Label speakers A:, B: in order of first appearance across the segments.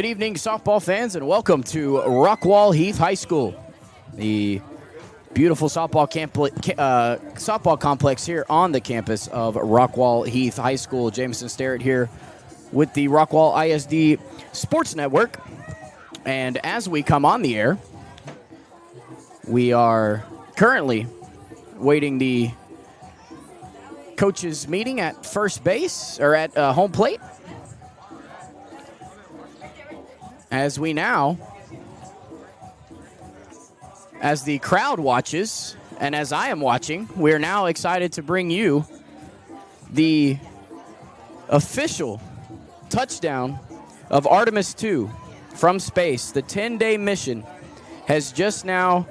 A: Good evening, softball fans, and welcome to Rockwall Heath High School, the beautiful softball complex here on the campus of Rockwall Heath High School. Jameson Starrett here with the Rockwall ISD Sports Network. And as we come on the air, we are currently waiting the coaches' meeting at first base, or at home plate. As we now, as the crowd watches, and as I am watching, we're now excited to bring you the official touchdown of Artemis II from space. The 10-day mission has just now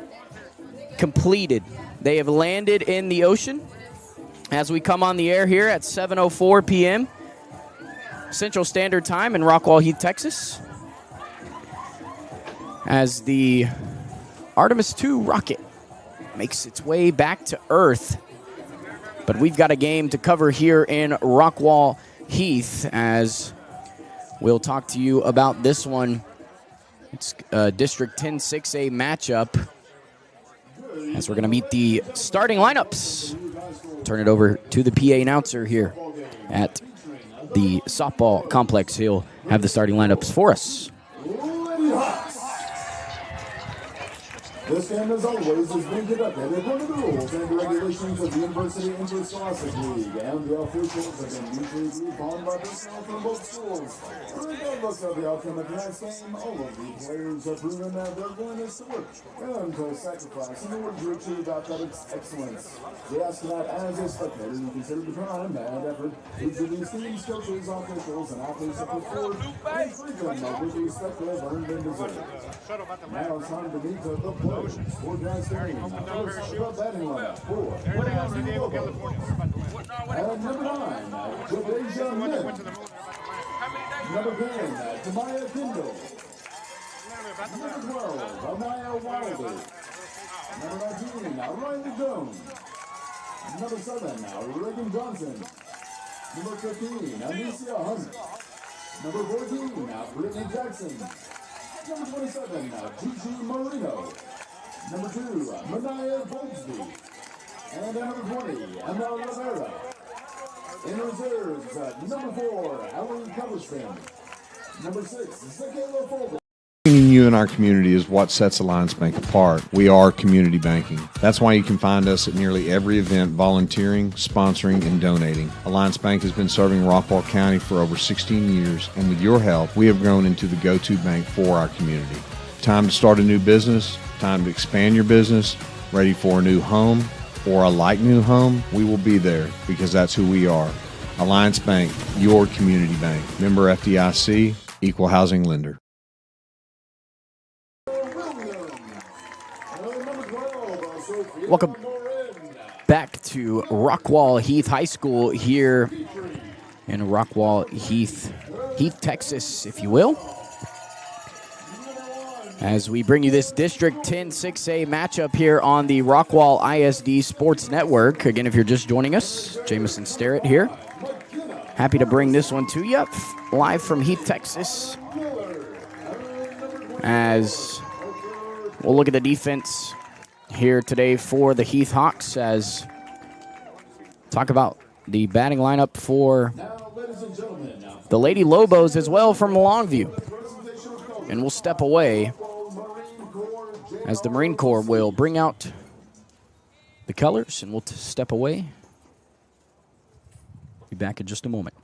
A: completed. They have landed in the ocean as we come on the air here at 7:04 p.m. Central Standard Time in Rockwall Heath, Texas, as the Artemis II rocket makes its way back to Earth. But we've got a game to cover here in Rockwall Heath, as we'll talk to you about this one. It's a District 10 6A matchup, as we're going to meet the starting lineups. Turn it over to the PA announcer here at the softball complex. He'll have the starting lineups for us.
B: This game, as always, is being conducted according to the rules and regulations of the University Interscholastic League, and the officials have been mutually agreed upon by personnel from both schools. Regardless of the outcome of tonight's game, all of the players have proven their willingness to work and to sacrifice in order to achieve athletic excellence. We ask that, as a spectator, you consider the time and effort each of these teams, coaches, officials, and athletes have put forward and treat them with the respect they have earned and deserve. Now it's time to meet the players. Organized game. First, the batting lineup for Longview Lobos. And number 9, Jadeja Mint. Number 10, Tamaya Kendall. Number 12, Amaya Wilder. Number 19, Riley Jones. Number 7, Reagan Johnson. Number 15, Anicia Hunt. Number 14, Brittany Jackson. Number 27, Gigi Marino. Number 2, Manaya Bolsby. And number 20, Emma Rivera. In reserves, number 4, Alan Cumberston. Number 6, Zakayla Fulton.
C: You in our community is what sets Alliance Bank apart. We are community banking. That's why you can find us at nearly every event volunteering, sponsoring, and donating. Alliance Bank has been serving Rockwall County for over 16 years, and with your help, we have grown into the go-to bank for our community. Time to start a new business, time to expand your business, ready for a new home or a like new home, we will be there because that's who we are. Alliance Bank, your community bank. Member FDIC, equal housing lender.
A: Welcome back to Rockwall Heath High School here in Rockwall Heath, Texas, if you will, as we bring you this District 10 6A matchup here on the Rockwall ISD Sports Network. Again, if you're just joining us, Jameson Starrett here. Happy to bring this one to you live from Heath, Texas, as we'll look at the defense here today for the Heath Hawks, as talk about the batting lineup for the Lady Lobos as well from Longview. And we'll step away as the Marine Corps will bring out the colors, and we'll step away. Be back in just a moment.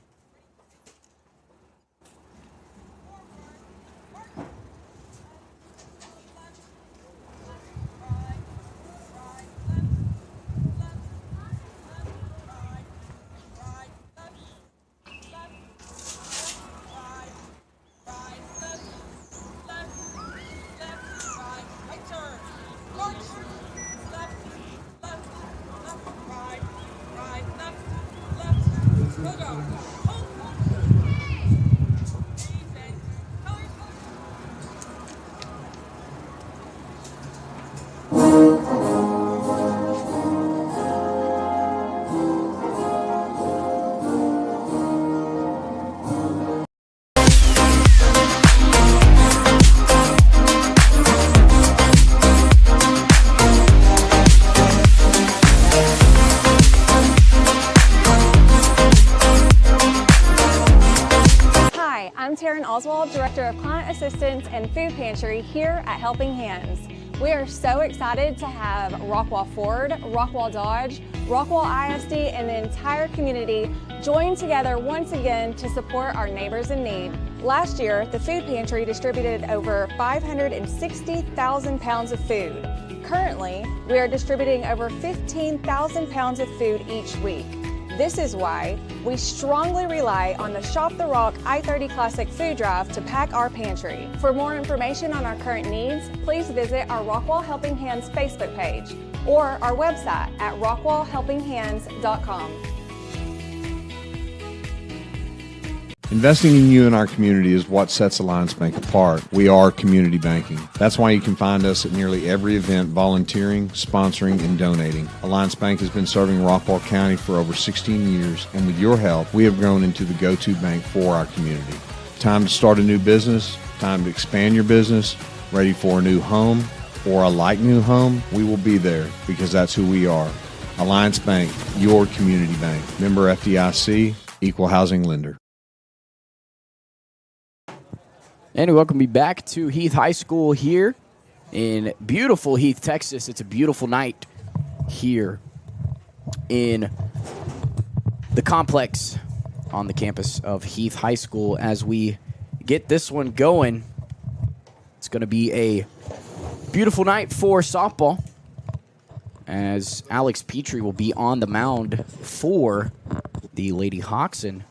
D: Go, go. Director of Client Assistance and Food Pantry here at Helping Hands. We are so excited to have Rockwall Ford, Rockwall Dodge, Rockwall ISD, and the entire community join together once again to support our neighbors in need. Last year, the Food Pantry distributed over 560,000 pounds of food. Currently, we are distributing over 15,000 pounds of food each week. This is why we strongly rely on the Shop the Rock I-30 Classic Food Drive to pack our pantry. For more information on our current needs, please visit our Rockwall Helping Hands Facebook page or our website at rockwallhelpinghands.com.
C: Investing in you and our community is what sets Alliance Bank apart. We are community banking. That's why you can find us at nearly every event volunteering, sponsoring, and donating. Alliance Bank has been serving Rockwall County for over 16 years, and with your help, we have grown into the go-to bank for our community. Time to start a new business, time to expand your business, ready for a new home or a like new home, we will be there because that's who we are. Alliance Bank, your community bank. Member FDIC, equal housing lender.
A: And we welcome you back to Heath High School here in beautiful Heath, Texas. It's a beautiful night here in the complex on the campus of Heath High School. As we get this one going, it's going to be a beautiful night for softball, as Alex Petrie will be on the mound for the Lady Hawks. And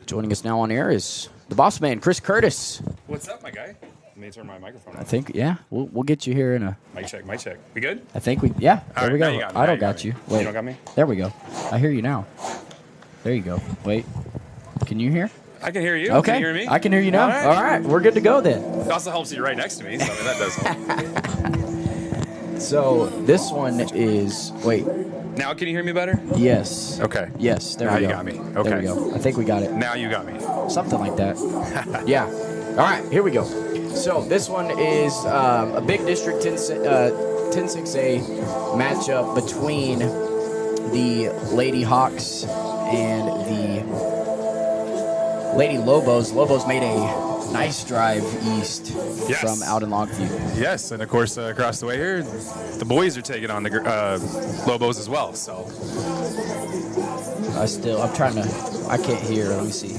A: joining us now on air is the boss man, Chris Curtis.
E: What's up, my guy? Let me turn my microphone on.
A: I think, yeah, we'll get you here in a...
E: Mic check, mic check. We good?
A: I think we, yeah, there we go.
E: Now you got me.
A: I
E: Now
A: don't
E: you
A: got
E: me.
A: you. Wait.
E: You don't got me?
A: There we go. I hear you now. There you go. Wait. Can you hear?
E: I can hear you.
A: Okay.
E: Can you hear me?
A: I can hear you now. All right. We're good to go then.
E: It also helps that you're right next to me, so I mean, that does help.
A: So this one is, wait,
E: Now can you hear me better?
A: yes.
E: Okay.
A: Yes, there
E: Now
A: we
E: you
A: go.
E: got me.
A: There
E: Okay.
A: we go. I think we got it.
E: Now you got me.
A: Something like that. Yeah. All right, here we go. So this one is a big District 10-6A matchup between the Lady Hawks and the Lady Lobos. Lobos made a nice drive east
E: Yes.
A: from out in Longview.
E: Yes, and of course across the way here, the boys are taking on the Lobos as well. So
A: I'm trying to, I can't hear. Let me see.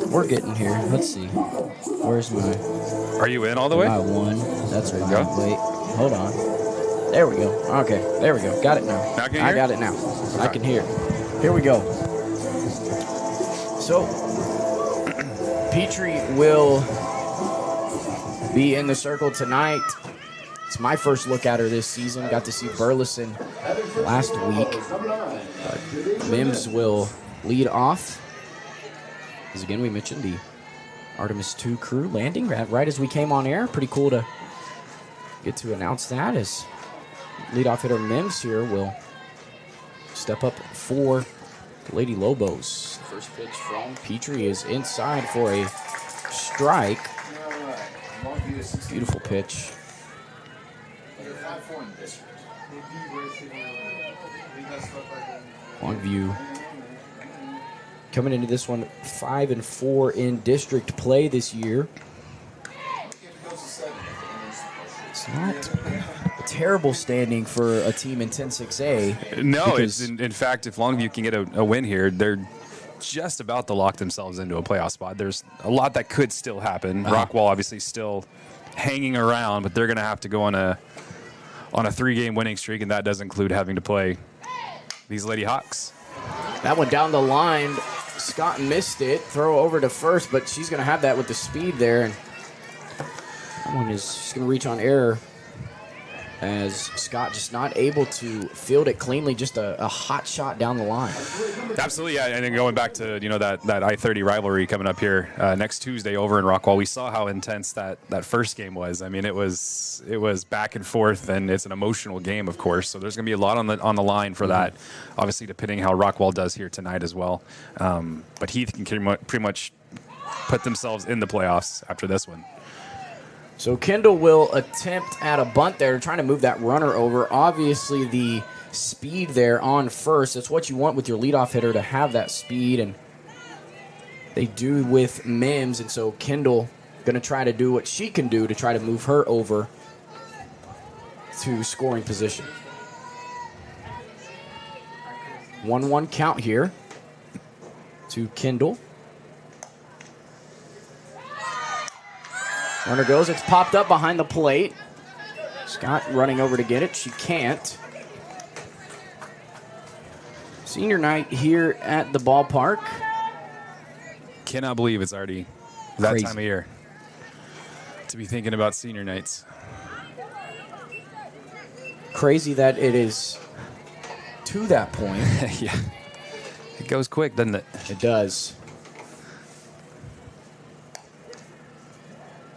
A: We're getting here. Let's see. Where's my...
E: are you in all the way?
A: I won. That's right.
E: Go.
A: Wait, hold on. There we go. Okay, there we go. Got it now.
E: Now can you
A: I
E: hear?
A: got it now. I can hear. Here we go. So, Petrie will be in the circle tonight. It's my first look at her this season. Got to see Burleson last week. But Mims will lead off. As again, we mentioned the Artemis 2 crew landing right as we came on air. Pretty cool to get to announce that, as leadoff hitter Mims here will step up for Lady Lobos. First pitch from Petrie is inside for a strike. Beautiful pitch. Longview coming into this one 5-4 in district play this year. It's not a terrible standing for a team in 10-6A.
E: No, it's in fact, if Longview can get a win here, they're just about to lock themselves into a playoff spot. There's a lot that could still happen. Rockwall obviously still hanging around, but they're going to have to go on a 3-game winning streak, and that does include having to play these Lady Hawks.
A: That one down the line. Scott missed it. Throw over to first, but she's going to have that with the speed there. And that one is just going to reach on error, as Scott just not able to field it cleanly. Just a hot shot down the line.
E: Absolutely, yeah. And then going back to that I-30 rivalry coming up here next Tuesday over in Rockwall, we saw how intense that first game was. I mean, it was back and forth, and it's an emotional game, of course. So there's going to be a lot on the line for that. Obviously, depending how Rockwall does here tonight as well. But Heath can pretty much put themselves in the playoffs after this one.
A: So Kendall will attempt at a bunt there, trying to move that runner over. Obviously, the speed there on first. That's what you want with your leadoff hitter, to have that speed. And they do with Mims, and so Kendall going to try to do what she can do to try to move her over to scoring position. 1-1 count here to Kendall. Runner goes. It's popped up behind the plate. Scott running over to get it. She can't. Senior night here at the ballpark.
E: Cannot believe it's already that
A: Crazy.
E: time of year to be thinking about senior nights.
A: Crazy that it is to that point.
E: Yeah. It goes quick, doesn't it?
A: It does.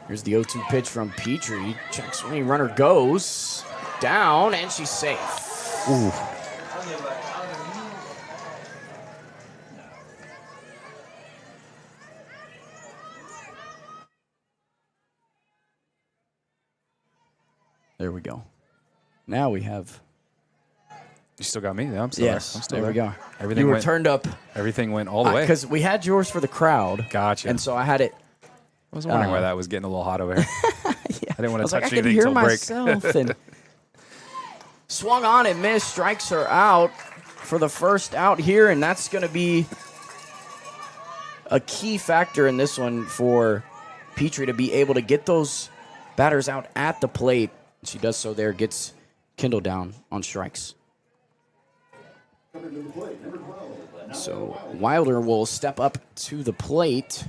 A: Here's the 0-2 pitch from Petrie. Check swing, runner goes down, and she's safe.
E: Ooh.
A: There we go. Now we have.
E: You still got me? Yeah, I'm still
A: Yes,
E: there. I'm still
A: there we go.
E: Everything
A: You were
E: went,
A: turned up
E: everything went all the way.
A: because we had yours for the crowd.
E: Gotcha.
A: And so I had it.
E: I was wondering why that was getting a little hot over here. I didn't
A: I
E: want
A: was
E: to
A: like,
E: touch
A: I can
E: anything
A: hear
E: till break.
A: myself. And swung on and missed, strikes her out for the first out here, and that's going to be a key factor in this one for Petrie to be able to get those batters out at the plate. She does so there, gets Kendall down on strikes. So Wilder will step up to the plate.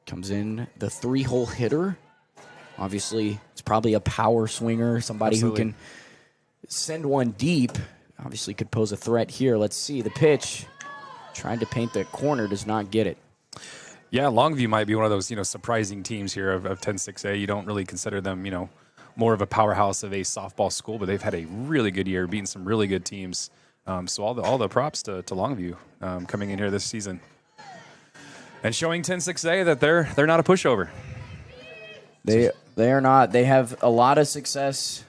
A: Comes in the 3-hole hitter. Obviously, it's probably a power swinger, somebody
E: Absolutely.
A: who can send one deep. Obviously could pose a threat here. Let's see the pitch. Tried to paint the corner, does not get it.
E: Yeah, Longview might be one of those, surprising teams here of 10-6A. You don't really consider them, more of a powerhouse of a softball school, but they've had a really good year, beating some really good teams. So all the props to Longview coming in here this season and showing 10-6A that they're not a pushover.
A: They are not. They have a lot of success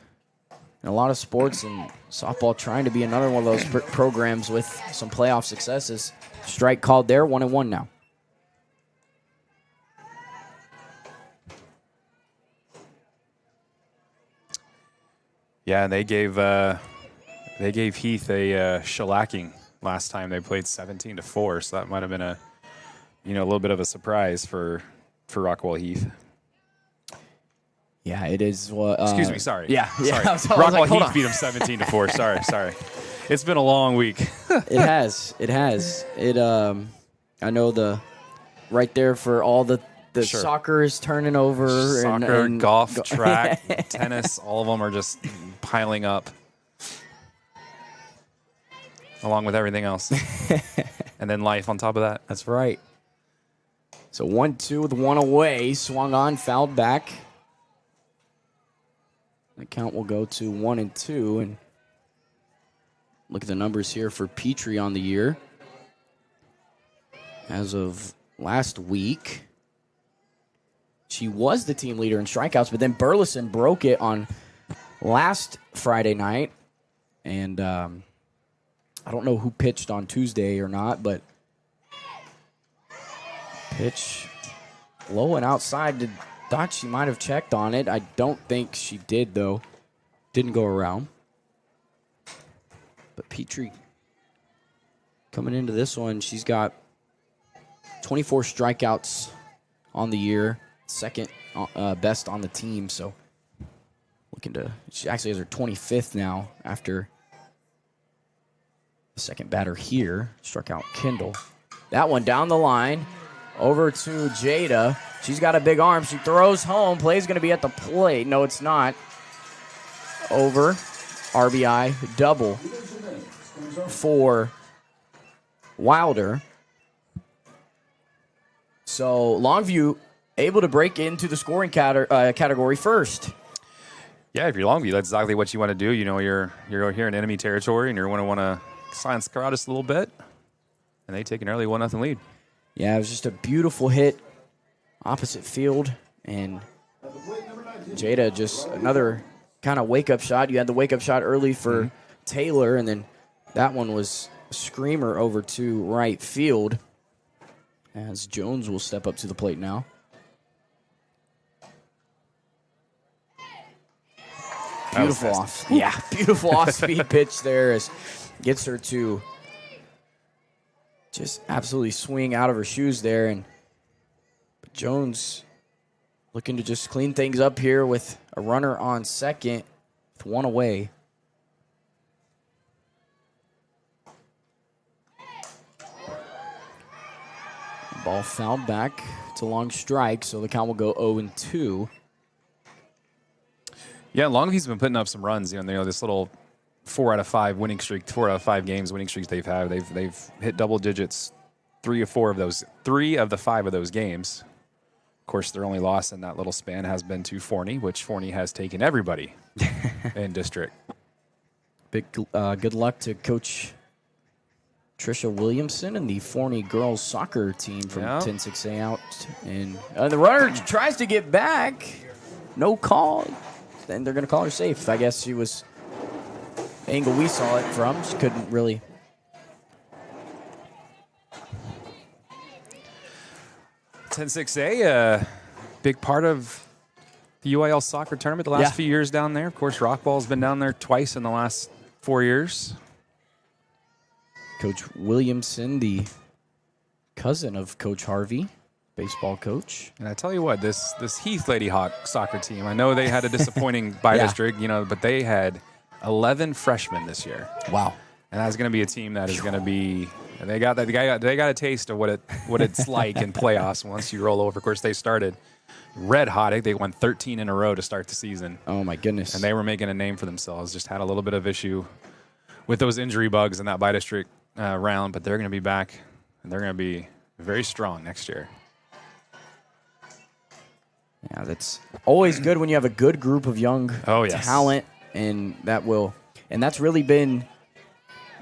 A: in a lot of sports, and softball trying to be another one of those programs with some playoff successes. Strike called there, 1-1 now.
E: Yeah, and they gave Heath a shellacking last time they played 17-4, so that might have been a little bit of a surprise for Rockwall Heath.
A: Yeah, it is.
E: Excuse me, sorry.
A: Yeah.
E: Sorry.
A: I was
E: Rockwall
A: like, hold
E: Heath
A: on.
E: beat them 17-4. Sorry. It's been a long week.
A: It has. It. I know right there for all the
E: Sure.
A: soccer is turning over.
E: Soccer,
A: and
E: golf, track, tennis, all of them are just piling up, along with everything else. And then life on top of that.
A: That's right. So 1-2 with one away. Swung on, fouled back. The count will go to 1-2. And look at the numbers here for Petrie on the year. As of last week, she was the team leader in strikeouts, but then Burleson broke it on last Friday night. And I don't know who pitched on Tuesday or not, but pitch low and outside. Thought she might have checked on it. I don't think she did, though. Didn't go around. But Petrie coming into this one, she's got 24 strikeouts on the year, second best on the team. So she actually has her 25th now after the second batter here. Struck out Kendall. That one down the line over to Jada. She's got a big arm. She throws home. Play's going to be at the plate. No, it's not. Over. RBI double for Wilder. So Longview able to break into the scoring category first.
E: Yeah, if you're Longview, that's exactly what you want to do. You're here in enemy territory, and you're going to want to silence the crowd just a little bit. And they take an early 1-0 lead.
A: Yeah, it was just a beautiful hit, opposite field, and Jada just another kind of wake-up shot. You had the wake-up shot early for Taylor, and then that one was screamer over to right field as Jones will step up to the plate now. Beautiful beautiful off-speed pitch there as gets her to just absolutely swing out of her shoes there. And Jones looking to just clean things up here with a runner on second with one away. Ball fouled back. It's a long strike, so the count will go 0-2.
E: Yeah, Longview's been putting up some runs. This little 4 out of 5 winning streak, 4 out of 5 games winning streaks they've had. They've hit double digits 3 of the 5 of those games. Of course, their only loss in that little span has been to Forney, which Forney has taken everybody in district.
A: Big good luck to Coach Trisha Williamson and the Forney girls soccer team from 10-6A out. And the runner tries to get back. No call. Then they're going to call her safe. I guess she was the angle we saw it from. She couldn't really.
E: 10-6A, a big part of the UIL soccer tournament the last few years down there. Of course, Rockball's been down there twice in the last 4 years.
A: Coach Williamson, the cousin of Coach Harvey, baseball coach.
E: And I tell you what, this Heath Lady Hawk soccer team, I know they had a disappointing by-district, but they had 11 freshmen this year.
A: Wow.
E: And that's going to be a team that is going to be – they got a taste of what it's like in playoffs once you roll over. Of course, they started red hot. They won 13 in a row to start the season.
A: Oh, my goodness.
E: And they were making a name for themselves. Just had a little bit of issue with those injury bugs in that by-district round, but they're going to be back, and they're going to be very strong next year.
A: Yeah, that's always good when you have a good group of young talent, and that's really been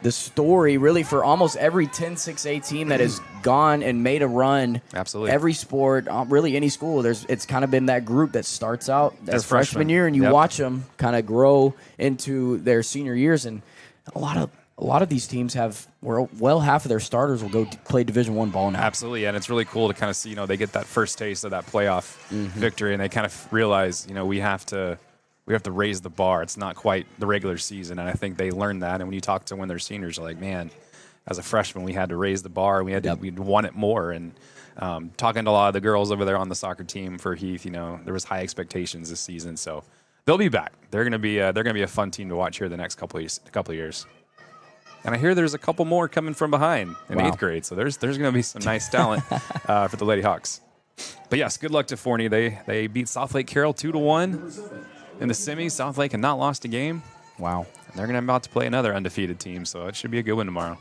A: the story really for almost every 10-6A team that has gone and made a run.
E: Absolutely.
A: Every sport, really any school, it's kind of been that group that starts out their freshman year, and you watch them kind of grow into their senior years, and a lot of these teams half of their starters will go play Division I ball now.
E: Absolutely, and it's really cool to kind of see, they get that first taste of that playoff victory, and they kind of realize, we have to raise the bar. It's not quite the regular season, and I think they learned that. And when you talk to when they're seniors, you're like, man, as a freshman, we had to raise the bar. We'd want it more. And talking to a lot of the girls over there on the soccer team for Heath, there was high expectations this season, so they'll be back. They're gonna be a fun team to watch here the next couple of years. And I hear there's a couple more coming from behind in 8th grade, so there's going to be some nice talent for the Lady Hawks. But yes, good luck to Forney. They beat South Lake Carroll 2-1 in the semis. South Lake had not lost a game.
A: Wow.
E: And they're going to about to play another undefeated team, so it should be a good one tomorrow.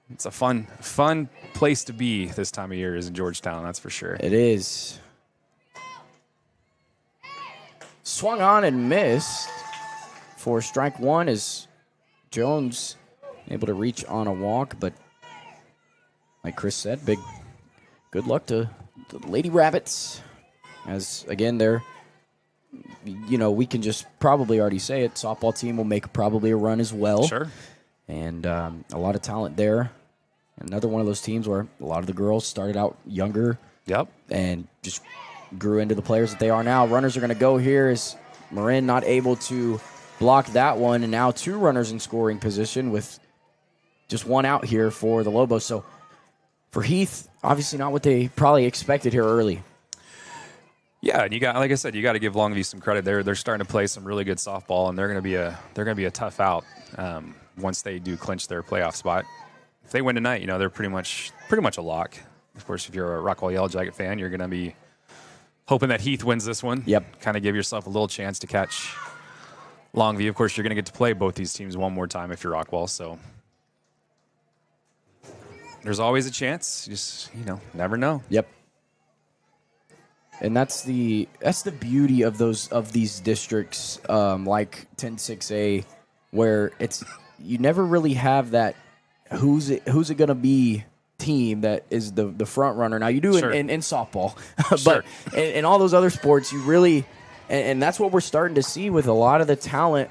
E: It's a fun place to be this time of year is in Georgetown, that's for sure.
A: It is. Swung on and missed for strike one as Jones able to reach on a walk, but like Chris said, good luck to the Lady Rabbits. As again, we can just probably already say it. Softball team will make probably a run as well.
E: Sure.
A: And a lot of talent there. Another one of those teams where a lot of the girls started out younger.
E: Yep.
A: And just grew into the players that they are now. Runners are going to go here as Marin not able to block that one, and now 2 runners in scoring position with just 1 out here for the Lobos. So for Heath, obviously not what they probably expected here early.
E: Yeah, and like I said, you got to give Longview some credit. They're starting to play some really good softball, and they're going to be a tough out once they do clinch their playoff spot. If they win tonight, they're pretty much a lock. Of course, if you're a Rockwall Yellow Jacket fan, you're going to be hoping that Heath wins this one.
A: Yep.
E: Kind of give yourself a little chance to catch Longview. Of course, you're going to get to play both these teams one more time if you're Rockwall, so there's always a chance. Just, never know.
A: Yep. And that's the beauty of these districts like 10-6A, where you never really have that who's it going to be team that is the front runner. Now you do in softball, but in all those other sports, you really. And that's what we're starting to see with a lot of the talent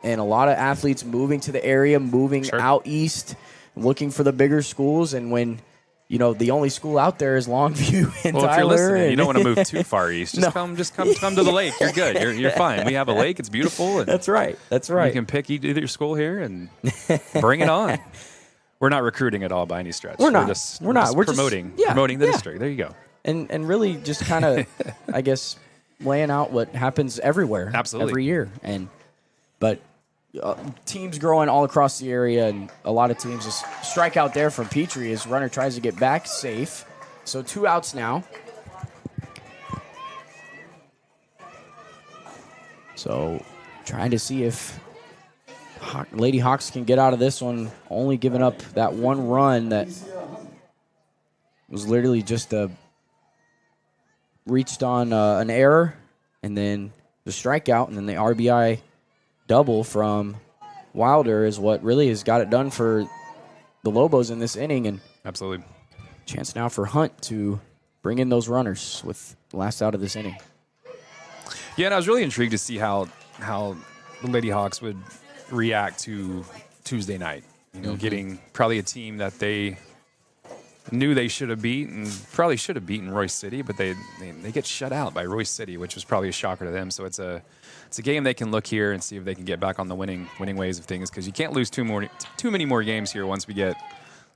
A: and a lot of athletes moving to the area, moving out east, looking for the bigger schools. And when, you know, the only school out there is Longview and
E: well,
A: Tyler.
E: If you're listening,
A: and
E: you don't want to move too far east. Just come to the lake. You're good. You're fine. We have a lake. It's beautiful. And
A: That's right. You
E: can pick either school here and bring it on. We're not recruiting at all by any stretch.
A: We're not.
E: We're just promoting the district. There you go.
A: And really just kind of, I guess, laying out what happens everywhere.
E: Absolutely.
A: Every year. But teams growing all across the area, and a lot of teams just strike out there from Petrie as runner tries to get back safe. So 2 outs now. So trying to see if Lady Hawks can get out of this one, only giving up that one run that was literally just reached on an error, and then the strikeout, and then the RBI double from Wilder is what really has got it done for the Lobos in this inning. And
E: absolutely,
A: chance now for Hunt to bring in those runners with the last out of this inning.
E: Yeah, and I was really intrigued to see how the Lady Hawks would react to Tuesday night. You know, getting probably a team that they knew they should have beaten, probably should have beaten Royce City, but they get shut out by Royce City, which was probably a shocker to them. So it's a game they can look here and see if they can get back on the winning ways of things, because you can't lose too many more games here once we get,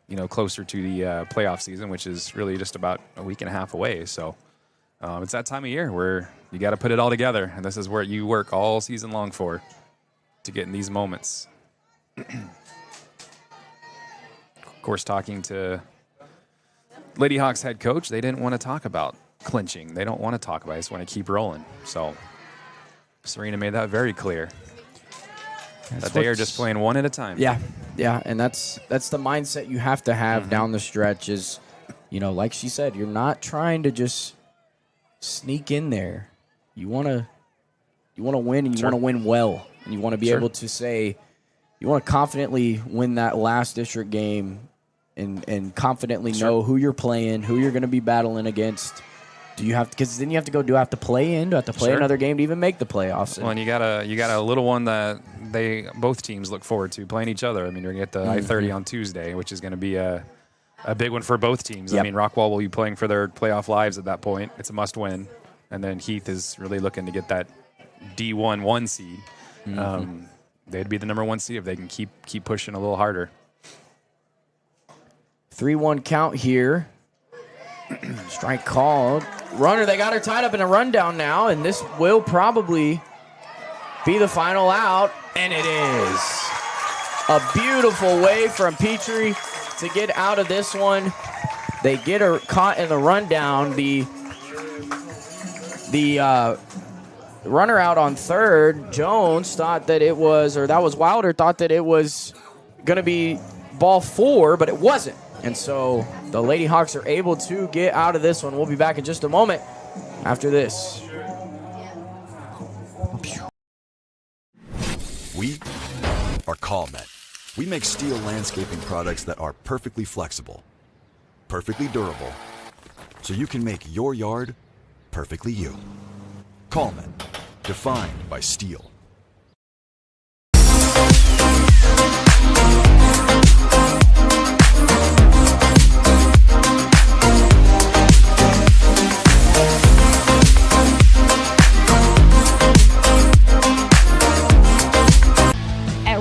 E: you know, closer to the playoff season, which is really just about a week and a half away. So it's that time of year where you got to put it all together, and this is where you work all season long for, to get in these moments. Of course, talking to Lady Hawks head coach, they didn't want to talk about clinching. They don't want to talk about it. They just want to keep rolling. So Serena made that very clear. That they are just playing one at a time.
A: Yeah, and that's the mindset you have to have down the stretch is, you know, like she said, you're not trying to just sneak in there. You want to win, and you want to win well. And you want to be able to say, you want to confidently win that last district game and confidently know who you're playing, who you're going to be battling against. Do you have to, because then you have to go, do I have to play in? Do I have to play another game to even make the playoffs?
E: Well, and you got a little one that both teams look forward to, playing each other. I mean, you're going to get the I-30 on Tuesday, which is going to be a big one for both teams.
A: Yep.
E: I mean, Rockwall will be playing for their playoff lives at that point. It's a must-win. And then Heath is really looking to get that D1 1 seed. They'd be the number 1 seed if they can keep pushing a little harder.
A: 3-1 count here. Strike called. Runner, they got her tied up in a rundown now, and this will probably be the final out, and it is. A beautiful way from Petrie to get out of this one. They get her caught in the rundown. The runner out on third, Jones, thought that it was, or that was Wilder, thought that it was going to be ball 4, but it wasn't. And so the Lady Hawks are able to get out of this one. We'll be back in just a moment after this.
F: We are CallMet. We make steel landscaping products that are perfectly flexible, perfectly durable, so you can make your yard perfectly you. CallMet, defined by steel.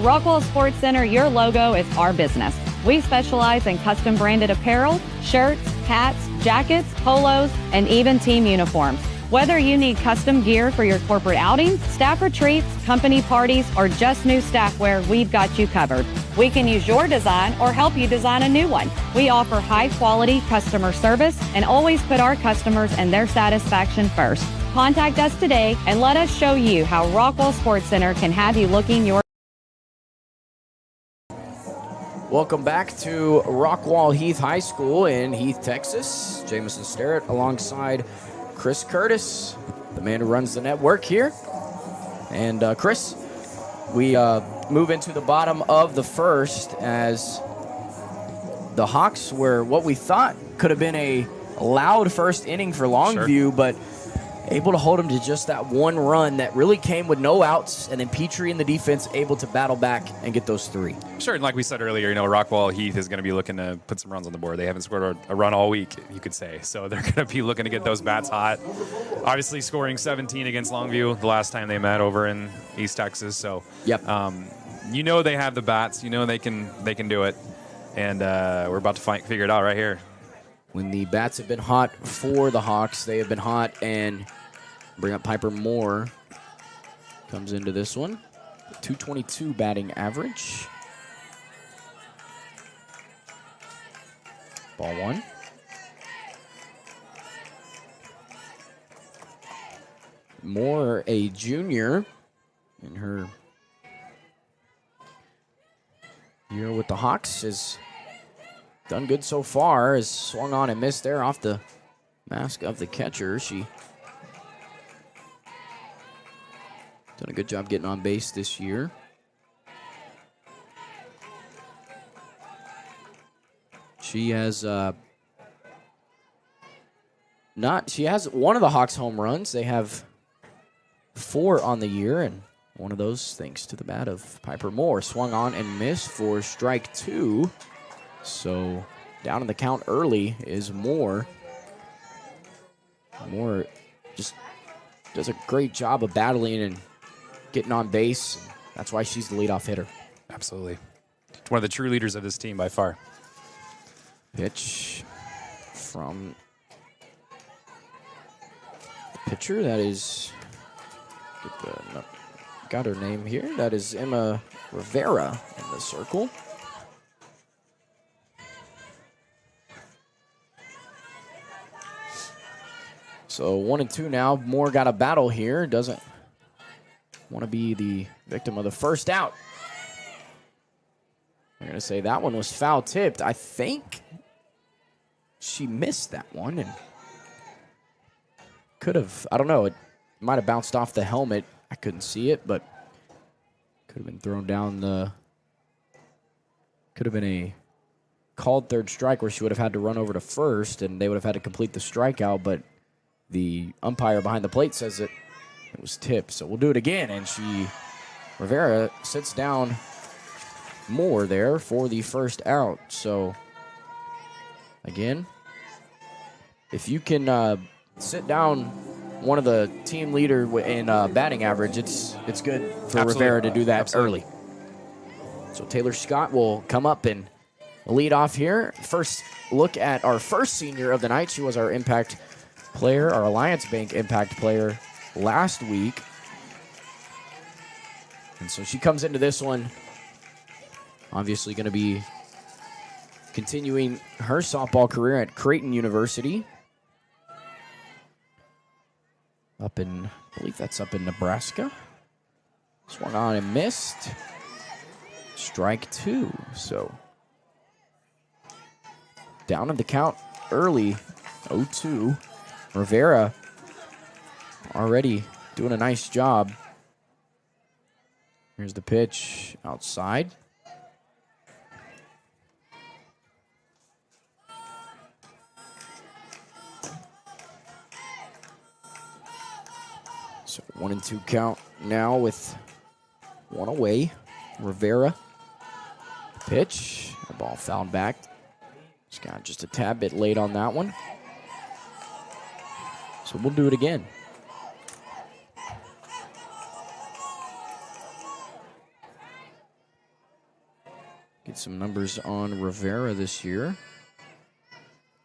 G: Rockwall Sports Center, your logo is our business. We specialize in custom branded apparel, shirts, hats, jackets, polos, and even team uniforms. Whether you need custom gear for your corporate outings, staff retreats, company parties, or just new staff wear, we've got you covered. We can use your design or help you design a new one. We offer high quality customer service and always put our customers and their satisfaction first. Contact us today and let us show you how Rockwall Sports Center can have you looking your
A: Welcome back to Rockwall Heath High School in Heath, Texas. Jamison Sterrett alongside Chris Curtis, the man who runs the network here. And Chris, we move into the bottom of the first as the Hawks were what we thought could have been a loud first inning for Longview, but able to hold them to just that one run that really came with no outs, and then Petrie and the defense able to battle back and get those 3.
E: Sure, and like we said earlier, Rockwall Heath is going to be looking to put some runs on the board. They haven't scored a run all week, you could say. So they're going to be looking to get those bats hot. Obviously scoring 17 against Longview the last time they met over in East Texas. So
A: yep.
E: They have the bats. They can do it. And we're about to figure it out right here.
A: When the bats have been hot for the Hawks, they have been hot, and bring up Piper Moore. Comes into this one. 222 batting average. Ball 1. Moore, a junior in her year with the Hawks, has done good so far. Has swung on and missed there off the mask of the catcher. She done a good job getting on base this year. She has she has one of the Hawks home runs. They have 4 on the year, and one of those thanks to the bat of Piper Moore. Swung on and missed for strike 2. So down in the count early is Moore. Moore just does a great job of battling and getting on base. That's why she's the leadoff hitter.
E: Absolutely. One of the true leaders of this team by far.
A: Pitch from the pitcher. That is, got her name here. That is Emma Rivera in the circle. So 1-2 now. Moore got a battle here. Doesn't want to be the victim of the first out. I'm going to say that one was foul tipped. I think she missed that one and could have, I don't know, it might have bounced off the helmet. I couldn't see it, but could have been thrown down the, could have been a called third strike where she would have had to run over to first and they would have had to complete the strikeout, but the umpire behind the plate says that it was tipped. So we'll do it again, and Rivera sits down Moore there for the first out. So again, if you can sit down one of the team leader in batting average, it's good for
E: Absolutely.
A: Rivera to do that
E: Absolutely.
A: early. So Taylor Scott will come up and lead off here. First look at our first senior of the night. She was our impact player, our Alliance Bank impact player last week. And so she comes into this one obviously going to be continuing her softball career at Creighton University. I believe that's up in Nebraska. Swung on and missed. Strike 2. So down in the count early, 0-2. Rivera already doing a nice job. Here's the pitch outside. So 1-2 count now with one away. Rivera. Pitch. The ball fouled back. Just got just a tad bit late on that one. So we'll do it again. Get some numbers on Rivera this year.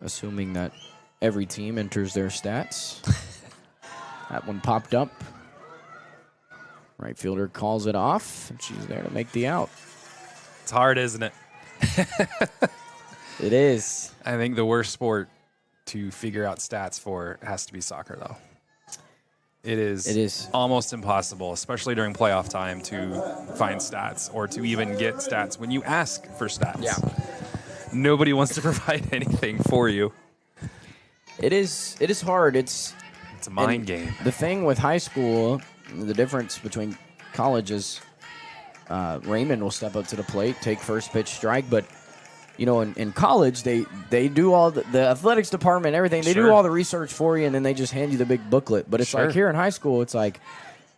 A: Assuming that every team enters their stats. That one popped up. Right fielder calls it off, and she's there to make the out.
E: It's hard, isn't it?
A: It is.
E: I think the worst sport to figure out stats for has to be soccer, though. It is almost impossible, especially during playoff time, to find stats or to even get stats when you ask for stats.
A: Yeah.
E: Nobody wants to provide anything for you.
A: It is hard. It's
E: a mind game.
A: The thing with high school, the difference between college is Raymond will step up to the plate, take first pitch strike, but you know, in college, they do all the athletics department, everything. They do
E: Sure.
A: all the research for you, and then they just hand you the big booklet. But it's
E: Sure.
A: like here in high school, it's like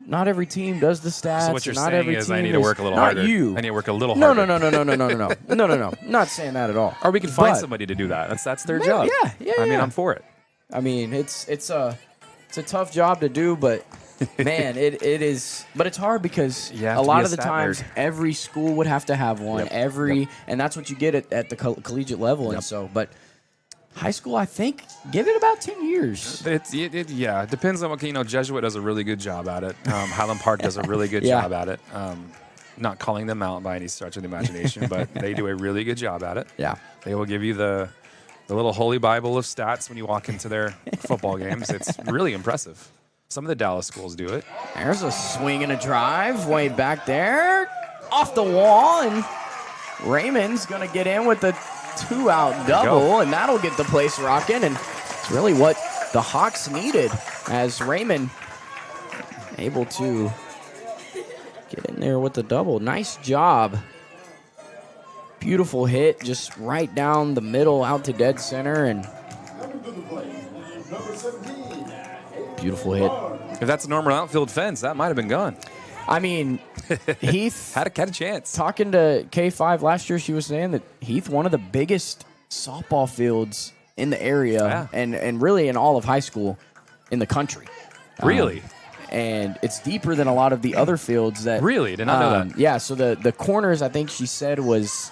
A: not every team does the stats.
E: So what you're
A: not
E: saying
A: every
E: is
A: team
E: I need to work a little
A: not
E: harder.
A: You.
E: I need to work a little
A: No,
E: harder.
A: no. Not saying that at all.
E: Or we can find
A: But-
E: somebody to do that. That's their
A: Yeah,
E: job.
A: yeah,
E: I mean,
A: yeah.
E: I'm for it.
A: I mean, it's a tough job to do, but man, it is. But it's hard because
E: You have
A: a
E: to
A: lot
E: be a
A: of the
E: stat
A: times
E: nerd.
A: every school would have to have one.
E: Yep.
A: And that's what you get at the collegiate level. And so, but high school, I think, give it about 10 years.
E: Yeah, it depends on what, you know, Jesuit does a really good job at it. Highland Park does a really good
A: Yeah.
E: job at it. Not calling them out by any stretch of the imagination, but they do a really good job at it.
A: Yeah.
E: They will give you the little holy Bible of stats when you walk into their football games. It's really impressive. Some of the Dallas schools do it.
A: There's a swing and a drive way back there, off the wall, and Raymond's going to get in with the 2-out double, and that'll get the place rocking. And it's really what the Hawks needed, as Raymond able to get in there with the double. Nice job. Beautiful hit, just right down the middle, out to dead center, and beautiful hit.
E: If that's a normal outfield fence, that might have been gone.
A: I mean, Heath
E: Had a chance.
A: talking to K5 last year, she was saying that Heath, one of the biggest softball fields in the area,
E: Yeah.
A: and really in all of high school in the country.
E: Really?
A: And it's deeper than a lot of the other fields that.
E: Really? Did not know that.
A: Yeah, so the corners, I think she said was.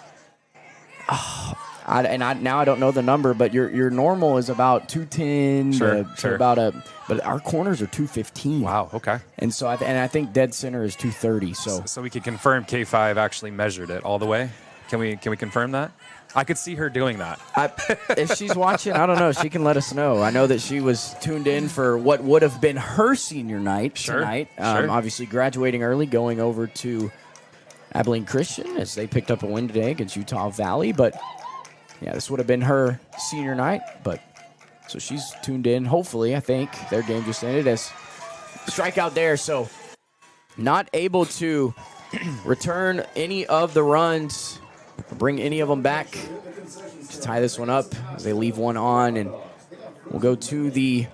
A: Now I don't know the number, but your normal is about 210
E: Sure,
A: to
E: sure.
A: about but our corners are 215.
E: Wow, okay.
A: And so I think dead center is 230.
E: So we can confirm K5 actually measured it all the way? Can we confirm that? I could see her doing that.
A: If she's watching, I don't know. She can let us know. I know that she was tuned in for what would have been her senior night tonight.
E: Sure.
A: Obviously graduating early, going over to Abilene Christian as they picked up a win today against Utah Valley. But yeah, this would have been her senior night. But so she's tuned in. Hopefully, I think their game just ended as strikeout there. So not able to return any of the runs, bring any of them back to tie this one up as they leave one on. And we'll go to the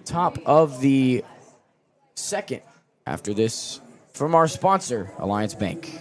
A: top of the second after this from our sponsor, Alliance Bank.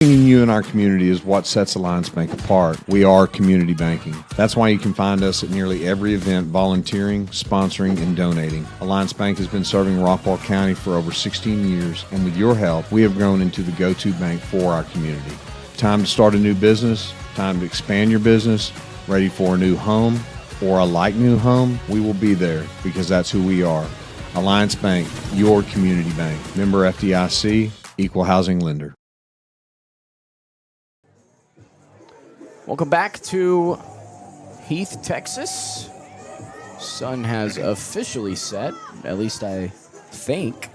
C: You and our community is what sets Alliance Bank apart. We are community banking. That's why you can find us at nearly every event volunteering, sponsoring, and donating. Alliance Bank has been serving Rockwall County for over 16 years, and with your help, we have grown into the go-to bank for our community. Time to start a new business, time to expand your business, ready for a new home or a like new home, we will be there because that's who we are. Alliance Bank, your community bank. Member FDIC, equal housing lender.
A: Welcome back to Heath, Texas. Sun has officially set, at least I think.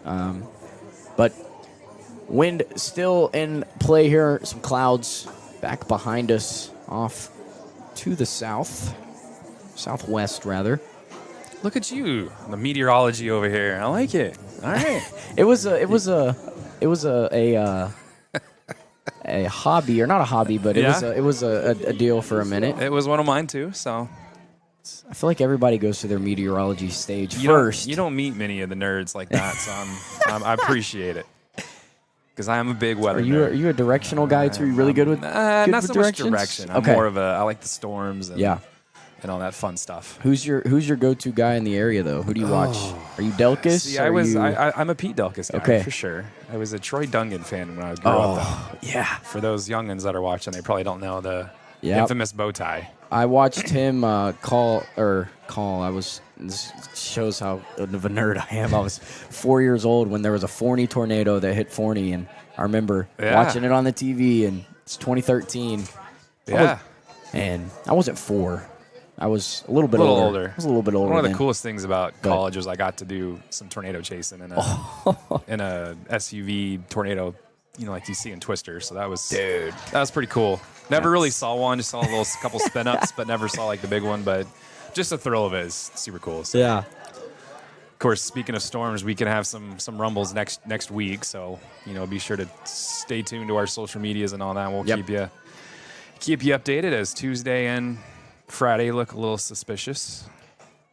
A: But wind still in play here. Some clouds back behind us off to the southwest rather.
E: Look at you, the meteorology over here. I like it. All right.
A: It was a hobby, or not a hobby, but it was a deal for a minute.
E: It was one of mine too, so.
A: I feel like everybody goes to their meteorology stage
E: You
A: first.
E: you don't meet many of the nerds like that, so I appreciate it. Because I am a big weather nerd.
A: Are you a directional guy too? Are you really good with
E: Not
A: with
E: so
A: directions?
E: much direction. I'm
A: Okay.
E: more of I like the storms and,
A: Yeah.
E: and all that fun stuff.
A: Who's your go-to guy in the area though? Who do you watch? Are you Delkus?
E: See,
A: Are you-
E: I'm a Pete Delkus guy
A: Okay.
E: for sure. I was a Troy Dungan fan when I grew up. Though.
A: yeah.
E: For those youngins that are watching, they probably don't know the
A: Yep.
E: infamous bow tie.
A: I watched him call. This shows how of a nerd I am. I was 4 years old when there was a Forney tornado that hit Forney, and I remember
E: Yeah.
A: watching it on the TV. And it's 2013.
E: Yeah.
A: And I wasn't 4. I was a little bit
E: A little
A: older.
E: older.
A: I was a little bit older.
E: One of the
A: then.
E: coolest things about
A: But-
E: college was I got to do some tornado chasing in a SUV tornado, like you see in Twister. So that was pretty cool. Never really saw one. Just saw a couple spin ups, but never saw like the big one. But just the thrill of it is super cool. So.
A: Yeah.
E: course, speaking of storms, we can have some rumbles next week. So, be sure to stay tuned to our social medias and all that. We'll keep you updated as Tuesday and Friday look a little suspicious.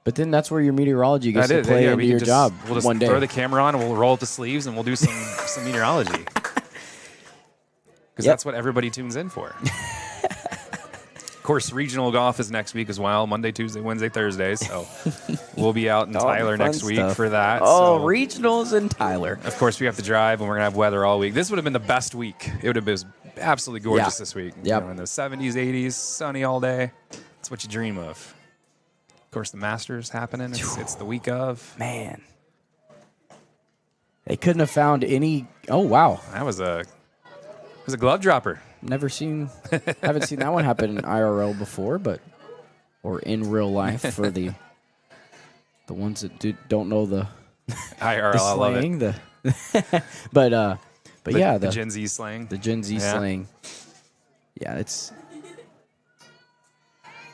A: But then that's where your meteorology gets to play into your job.
E: We'll just
A: one day.
E: throw the camera on and we'll roll up the sleeves and we'll do some meteorology. Because that's what everybody tunes in for. Of course, regional golf is next week as well. Monday, Tuesday, Wednesday, Thursday. So we'll be out in Tyler next week for that.
A: Oh, regionals in Tyler.
E: Of course, we have to drive and we're going to have weather all week. This would have been the best week. It would have been absolutely gorgeous this week.
A: Yep.
E: In the 70s, 80s, sunny all day. That's what you dream of. Of course, the Masters happening. It's the week of.
A: Man. They couldn't have found any. Oh, wow.
E: That was a glove dropper.
A: Haven't seen that one happen in IRL before, or in real life for the ones that don't know the
E: IRL.
A: the
E: slang,
A: I love it. but
E: the Gen Z slang.
A: The Gen Z slang. Yeah, it's.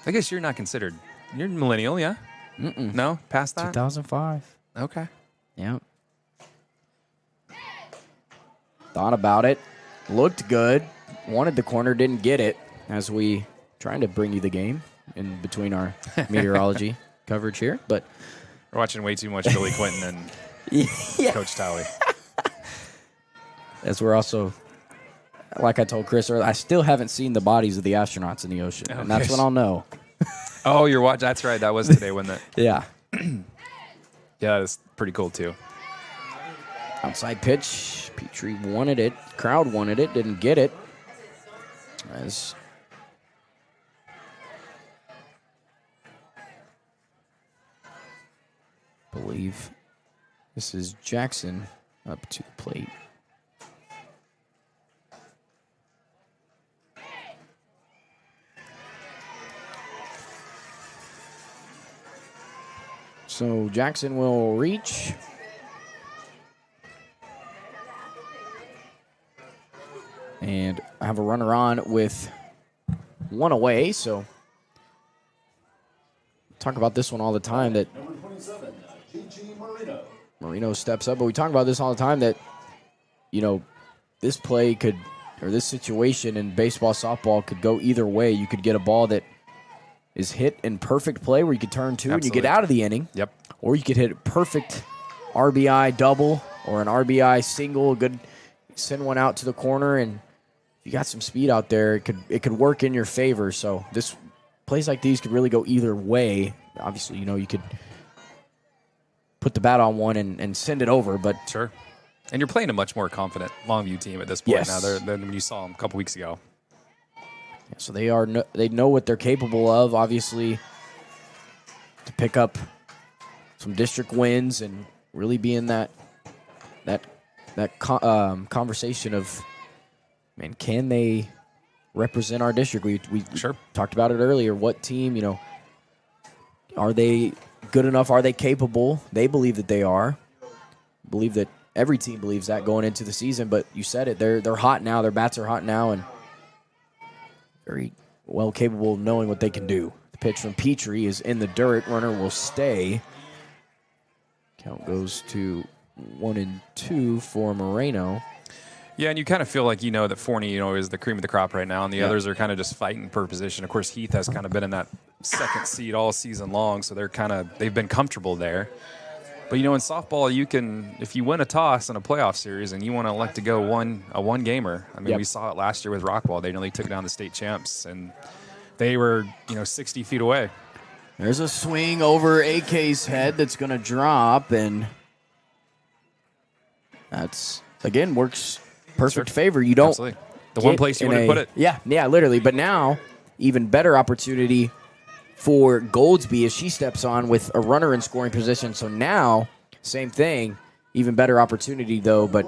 E: I guess you're not considered. You're millennial, yeah?
A: Mm-mm.
E: No? Past that?
A: 2005.
E: Okay.
A: Yeah. Thought about it. Looked good. Wanted the corner, didn't get it. As we trying to bring you the game in between our meteorology coverage here, but
E: we're watching way too much Billy Clinton and Coach Talley.
A: As we're also, like I told Chris earlier, I still haven't seen the bodies of the astronauts in the ocean, and that's when I'll know.
E: Oh, you're watching. That's right. That was today, wasn't it?
A: Yeah.
E: Yeah, that's pretty cool too.
A: Outside pitch. Petrie wanted it. Crowd wanted it. Didn't get it. As I believe this is Jackson up to the plate. So Jackson will reach. And I have a runner on with one away, so talk about this one all the time that
B: Number 27, Gigi Marino.
A: Marino steps up, but we talk about this all the time that, this play could, or this situation in baseball, softball could go either way. You could get a ball that is hit in perfect play where you could turn two and you get out of the inning.
E: Yep.
A: Or you could hit a perfect RBI double or an RBI single, good send one out to the corner, and you got some speed out there, it could work in your favor. So this plays like these could really go either way. Obviously, you could put the bat on one and send it over, but
E: sure. And you're playing a much more confident Longview team at this point now than when you saw them a couple weeks ago.
A: Yeah, so they know what they're capable of. Obviously, to pick up some district wins and really be in that conversation of. Man, can they represent our district? We
E: sure
A: talked about it earlier. What team, are they good enough? Are they capable? They believe that they are. Believe that every team believes that going into the season. But you said it. They're hot now. Their bats are hot now, and very well capable of knowing what they can do. The pitch from Petrie is in the dirt. Runner will stay. Count goes to 1-2 for Moreno.
E: Yeah, and you kind of feel like that Forney, is the cream of the crop right now, and the others are kind of just fighting per position. Of course, Heath has kind of been in that second seed all season long, so they've been comfortable there. But in softball, you can, if you win a toss in a playoff series and you want to elect to go a one gamer. I mean, we saw it last year with Rockwall. They nearly took down the state champs, and they were 60 feet away.
A: There's a swing over AK's head that's going to drop, and that's again works. Perfect favor. You don't.
E: Absolutely. The one place you want to put it.
A: Yeah, literally. But now, even better opportunity for Goldsby as she steps on with a runner in scoring position. So now, same thing. Even better opportunity, though. But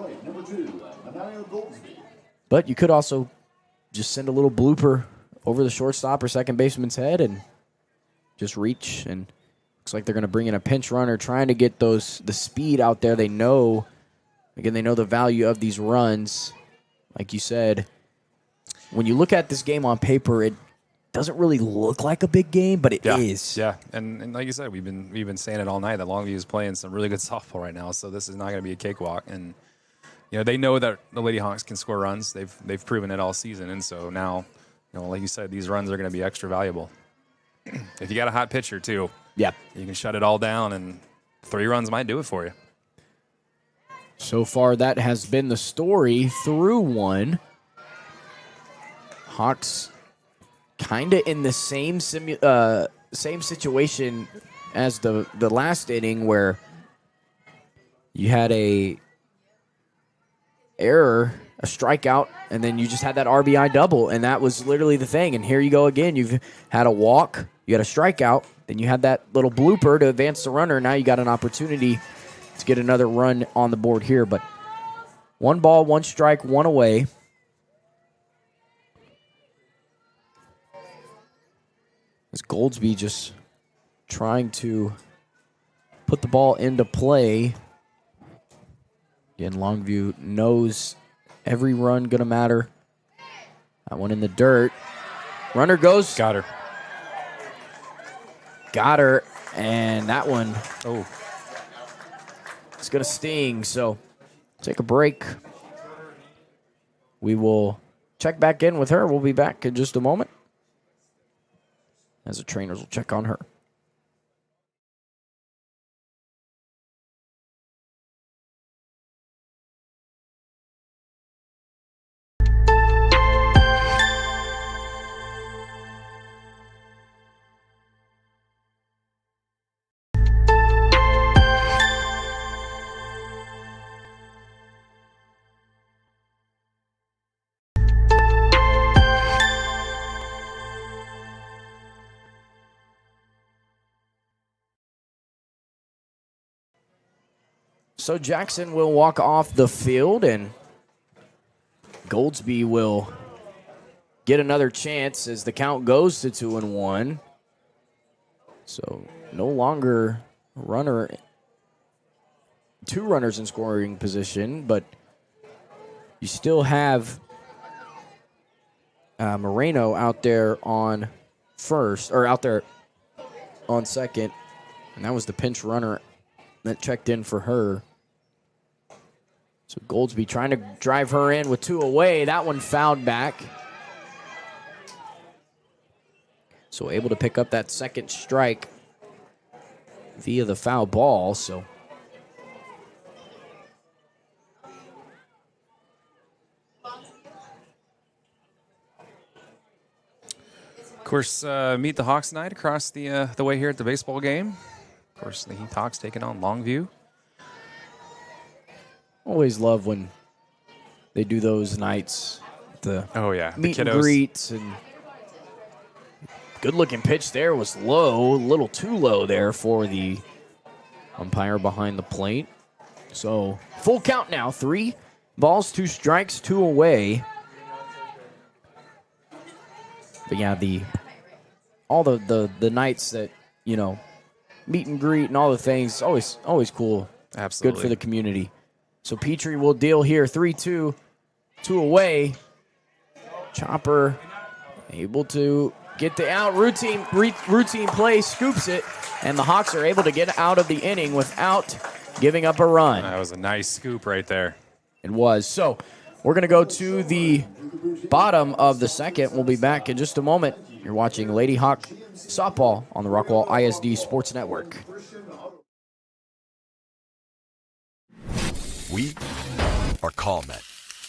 A: you could also just send a little blooper over the shortstop or second baseman's head and just reach. And looks like they're going to bring in a pinch runner, trying to get the speed out there. They know. Again, they know the value of these runs. Like you said, when you look at this game on paper, doesn't really look like a big game, but it is.
E: Yeah, and like you said, we've been saying it all night that Longview is playing some really good softball right now. So this is not going to be a cakewalk. And they know that the Lady Hawks can score runs. They've proven it all season. And so now, like you said, these runs are going to be extra valuable. If you got a hot pitcher too,
A: yeah,
E: you can shut it all down, and 3 runs might do it for you.
A: So far, that has been the story through 1. Hawks kind of in the same situation as the last inning, where you had a error, a strikeout, and then you just had that RBI double, and that was literally the thing. And here you go again. You've had a walk, you had a strikeout, then you had that little blooper to advance the runner. Now you got an opportunity to get another run on the board here. But 1 ball, 1 strike, 1 away. As Goldsby just trying to put the ball into play. Again, Longview knows every run going to matter. That one in the dirt. Runner goes.
E: Got her.
A: Got her. And that one,
E: oh,
A: it's going to sting. So take a break. We will check back in with her. We'll be back in just a moment, as the trainers will check on her. So Jackson will walk off the field, and Goldsby will get another chance as the count goes to 2-1. So no longer two runners in scoring position, but you still have Moreno out there on first, or out there on second, and that was the pinch runner that checked in for her. So Goldsby trying to drive her in with 2 away. That one fouled back. So able to pick up that second strike via the foul ball. So
E: of course, meet the Hawks tonight across the way here at the baseball game. Of course, the Heath Hawks taking on Longview.
A: always love when they do those nights. The meet and greets, and good looking pitch there was low, a little too low there for the umpire behind the plate. So full count now, 3 balls, 2 strikes, 2 away. But yeah, all the nights that, you know, meet and greet and all the things, always cool.
E: Absolutely.
A: Good for the community. So Petrie will deal here, 3-2, 2 away. Chopper able to get the out. Routine play, scoops it, and the Hawks are able to get out of the inning without giving up a run.
E: That was a nice scoop right there.
A: It was. So we're going to go to the bottom of the second. We'll be back in just a moment. You're watching Lady Hawk Softball on the Rockwall ISD Sports Network.
F: We are CallMet.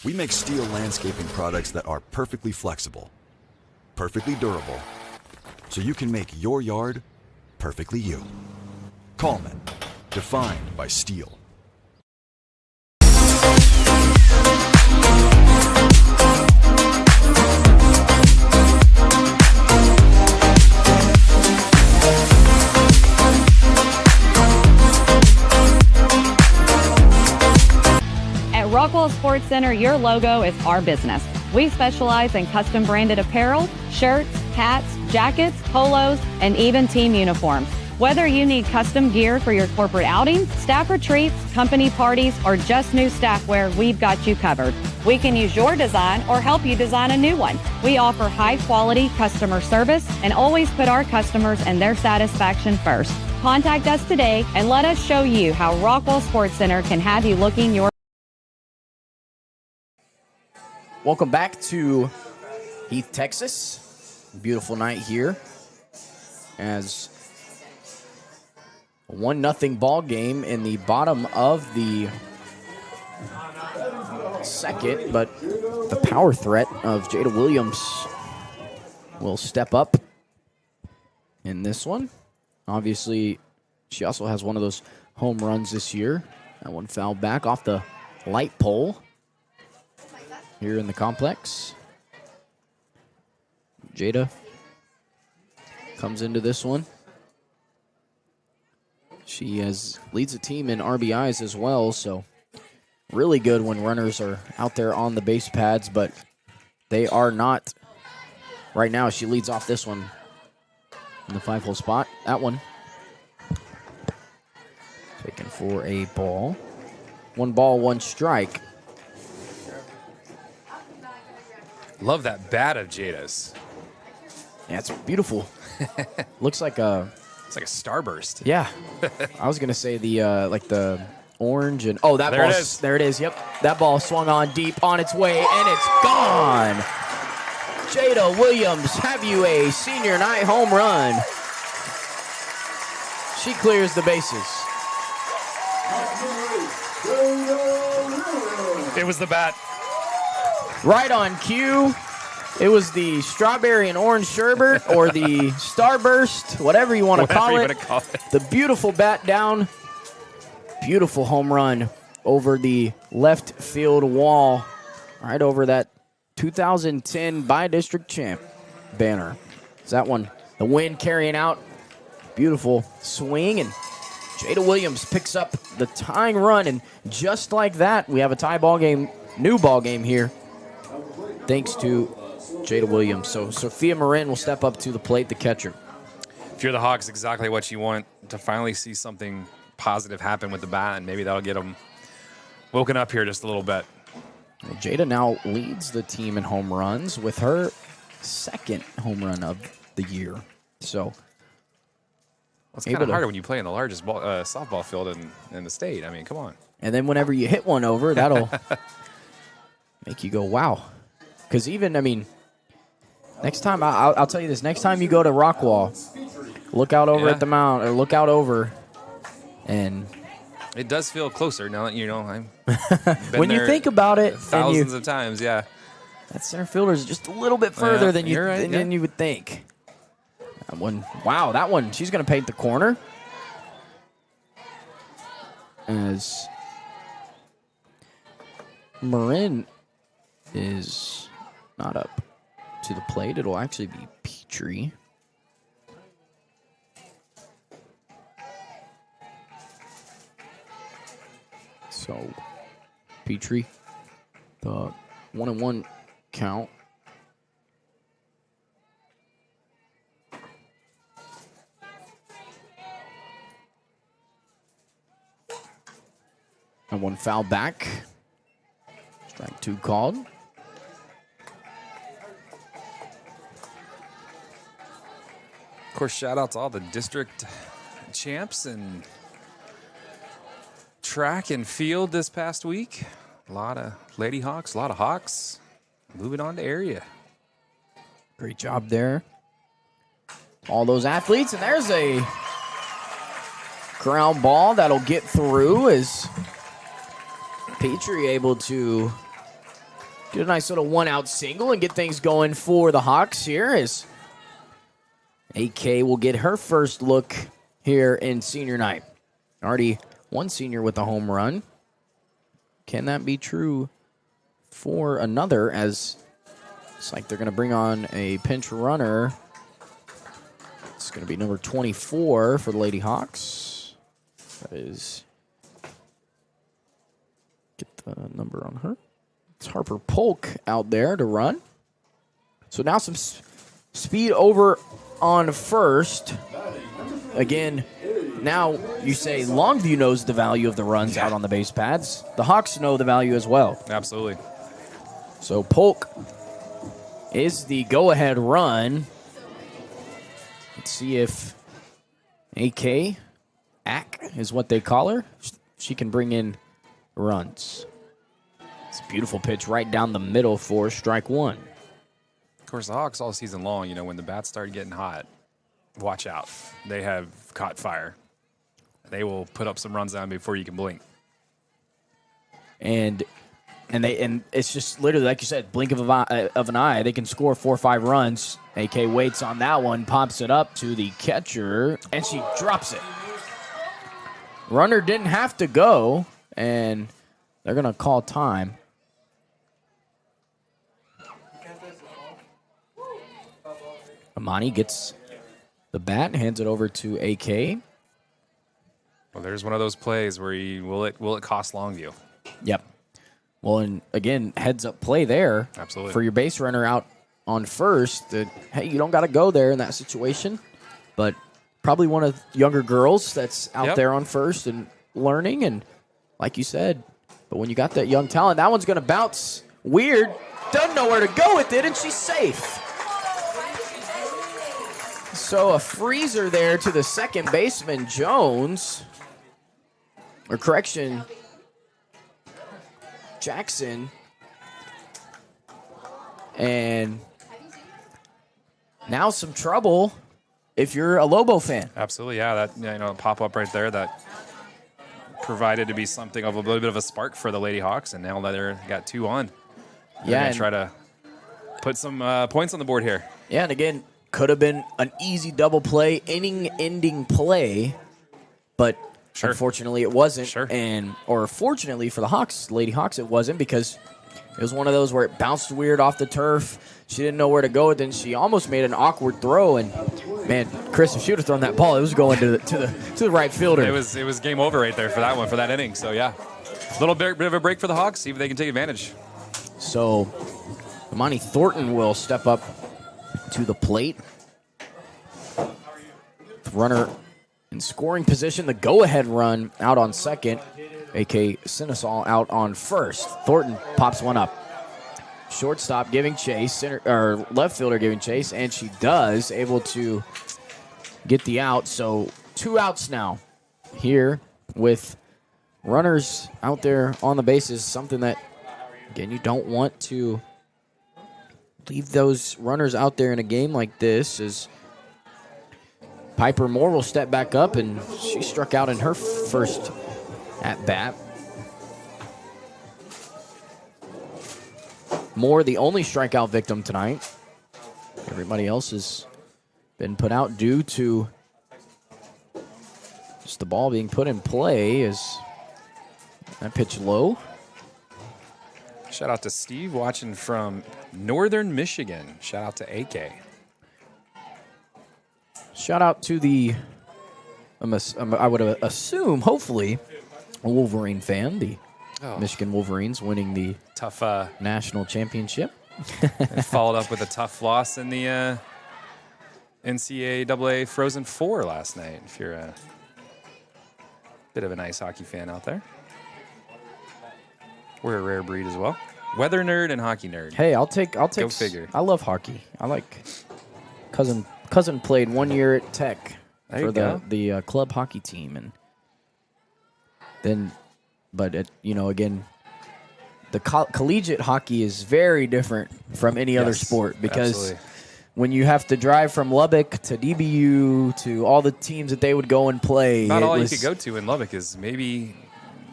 F: We make steel landscaping products that are perfectly flexible, perfectly durable, so you can make your yard perfectly you. CallMet, defined by steel.
G: At Rockwall Sports Center, your logo is our business. We specialize in custom branded apparel, shirts, hats, jackets, polos, and even team uniforms. Whether you need custom gear for your corporate outings, staff retreats, company parties, or just new staff wear, we've got you covered. We can use your design or help you design a new one. We offer high-quality customer service and always put our customers and their satisfaction first. Contact us today and let us show you how Rockwall Sports Center can have you looking your...
A: Welcome back to Heath, Texas. Beautiful night here as a 1-0 ball game in the bottom of the second, but the power threat of Jada Williams will step up in this one. Obviously, she also has one of those home runs this year. That one fouled back off the light pole here in the complex. Jada comes into this one. She leads the team in RBIs as well, so really good when runners are out there on the base pads, but they are not. Right now, she leads off this one in the 5-hole spot. That one taken for a ball. 1 ball, 1 strike.
E: Love that bat of Jada's.
A: Yeah, it's beautiful. Looks like a...
E: It's like a starburst.
A: Yeah. I was going to say the like the orange and... Oh, that ball. There it is. Yep. That ball swung on deep on its way, and it's gone. Jada Williams, have you a senior night home run. She clears the bases.
E: It was the bat.
A: Right on cue. It was the strawberry and orange sherbet or the starburst, whatever you want to call it. The beautiful bat down. Beautiful home run over the left field wall. Right over that 2010 by-district champ banner. Is that one? The wind carrying out. Beautiful swing, and Jada Williams picks up the tying run, and just like that, we have a tie ball game, new ball game here, thanks to Jada Williams. So Sophia Marin will step up to the plate, the catcher.
E: If you're the Hawks, exactly what you want, to finally see something positive happen with the bat, and maybe that'll get them woken up here just a little bit.
A: Well, Jada now leads the team in home runs with her second home run of the year. So
E: it's kind of harder when you play in the largest softball field in the state. I mean, come on.
A: And then whenever you hit one over, that'll make you go, wow. Because even, I mean, next time, I'll tell you this, next time you go to Rockwall, look out over at the mound, or look out over, and...
E: It does feel closer now that you know I'm.
A: When you think about it,
E: thousands of times, yeah.
A: That center fielder is just a little bit further than you would think. That one, wow, that one. She's going to paint the corner. As Marin is not up to the plate, it'll actually be Petrie. So, Petrie, the 1-1 count. And one foul back. Strike 2 called.
E: Of course, shout out to all the district champs and track and field this past week. A lot of Lady Hawks, a lot of Hawks moving on to area.
A: Great job there. All those athletes, and there's a ground ball that'll get through as Petrie able to get a nice little 1-out single and get things going for the Hawks here as AK will get her first look here in senior night. Already one senior with a home run. Can that be true for another, as it's like they're going to bring on a pinch runner. It's going to be number 24 for the Lady Hawks. That is, get the number on her. It's Harper Polk out there to run. So now some speed over on first. Again, now you say Longview knows the value of the runs out on the base pads. The Hawks know the value as well.
E: Absolutely.
A: So Polk is the go-ahead run. Let's see if AK is what they call her. She can bring in runs. It's a beautiful pitch right down the middle for strike one.
E: Of course, the Hawks all season long, when the bats start getting hot, watch out. They have caught fire. They will put up some runs on before you can blink.
A: And it's just literally, like you said, blink of an eye. They can score 4 or 5 runs. AK waits on that one, pops it up to the catcher, and she drops it. Runner didn't have to go, and they're going to call time. Amani gets the bat, hands it over to AK.
E: Well, there's one of those plays where will it cost Longview?
A: Yep. Well, and again, heads-up play there.
E: Absolutely.
A: For your base runner out on first. Hey, you don't got to go there in that situation. But probably one of the younger girls that's out there on first and learning. And like you said, but when you got that young talent, that one's going to bounce weird. Doesn't know where to go with it, and she's safe. So a freezer there to the second baseman, Jones. Or correction, Jackson. And now some trouble if you're a Lobo fan.
E: Absolutely, yeah. That pop up right there that provided to be something of a little bit of a spark for the Lady Hawks, and now they're got 2 on. They're gonna try to put some points on the board here.
A: Yeah, and again, could have been an easy double play, inning-ending play, but unfortunately it wasn't. Or fortunately for the Hawks, Lady Hawks, it wasn't, because it was one of those where it bounced weird off the turf. She didn't know where to go, and then she almost made an awkward throw. And man, Chris, if she would have thrown that ball, it was going to the right fielder.
E: It was game over right there for that one, for that inning. So yeah, a little bit of a break for the Hawks. See if they can take advantage.
A: So Amani Thornton will step up to the plate. Runner in scoring position. The go-ahead run out on second. A.K. Sinisal out on first. Thornton pops one up. Shortstop giving chase, or left fielder giving chase, and she does, able to get the out. So 2 outs now here with runners out there on the bases. Something that, again, you don't want to leave those runners out there in a game like this. As Piper Moore will step back up, and she struck out in her first at-bat. Moore, the only strikeout victim tonight. Everybody else has been put out due to just the ball being put in play. Is that pitch low?
E: Shout out to Steve watching from Northern Michigan. Shout out to AK.
A: Shout out to the, I would assume, hopefully, a Wolverine fan. The Michigan Wolverines winning the
E: tough
A: national championship.
E: And followed up with a tough loss in the NCAA Frozen Four last night, if you're a bit of an ice hockey fan out there. We're a rare breed as well. Weather nerd and hockey nerd.
A: Hey, I'll take.
E: Go figure.
A: I love hockey. I like cousin played 1 year at Tech for the club hockey team, and then, but again, the collegiate hockey is very different from any other sport, because when you have to drive from Lubbock to DBU to all the teams that they would go and play,
E: not all you could go to in Lubbock is maybe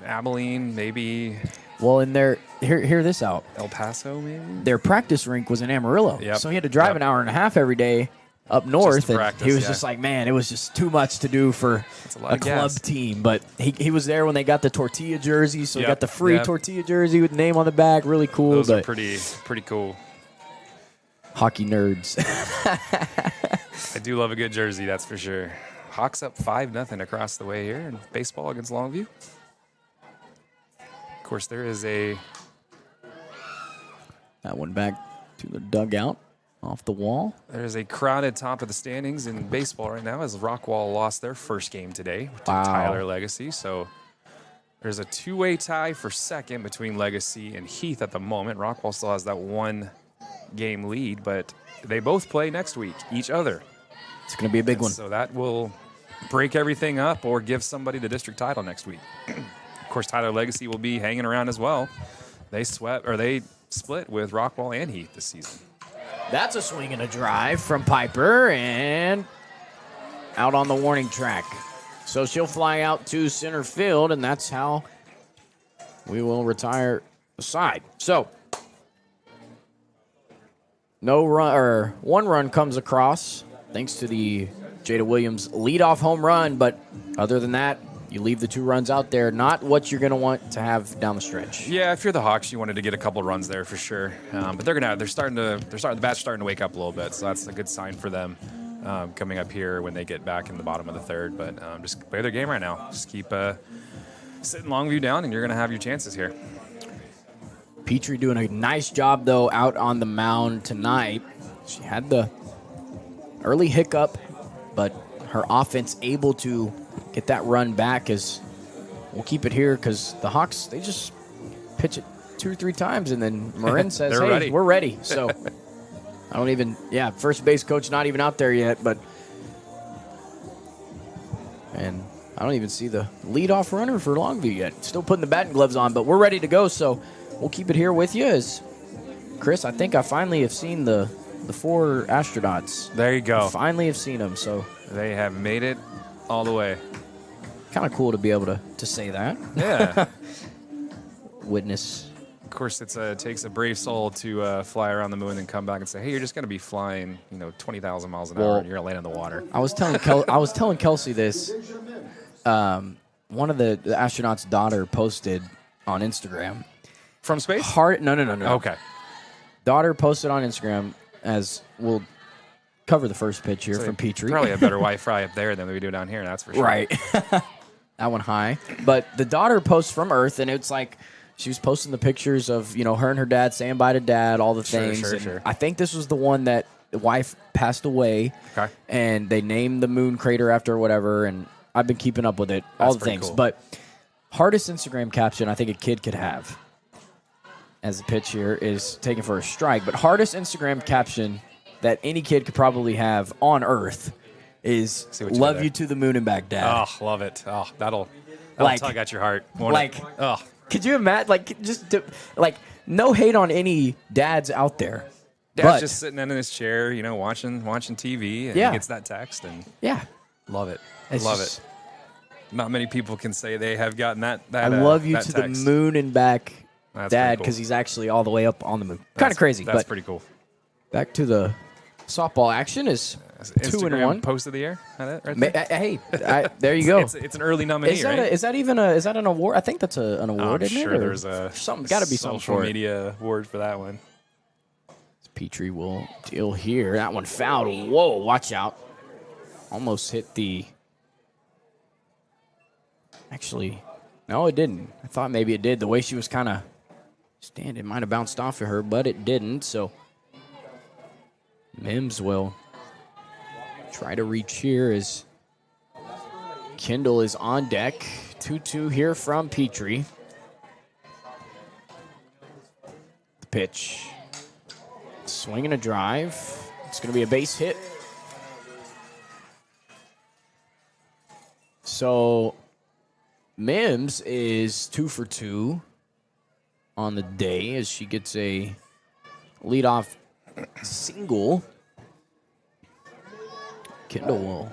E: Abilene, maybe.
A: Well, in hear this out.
E: El Paso, maybe?
A: Their practice rink was in Amarillo.
E: Yep.
A: So he had to drive an hour and a half every day up north. And
E: practice,
A: he was just like, man, it was just too much to do for a club team. But he was there when they got the tortilla jersey, so he got the free tortilla jersey with the name on the back. Really cool.
E: Those are pretty cool.
A: Hockey nerds.
E: I do love a good jersey, that's for sure. Hawks up 5-0 across the way here in baseball against Longview. Of course, there is that
A: one back to the dugout off the wall.
E: There's a crowded top of the standings in baseball right now as Rockwall lost their first game today to Tyler Legacy. So There's a two-way tie for second between Legacy and Heath at the moment. Rockwall still has that 1-game lead, but they both play next week, each other.
A: It's going to be a big one.
E: So that will break everything up or give somebody the district title next week. Of course, Tyler Legacy will be hanging around as well. They split with Rockwall and Heath this season.
A: That's a swing and a drive from Piper, and out on the warning track. So she'll fly out to center field, and that's how we will retire the side. So no run, or 1 run comes across thanks to the Jada Williams leadoff home run, but other than that, you leave the 2 runs out there. Not what you're going to want to have down the stretch.
E: Yeah, if you're the Hawks, you wanted to get a couple runs there for sure. But the bat's starting to wake up a little bit, so that's a good sign for them coming up here when they get back in the bottom of the third. But just play their game right now. Just keep sitting Longview down, and you're going to have your chances here.
A: Petrie doing a nice job, though, out on the mound tonight. She had the early hiccup, but her offense able to get that run back as we'll keep it here because the Hawks, they just pitch it 2 or 3 times, and then Marin says, hey,
E: ready.
A: We're ready. So I don't even, first base coach not even out there yet, and I don't even see the leadoff runner for Longview yet. Still putting the batting gloves on, but we're ready to go. So we'll keep it here with you as Chris, I think I finally have seen the 4 astronauts.
E: There you go.
A: I finally have seen them, so
E: They have made it all the way.
A: kind of cool to be able to say that.
E: Yeah.
A: Witness.
E: Of course, it takes a brave soul to fly around the moon and come back and say, hey, you're just going to be flying, 20,000 miles an hour, and you're going to land in the water.
A: I was telling Kelsey this. One of the astronauts' daughter posted on Instagram.
E: From space?
A: No.
E: Okay.
A: Daughter posted on Instagram, as we'll cover the first pitch here from Petrie.
E: Probably a better Wi-Fi up there than we do down here, that's for sure.
A: Right. That one high. But the daughter posts from Earth, and it's like she was posting the pictures of, her and her dad saying bye to dad, all the things.
E: Sure.
A: I think this was the one that the wife passed away.
E: Okay.
A: And they named the moon crater after or whatever, and I've been keeping up with it, all the things.
E: Cool.
A: But hardest Instagram caption I think a kid could have as the pitch here is taken for a strike. But hardest Instagram caption that any kid could probably have on Earth is love you to the moon and back, Dad.
E: Oh, love it. Oh, that'll tug at your heart.
A: Could you imagine, no hate on any dads out there.
E: Dad's
A: but
E: just sitting in his chair, watching TV, and he gets that text, and love it. Love it. Not many people can say they have gotten that
A: I love you
E: that
A: to
E: text.
A: the moon and back,
E: That's
A: Dad,
E: pretty
A: because
E: cool.
A: he's actually all the way up on the moon. Kind of crazy,
E: That's
A: but
E: pretty cool.
A: back to the softball action is
E: Instagram
A: 2-1.
E: Post of the year. Right there?
A: There you go.
E: It's an early nominee, right?
A: Is that an award? I think that's an award,
E: I'm
A: isn't
E: sure
A: it?
E: there's a
A: something. Got to be something
E: social
A: for it.
E: media award for that one.
A: Petrie will deal here. That one fouled. Whoa, watch out. Almost hit the... Actually, no, it didn't. I thought maybe it did. The way she was kind of standing, it might have bounced off of her, but it didn't. So Mims will try to reach here as Kendall is on deck. 2-2 here from Petrie. The pitch. Swing and a drive. It's going to be a base hit. So Mims is 2 for 2 on the day as she gets a leadoff single. Kendall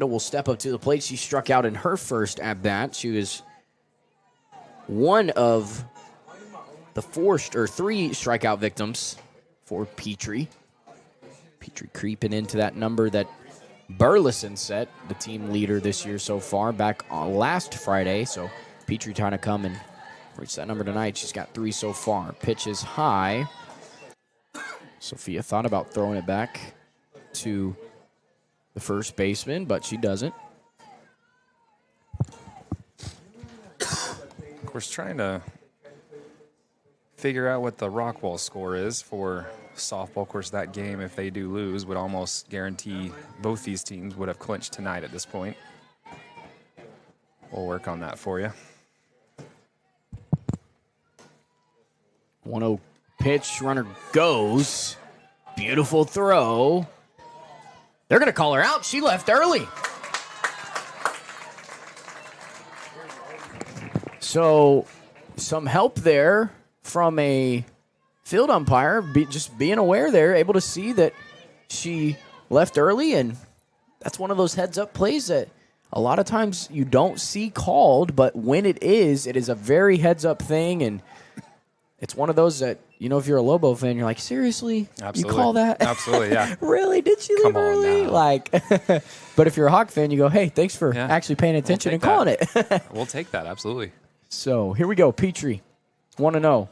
A: will step up to the plate. She struck out in her first at bat. She was one of the 3 strikeout victims for Petrie. Petrie creeping into that number that Burleson set, the team leader this year so far, back on last Friday. So Petrie trying to come and reach that number tonight. She's got 3 so far. Pitch is high. Sophia thought about throwing it back to the first baseman, but she doesn't.
E: Of course, trying to figure out what the Rockwall score is for softball. Of course, that game, if they do lose, would almost guarantee both these teams would have clinched tonight at this point. We'll work on that for you.
A: 1-0 pitch, runner goes. Beautiful throw. They're going to call her out. She left early. So some help there from a field umpire, just being aware there, able to see that she left early, and that's one of those heads-up plays that a lot of times you don't see called, but when it is a very heads-up thing, and it's one of those that, you know, if you're a Lobo fan, you're like, seriously?
E: Absolutely.
A: You call that?
E: Absolutely, yeah.
A: Really? Did she leave
E: Come on
A: early?
E: now.
A: Like, but if you're a Hawk fan, you go, hey, thanks for
E: Yeah.
A: actually paying attention
E: We'll
A: and
E: take
A: calling it.
E: that. We'll take that, absolutely.
A: So here we go. Petrie, 1-0.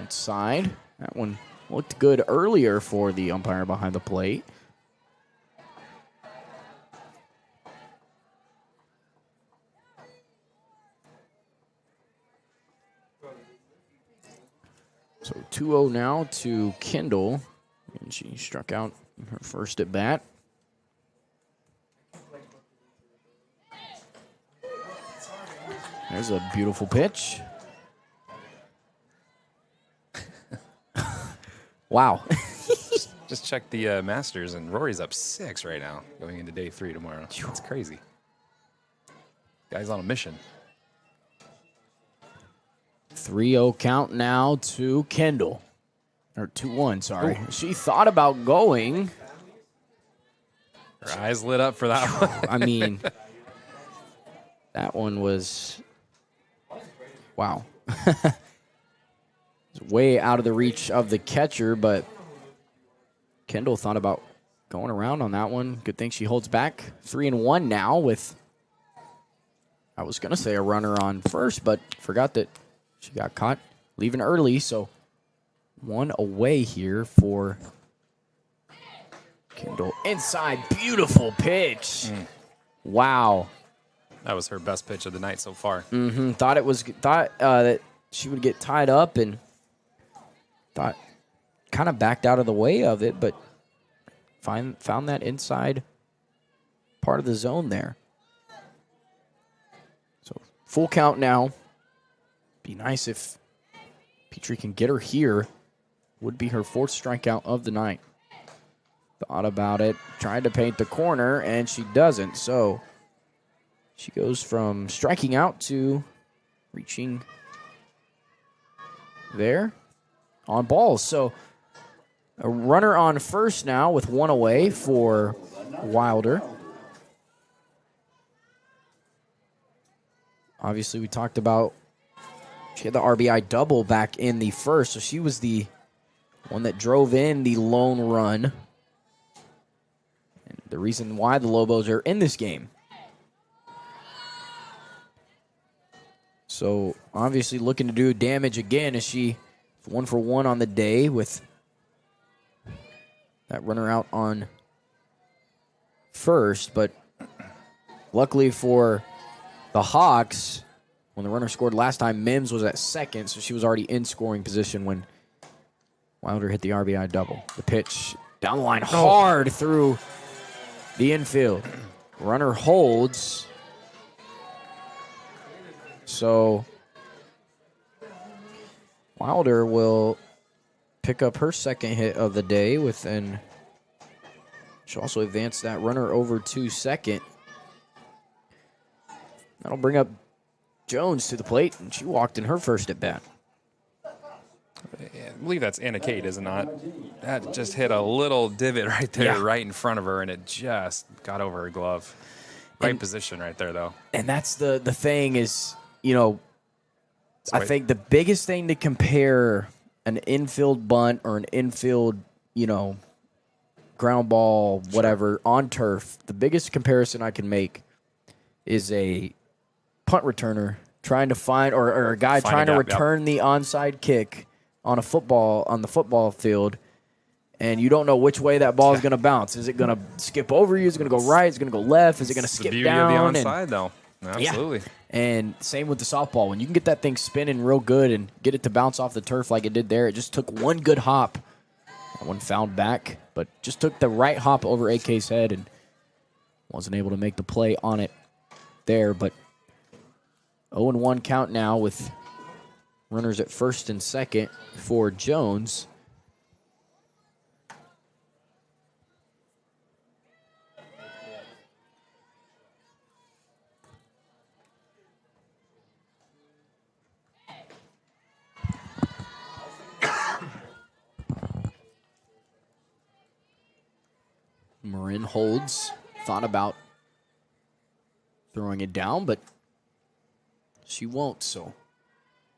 A: Outside. That one looked good earlier for the umpire behind the plate. So 2-0 now to Kendall. And she struck out her first at bat. There's a beautiful pitch. Wow.
E: Just check the Masters, and Rory's up 6 right now, going into day 3 tomorrow. That's crazy. Guy's on a mission.
A: 3-0 count now to Kendall. Or 2-1, sorry. Ooh. She thought about going.
E: Her eyes lit up for that one.
A: I mean, that one was, wow. It's way out of the reach of the catcher, but Kendall thought about going around on that one. Good thing she holds back. 3-1 now with, I was going to say a runner on first, but forgot that she got caught leaving early, so 1 away here for Kendall. Inside, beautiful pitch. Wow.
E: That was her best pitch of the night so far.
A: Thought that she would get tied up, and thought kind of backed out of the way of it, but found that inside part of the zone there. So full count now. Be nice if Petrie can get her here. Would be her 4th strikeout of the night. Thought about it, tried to paint the corner, and she doesn't. So she goes from striking out to reaching there on balls. So a runner on first now with 1 away for Wilder. Obviously, we talked about she had the RBI double back in the first, so she was the one that drove in the lone run. And the reason why the Lobos are in this game. So obviously looking to do damage again as she 1 for 1 on the day with that runner out on first. But luckily for the Hawks, when the runner scored last time, Mims was at second, so she was already in scoring position when Wilder hit the RBI double. The pitch down the line hard through the infield. Runner holds. So Wilder will pick up her second hit of the day and she'll also advance that runner over to second. That'll bring up Jones to the plate, and she walked in her first at bat.
E: I believe that's Anna Kate, is it not? That just hit a little divot right there, right in front of her, and it just got over her glove. Right position right there, though.
A: And that's the thing is, you know, I think the biggest thing to compare an infield bunt or an infield, you know, ground ball, whatever, on turf, the biggest comparison I can make is a punt returner trying to find, or a guy trying to return the onside kick on the football field, and you don't know which way that ball is going to bounce. Is it going to skip over you? Is it going to go right? Is it going to go left? Is it going to skip down?
E: The beauty of the onside, though. Absolutely.
A: Yeah. And same with the softball. When you can get that thing spinning real good and get it to bounce off the turf like it did there, it just took one good hop. That one fouled back, but just took the right hop over AK's head and wasn't able to make the play on it there, but 0-1 count now with runners at first and second for Jones. Marin holds, thought about throwing it down, but she won't, so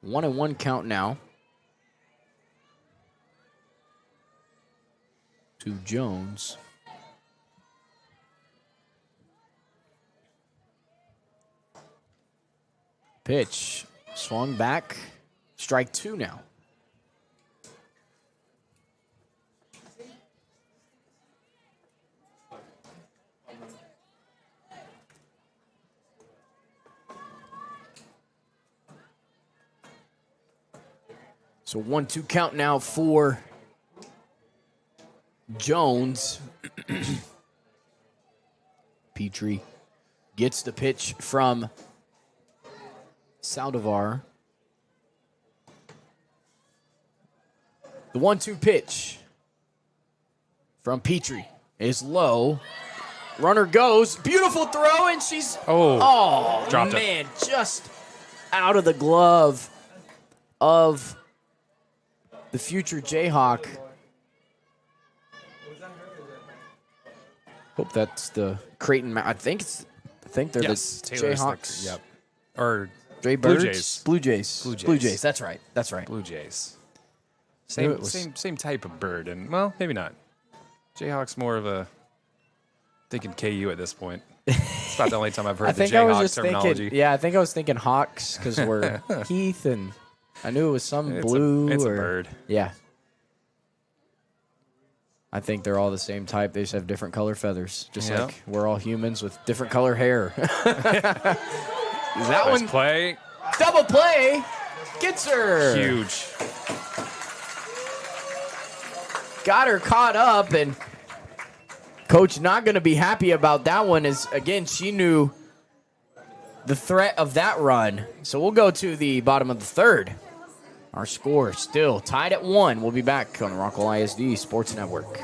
A: 1-1 count now to Jones. Pitch swung back, strike two now. So 1-2 count now for Jones. Petrie gets the pitch from Saldivar. The 1-2 pitch from Petrie is low. Runner goes. Beautiful throw, and she's... Oh,
E: dropped
A: man, just out of the glove of the future Jayhawk. Hope that's the Creighton. I think they're
E: Yes,
A: the
E: Taylor's
A: Jayhawks.
E: Yep. Or
A: Blue
E: Blue
A: Jays.
E: Jays.
A: Blue Jays.
E: Blue Jays.
A: Blue Jays. That's right. That's right.
E: Blue Jays.
A: Knew it
E: Same,
A: was-
E: same type of bird, and well, maybe not. Jayhawk's more of a thinking KU at this point. It's about the only time I've heard
A: I
E: the
A: think I was
E: Jayhawk
A: just
E: terminology.
A: thinking. Yeah, I think I was thinking Hawks because we're Heath, and I knew it was some
E: It's
A: blue.
E: it's
A: or,
E: a bird.
A: Yeah. I think they're all the same type. They just have different color feathers, just
E: Yeah.
A: like we're all humans with different color hair. That
E: Nice
A: one,
E: play.
A: double play, gets her.
E: Huge.
A: Got her caught up, and Coach not going to be happy about that one. Is again, she knew the threat of that run. So we'll go to the bottom of the third. Our score still tied at 1. We'll be back on the Rockwall ISD Sports Network.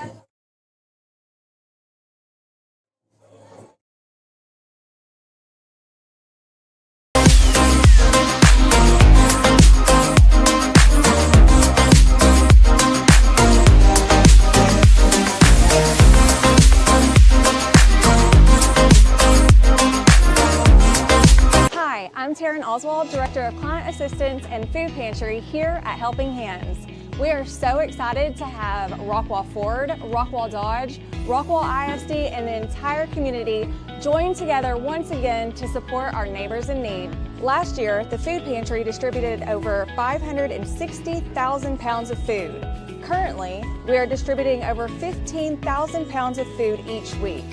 D: Hi, I'm Taryn Oswald, Director of Client Assistance and Food Pantry here at Helping Hands. We are so excited to have Rockwall Ford, Rockwall Dodge, Rockwall ISD, and the entire community join together once again to support our neighbors in need. Last year, the Food Pantry distributed over 560,000 pounds of food. Currently, we are distributing over 15,000 pounds of food each week.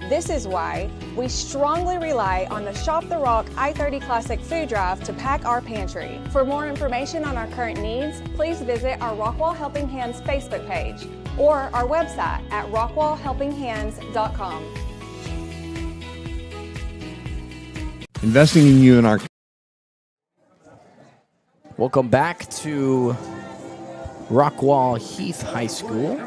D: This is why we strongly rely on the Shop the Rock I-30 Classic Food Drive to pack our pantry. For more information on our current needs, please visit our Rockwall Helping Hands Facebook page or our website at rockwallhelpinghands.com.
C: Investing in you and our
A: Welcome back to Rockwall Heath High School.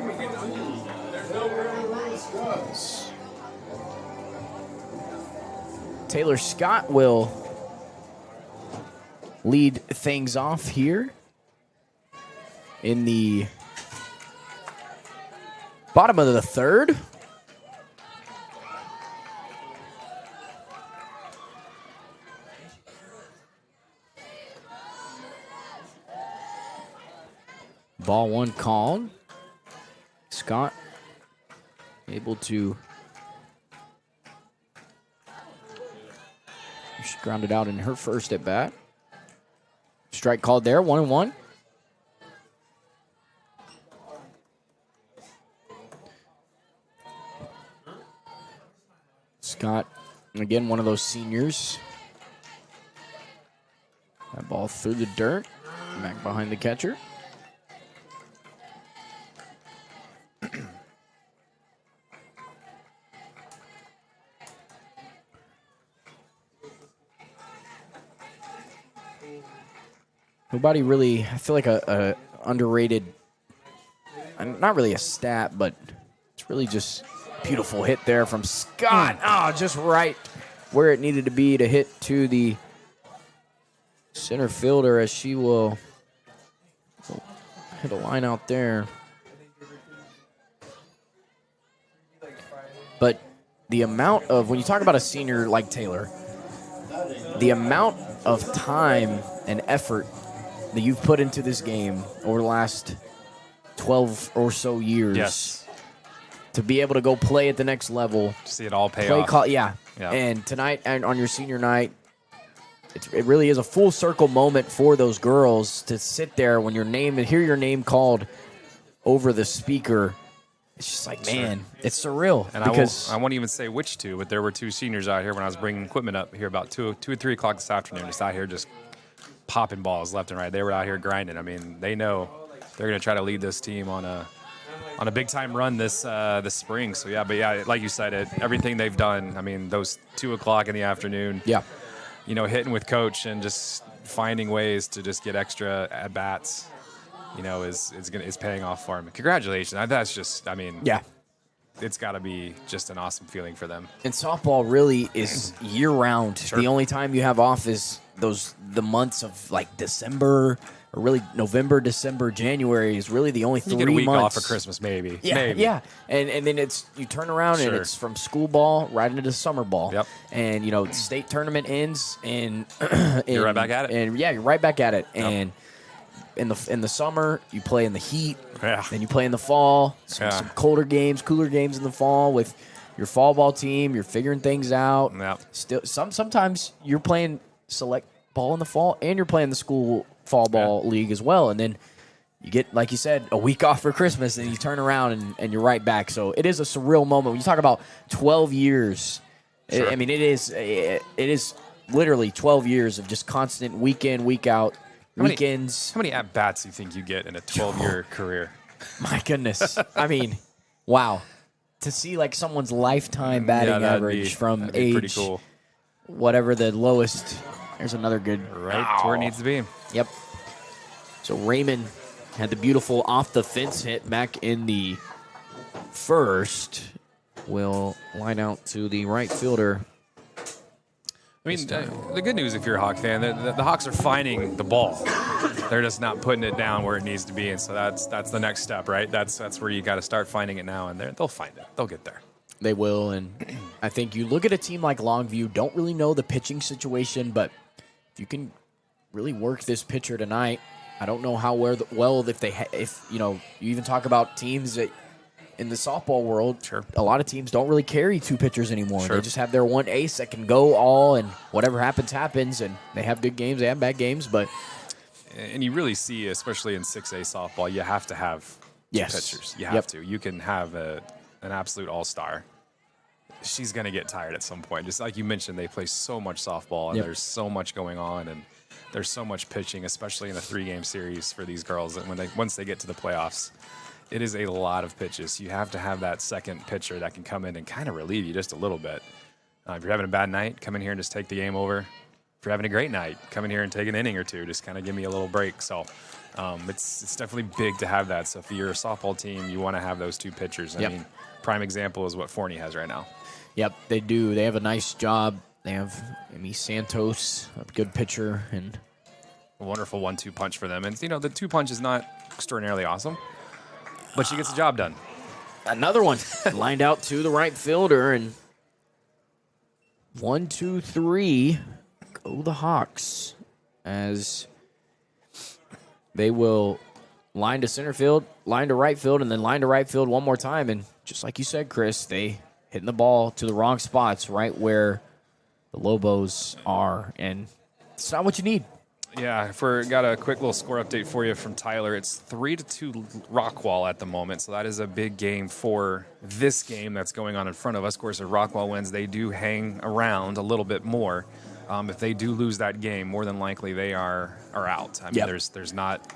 A: Taylor Scott will lead things off here in the bottom of the third. Ball one called. Scott able to she grounded out in her first at bat. Strike called there, 1-1. Scott, again, one of those seniors. That ball through the dirt, back behind the catcher. Nobody really, I feel like a underrated, not really a stat, but it's really just beautiful hit there from Scott. Oh, just right where it needed to be to hit to the center fielder as she will hit a line out there. But the amount of, when you talk about a senior like Taylor, the amount of time and effort that you've put into this game over the last 12 or so years,
E: Yes.
A: to be able to go play at the next level.
E: To see it all pay off.
A: Yeah.
E: Yeah.
A: And tonight and on your senior night, it really is a full circle moment for those girls to sit there when your name and hear your name called over the speaker. It's just like, man, it's surreal.
E: And
A: because
E: I won't even say which two, but there were two seniors out here when I was bringing equipment up here about 2 or 3 o'clock this afternoon. Just out here just popping balls left and right. They were out here grinding. I mean, they know they're going to try to lead this team on a big-time run this spring. So, yeah, like you said, everything they've done, I mean, those 2 o'clock in the afternoon,
A: yeah,
E: hitting with coach and just finding ways to just get extra at-bats, is paying off for him. Congratulations. That's just,
A: yeah.
E: it's got to be just an awesome feeling for them.
A: And softball really is year-round.
E: Sure.
A: The only time you have off is the months of like December, or really November, December, January is really the only 3
E: You
A: months.
E: get a week off for Christmas, maybe.
A: Yeah,
E: maybe.
A: yeah. And then you turn around and
E: Sure.
A: it's from school ball right into summer ball.
E: Yep.
A: And, state tournament ends and
E: You're right back at it.
A: And yeah, you're right back at it.
E: Yep.
A: And in the summer, you play in the heat.
E: Yeah.
A: Then you play in the fall. Some cooler games in the fall with your fall ball team. You're figuring things out.
E: Yep.
A: Still, sometimes you're playing select ball in the fall and you're playing the school fall ball league as well. And then you get, like you said, a week off for Christmas, and you turn around and you're right back. So it is a surreal moment. When you talk about 12 years,
E: Sure.
A: it is literally 12 years of just constant week in, week out, weekends.
E: How many at-bats do you think you get in a 12-year career?
A: My goodness. Wow. To see like someone's lifetime batting average from
E: that'd be
A: age,
E: pretty cool.
A: whatever the lowest. There's another good.
E: Right to where it needs to be.
A: Yep. So Raymond had the beautiful off the fence hit back in the first. Will line out to the right fielder.
E: I mean, the good news if you're a Hawk fan, the Hawks are finding the ball. They're just not putting it down where it needs to be, and so that's the next step, right? That's where you got to start finding it now, and they'll find it. They'll get there.
A: They will, and I think you look at a team like Longview, don't really know the pitching situation, but if you can really work this pitcher tonight, I don't know how if you even talk about teams that in the softball world,
E: Sure.
A: a lot of teams don't really carry 2 pitchers anymore.
E: Sure.
A: They just have their one ace that can go all, and whatever happens, and they have good games, they have bad games, but
E: And you really see, especially in 6A softball, you have to have two pitchers. You have to. You can have an absolute all-star. She's going to get tired at some point. Just like you mentioned, they play so much softball, and there's so much going on, and there's so much pitching, especially in a 3-game series for these girls. And once they get to the playoffs, it is a lot of pitches. You have to have that second pitcher that can come in and kind of relieve you just a little bit. If you're having a bad night, come in here and just take the game over. If you're having a great night, come in here and take an inning or two. Just kind of give me a little break. So it's definitely big to have that. So if you're a softball team, you want to have those 2 pitchers. I mean, prime example is what Forney has right now.
A: Yep, they do. They have a nice job. They have Amy Santos, a good pitcher, and
E: A wonderful 1-2 punch for them. And, the 2 punch is not extraordinarily awesome, but she gets the job done.
A: another one lined out to the right fielder, and 1, 2, 3 go the Hawks as they will line to center field, line to right field, and then line to right field one more time. And just like you said, Chris, they hitting the ball to the wrong spots, right where the Lobos are, and it's not what you need.
E: Yeah, got a quick little score update for you from Tyler. It's 3-2 Rockwall at the moment, so that is a big game for this game that's going on in front of us. Of course, if Rockwall wins, they do hang around a little bit more. If they do lose that game, more than likely they are out. I mean, there's not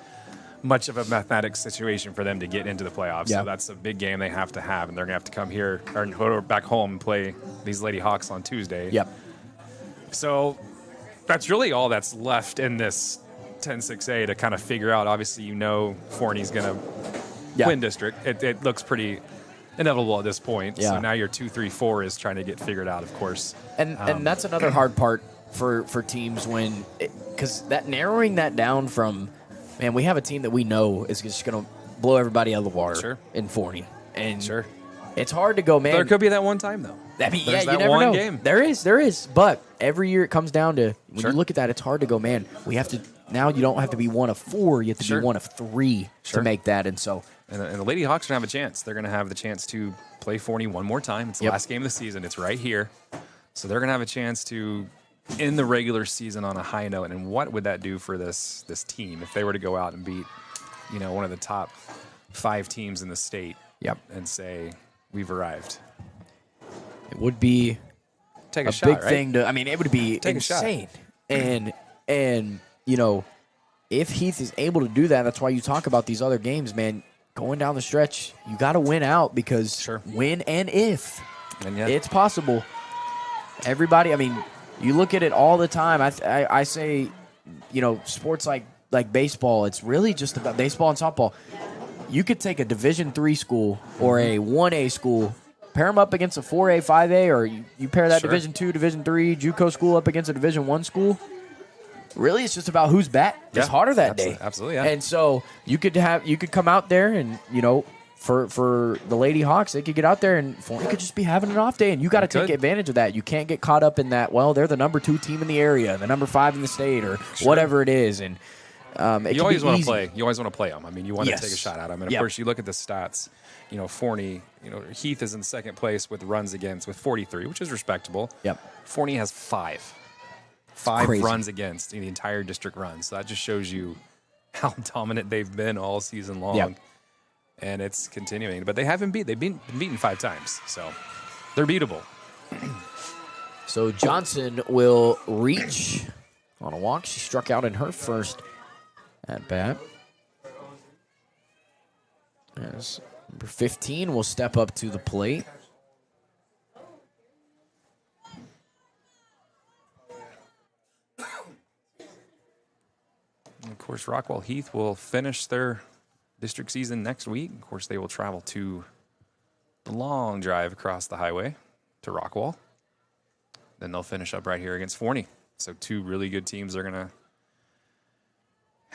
E: much of a mathematical situation for them to get into the playoffs. So that's a big game they have to have, and they're going to have to come here or back home and play these Lady Hawks on Tuesday.
A: Yep.
E: So that's really all that's left in this 10-6A to kind of figure out. Obviously, Forney's going to win district. It looks pretty inevitable at this point.
A: Yeah.
E: So now your 2, 3, 4 is trying to get figured out, of course.
A: And that's another hard part for teams because narrowing that down from, man, we have a team that we know is just going to blow everybody out of the water in Forney. And it's hard to go, man.
E: There could be that one time, though.
A: I mean,
E: There's
A: you
E: that
A: never
E: one
A: know.
E: game.
A: There is. But every year it comes down to, when you look at that, it's hard to go, man, we have to, now you don't have to be one of 4, you have to be one of 3 to make that. And so.
E: And the Lady Hawks are going to have a chance. They're going to have the chance to play Forney one more time. It's the last game of the season. It's right here. So they're going to have a chance to end the regular season on a high note. And what would that do for this team if they were to go out and beat, one of the top 5 teams in the state and say, we've arrived?
A: It would be
E: Take
A: a
E: shot,
A: big
E: right?
A: thing to, I mean, it would be
E: Take a shot.
A: insane. And if Heath is able to do that, that's why you talk about these other games, man. Going down the stretch, you got to win out because when and if it's possible. Everybody, I mean, you look at it all the time. I say, sports like baseball, it's really just about baseball and softball. You could take a Division III school or a 1A school, pair them up against a 4A, 5A, or you pair that Division II, Division III JUCO school up against a Division I school. Really, it's just about who's bat is harder that day.
E: Absolutely, yeah.
A: And so you could come out there and, for the Lady Hawks, they could get out there and Forney could just be having an off day, and you got to take advantage of that. You can't get caught up in that, well, they're the number 2 team in the area, the number 5 in the state, or whatever it is. And
E: you always want to play. You always want to play them. I mean, you want to take a shot at them. And, of course, you look at the stats. Forney, Heath is in second place with runs against with 43, which is respectable. Forney has 5 runs against in the entire district run. So that just shows you how dominant they've been all season long. And it's continuing. But they haven't they've been beaten 5 times. So they're beatable.
A: So Johnson will reach on a walk. She struck out in her first at bat. As number 15 will step up to the plate.
E: And of course, Rockwall Heath will finish their district season next week. Of course, they will travel to the long drive across the highway to Rockwall. Then they'll finish up right here against Forney. So 2 really good teams are going to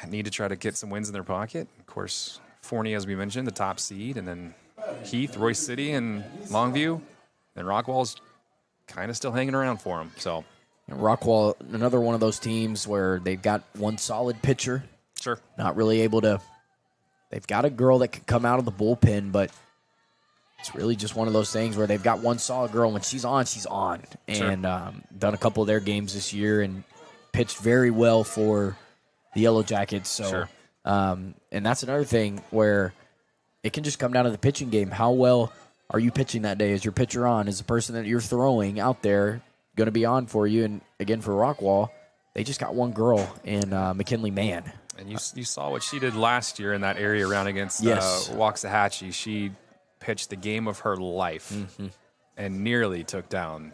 E: need to try to get some wins in their pocket. Of course, Forney, as we mentioned, the top seed, and then Heath, Royce City, and Longview. And Rockwall's kind of still hanging around for them. So.
A: And Rockwall, another one of those teams where they've got one solid pitcher. Not really able to. They've got a girl that can come out of the bullpen, but it's really just one of those things where they've got one solid girl. When she's on, she's on. And done a couple of their games this year and pitched very well for the Yellow Jackets. So, and that's another thing where it can just come down to the pitching game. How well are you pitching that day? Is your pitcher on? Is the person that you're throwing out there going to be on for you? And again, for Rockwall, they just got one girl in McKinley Mann.
E: And you saw what she did last year in that area around against Waxahachie. She pitched the game of her life and nearly took down.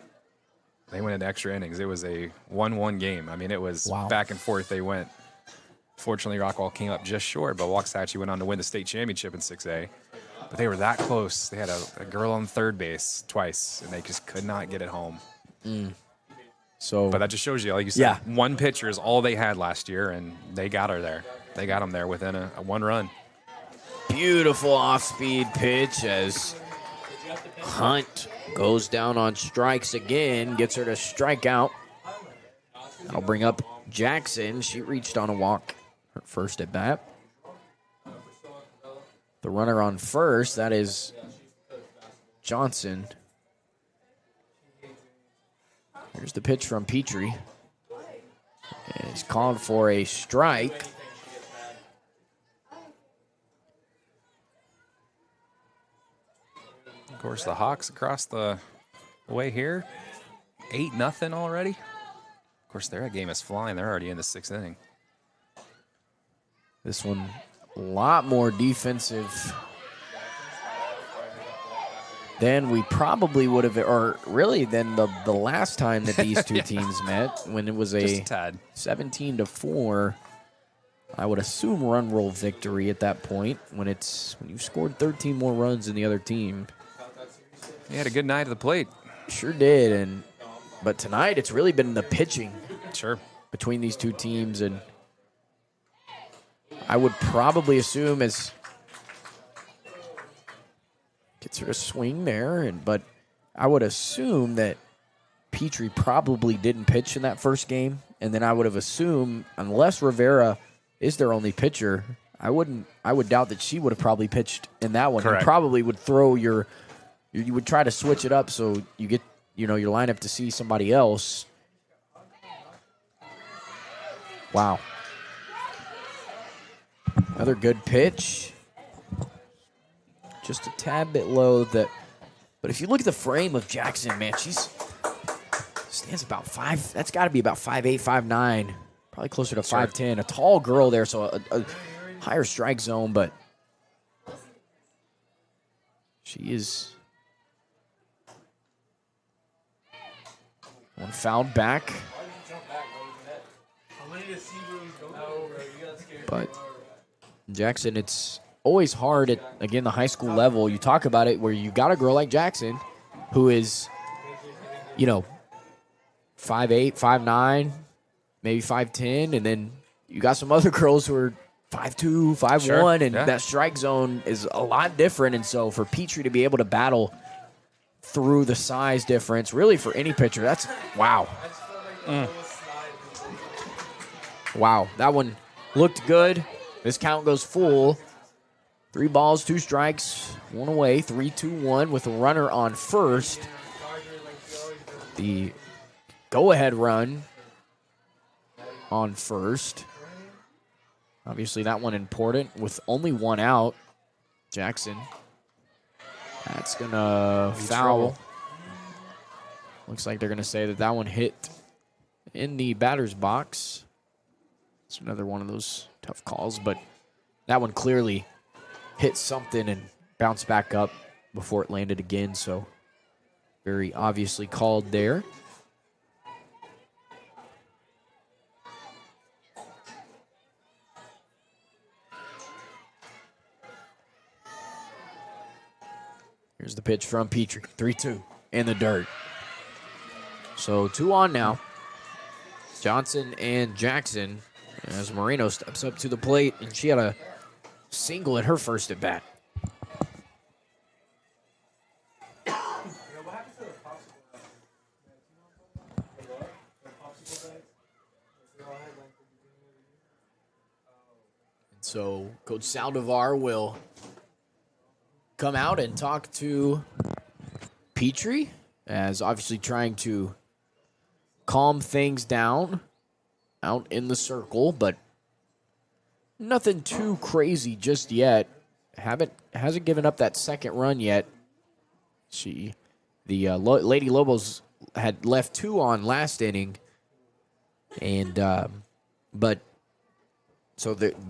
E: They went into extra innings. It was a 1-1 game. I mean, it was back and forth. They went. Fortunately, Rockwall came up just short, but Waxahachie went on to win the state championship in 6A. But they were that close. They had a girl on third base twice, and they just could not get it home.
A: So,
E: but that just shows you, like you said, one pitcher is all they had last year, and they got her there. They got them there within a 1 run.
A: Beautiful off-speed pitch as Hunt goes down on strikes again, gets her to strike out. That'll bring up Jackson. She reached on a walk her first at bat. The runner on first, that is Johnson. Here's the pitch from Petrie. And he's called for a strike.
E: Of course, the Hawks across the way here, 8-0 already. Of course, their game is flying. They're already in the 6th inning.
A: This one, a lot more defensive than we probably would have, or really than the last time that these two teams met, when it was a 17-4 I would assume run roll victory at that point when you've scored 13 more runs than the other team.
E: He had a good night at the plate.
A: Sure did, but tonight it's really been the pitching
E: Sure.
A: between these two teams, and I would probably assume as gets her to swing there, but I would assume that Petrie probably didn't pitch in that first game, and then I would have assumed unless Rivera is their only pitcher, I would doubt that she would have probably pitched in that one.
E: Correct.
A: You probably would throw you would try to switch it up so you get your lineup to see somebody else. Wow. Another good pitch. Just a tad bit low. But if you look at the frame of Jackson, man, she stands about 5. That's got to be about 5'8", 5'9", probably closer to 5'10". A tall girl there, so a higher strike zone, but she is one fouled back. But Jackson, it's always hard at, again, the high school level. You talk about it where you got a girl like Jackson who is, 5'8", 5'9", maybe 5'10", and then you got some other girls who are 5'2", 5'1", and that strike zone is a lot different. And so for Petrie to be able to battle through the size difference, really for any pitcher, that's wow. Wow, that one looked good. This count goes full. 3 balls, 2 strikes, 1 away, 3-2-1 with a runner on first. The go-ahead run on first. Obviously, that one important with only 1 out. Jackson. That's going to foul. Looks like they're going to say that one hit in the batter's box. It's another one of those tough calls, but that one clearly hit something and bounced back up before it landed again, so very obviously called there. Here's the pitch from Petrie. 3-2 in the dirt. So 2 on now. Johnson and Jackson as Moreno steps up to the plate, and she had a single at her first at bat. So Coach Saldivar will come out and talk to Petrie, as obviously trying to calm things down out in the circle, but nothing too crazy just yet. Hasn't given up that second run yet. Lady Lobos had left 2 on last inning, and but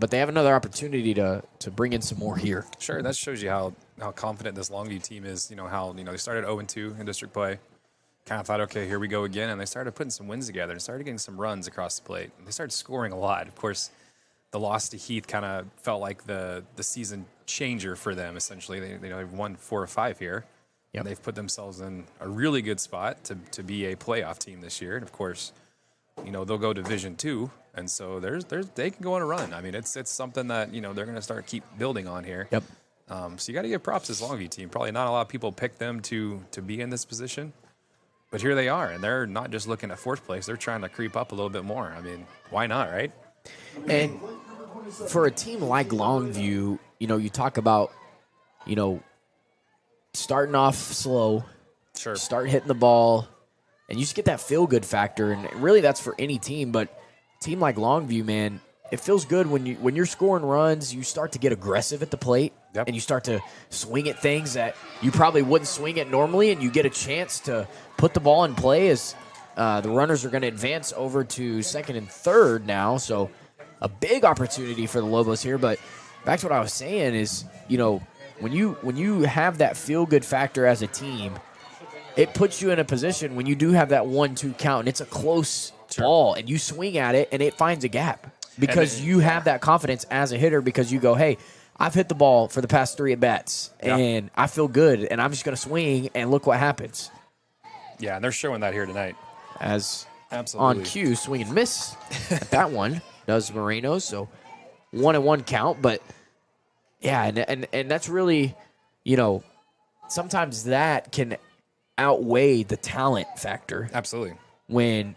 A: they have another opportunity to bring in some more here.
E: Sure, that shows you how confident this Longview team is. They started 0-2 in district play. Kind of thought, okay, here we go again, and they started putting some wins together and started getting some runs across the plate. They started scoring a lot. Of course, the loss to Heath kind of felt like the season changer for them. Essentially, they've won 4 or 5 here. Yep. And they've put themselves in a really good spot to be a playoff team this year. And of course, they'll go Division II, and so they can go on a run. I mean, it's something that they're going to keep building on here.
A: Yep.
E: So you got to give props to this Longview team. Probably not a lot of people pick them to be in this position. But here they are, and they're not just looking at 4th place. They're trying to creep up a little bit more. I mean, why not, right?
A: And for a team like Longview, you talk about, starting off slow,
E: Sure.
A: start hitting the ball, and you just get that feel-good factor. And really that's for any team, but a team like Longview, man, it feels good when you're scoring runs, you start to get aggressive at the plate.
E: Yep.
A: And you start to swing at things that you probably wouldn't swing at normally, and you get a chance to put the ball in play as the runners are going to advance over to second and third now. So a big opportunity for the Lobos here. But back to what I was saying is, when you have that feel-good factor as a team, it puts you in a position when you do have that 1-2 count, and it's a close ball, and you swing at it, and it finds a gap. because you have that confidence as a hitter because you go, hey, I've hit the ball for the past 3 at-bats, and I feel good, and I'm just going to swing, and look what happens.
E: Yeah, and they're showing that here tonight.
A: As
E: Absolutely.
A: on cue, swing and miss at that one does Moreno, so 1-1 count. But, yeah, and that's really, sometimes that can outweigh the talent factor.
E: Absolutely. When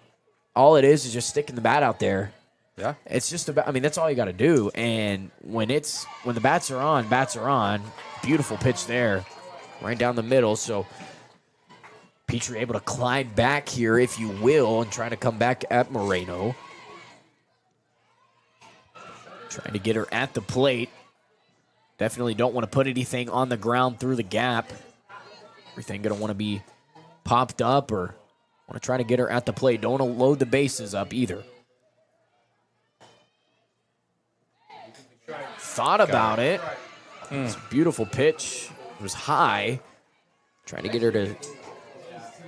A: all it is just sticking the bat out there.
E: Yeah.
A: It's just about, that's all you got to do. And when the bats are on. Beautiful pitch there, right down the middle. So Petrie able to climb back here, if you will, and trying to come back at Moreno. Trying to get her at the plate. Definitely don't want to put anything on the ground through the gap. Everything going to want to be popped up or want to try to get her at the plate. Don't want to load the bases up either. Thought about it. It's a beautiful pitch. It was high. Trying to get her to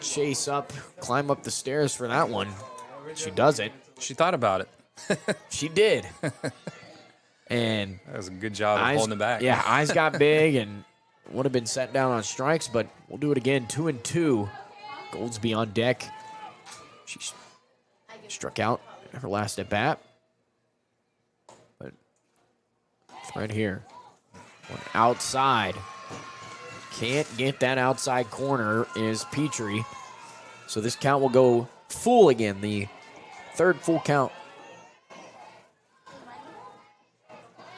A: chase up, climb up the stairs for that one. She does it.
E: She thought about it.
A: She did. And
E: that was a good job of holding it back.
A: Yeah, eyes got big and would have been set down on strikes, but we'll do it again. 2-2. Goldsby on deck. She struck out in her last at bat. But right here. One outside. Can't get that outside corner is Petrie. So this count will go full again. The third full count.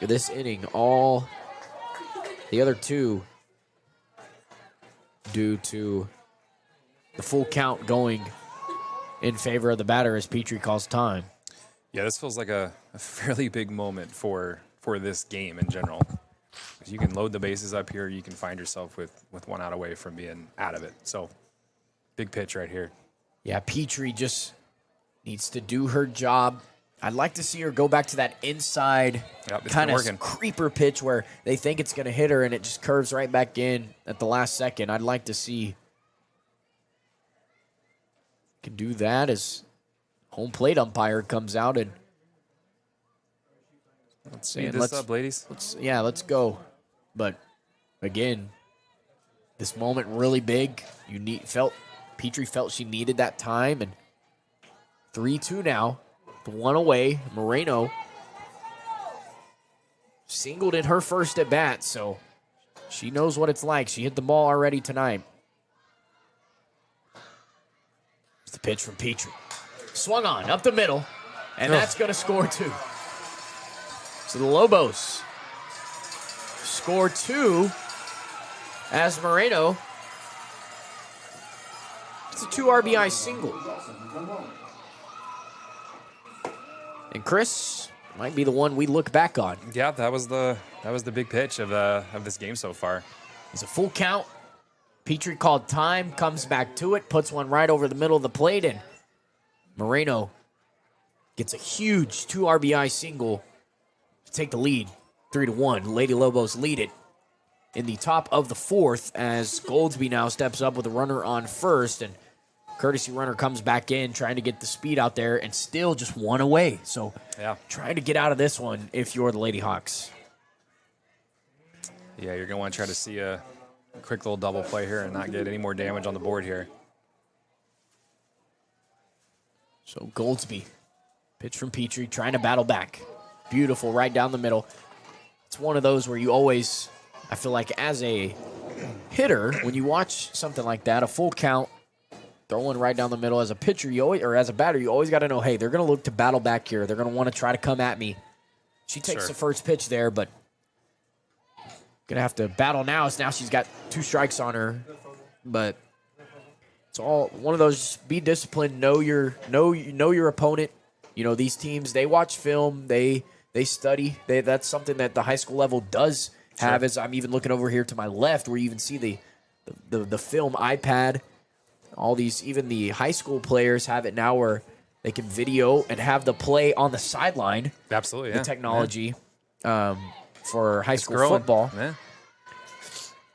A: This inning, all the other two due to the full count going in favor of the batter as Petrie calls time.
E: Yeah, this feels like a fairly big moment for this game in general. You can load the bases up here. You can find yourself with one out away from being out of it. So, big pitch right here.
A: Yeah, Petrie just needs to do her job. I'd like to see her go back to that inside kind of creeper pitch where they think it's going to hit her and it just curves right back in at the last second. I'd like to see can do that as home plate umpire comes out and
E: let's speed this up, ladies.
A: Let's go. But again, this moment really big. Petrie felt she needed that time, and 3-2 now. The one away. Moreno singled in her first at bat, so she knows what it's like. She hit the ball already tonight. It's the pitch from Petrie. Swung on up the middle, and that's going to score 2. So the Lobos score 2 as Moreno. It's a 2 RBI single. And Chris might be the one we look back on.
E: Yeah, that was the big pitch of this game so far.
A: It's a full count. Petrie called time, comes back to it, puts one right over the middle of the plate, and Moreno gets a huge 2 RBI single to take the lead, 3-1. Lady Lobos lead it in the top of the 4th as Goldsby now steps up with a runner on first, and courtesy runner comes back in, trying to get the speed out there, and still just one away. So trying to get out of this one if you're the Lady Hawks.
E: Yeah, you're going to want to try to see a quick little double play here and not get any more damage on the board here.
A: So Goldsby, pitch from Petrie, trying to battle back. Beautiful, right down the middle. It's one of those where you always, I feel like as a hitter, when you watch something like that, a full count, throwing right down the middle as a pitcher, or as a batter, you always got to know, hey, they're going to look to battle back here. They're going to want to try to come at me. She takes the first pitch there, but going to have to battle now. So now she's got 2 strikes on her. But it's all one of those, just be disciplined, know your opponent. You know, these teams, they watch film, they study. That's something that the high school level does have. As I'm even looking over here to my left, where you even see the film iPad. All these, even the high school players have it now where they can video and have the play on the sideline.
E: Absolutely,
A: the technology for high school football.
E: Yeah.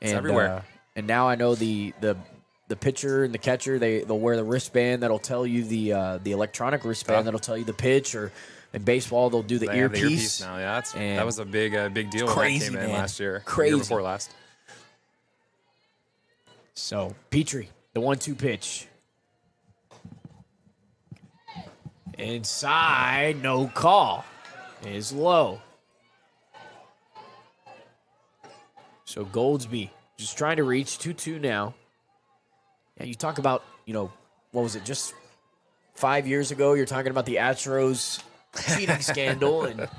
A: It's
E: everywhere.
A: And now I know the pitcher and the catcher, they'll wear the wristband that'll tell you the electronic wristband that'll tell you the pitch, or In baseball, they'll do the
E: They have the
A: earpiece.
E: now. Yeah,
A: And
E: that was a big deal when
A: crazy,
E: that came in
A: man.
E: last year.
A: Crazy.
E: The year before last.
A: So, Petrie, the 1-2 pitch. Inside, no call. Is low. So, Goldsby just trying to reach 2-2 now. And you talk about, what was it, just 5 years ago, you're talking about the Astros cheating scandal, and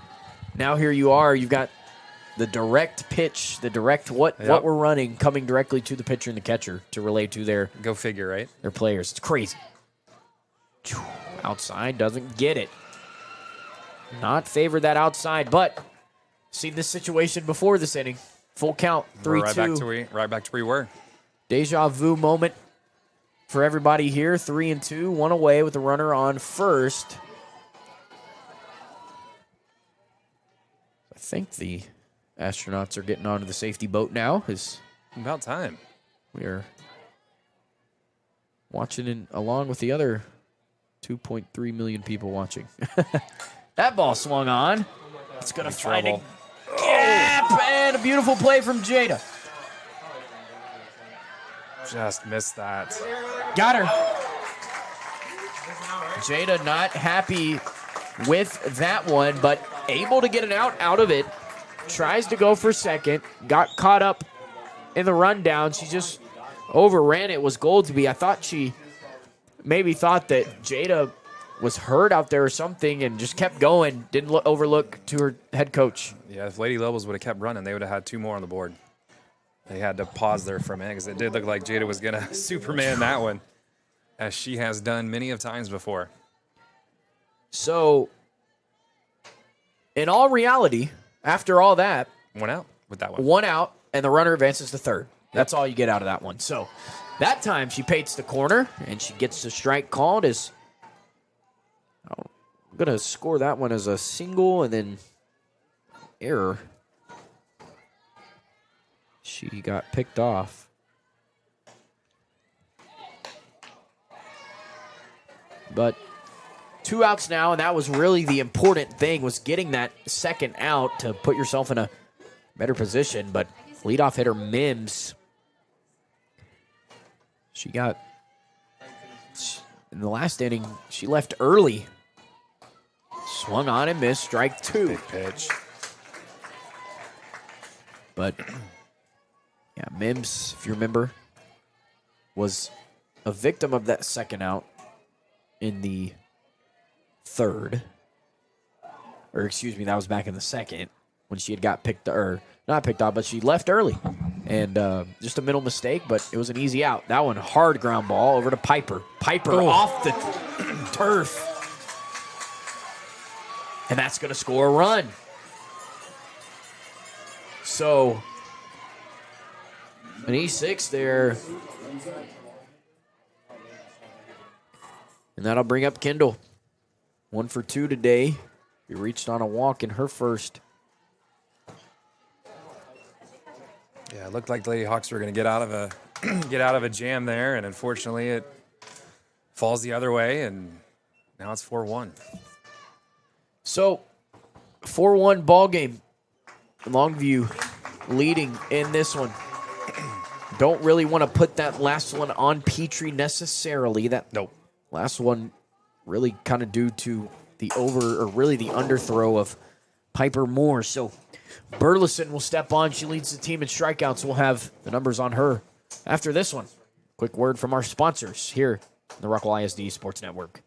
A: now here you are. You've got the direct pitch, the direct what we're running coming directly to the pitcher and the catcher to relay to their
E: Go figure, right?
A: their players. It's crazy. Outside, doesn't get it. Not favored that outside, but seen this situation before this inning. Full count, 3-2.
E: Right back to where we were.
A: Deja vu moment for everybody here. 3-2, one away with the runner on first. I think the astronauts are getting onto the safety boat now.
E: About time.
A: We are watching along with the other 2.3 million people watching. That ball swung on. It's going to find a gap, and a beautiful play from Jada.
E: Just missed that.
A: Got her. Jada not happy with that one, but able to get an out of it. Tries to go for second. Got caught up in the rundown. She just overran it. Was Goldsby. I thought she maybe thought that Jada was hurt out there or something and just kept going. Didn't overlook to her head coach.
E: Yeah, if Lady Lobos would have kept running, they would have had 2 more on the board. They had to pause there for a minute because it did look like Jada was going to Superman that one, as she has done many of times before.
A: So, in all reality, after all that,
E: 1 out with that one.
A: 1 out, and the runner advances to third. That's all you get out of that one. So, that time she paints the corner, and she gets the strike called as I'm going to score that one as a single and then error. She got picked off. But 2 outs now, and that was really the important thing, was getting that second out to put yourself in a better position. But leadoff hitter Mims, she got, in the last inning, she left early. Swung on and missed, strike 2.
E: Big pitch.
A: But, yeah, Mims, if you remember, was a victim of that second out in the third. Or, excuse me, that was back in the second when she had got picked, or not picked off, but she left early. And just a mental mistake, but it was an easy out. That one, hard ground ball over to Piper. Piper off the turf. And that's going to score a run. So, an E6 there. And that'll bring up Kendall. 1 for 2 today. She reached on a walk in her first.
E: Yeah, it looked like the Lady Hawks were going to get out of a jam there, and unfortunately it falls the other way, and now it's 4-1.
A: So, 4-1 ball game. Longview leading in this one. Don't really want to put that last one on Petrie necessarily. That last one really kind of due to the underthrow of Piper Moore. So Burleson will step on. She leads the team in strikeouts. We'll have the numbers on her after this one. Quick word from our sponsors here on the Rockwall ISD Sports Network.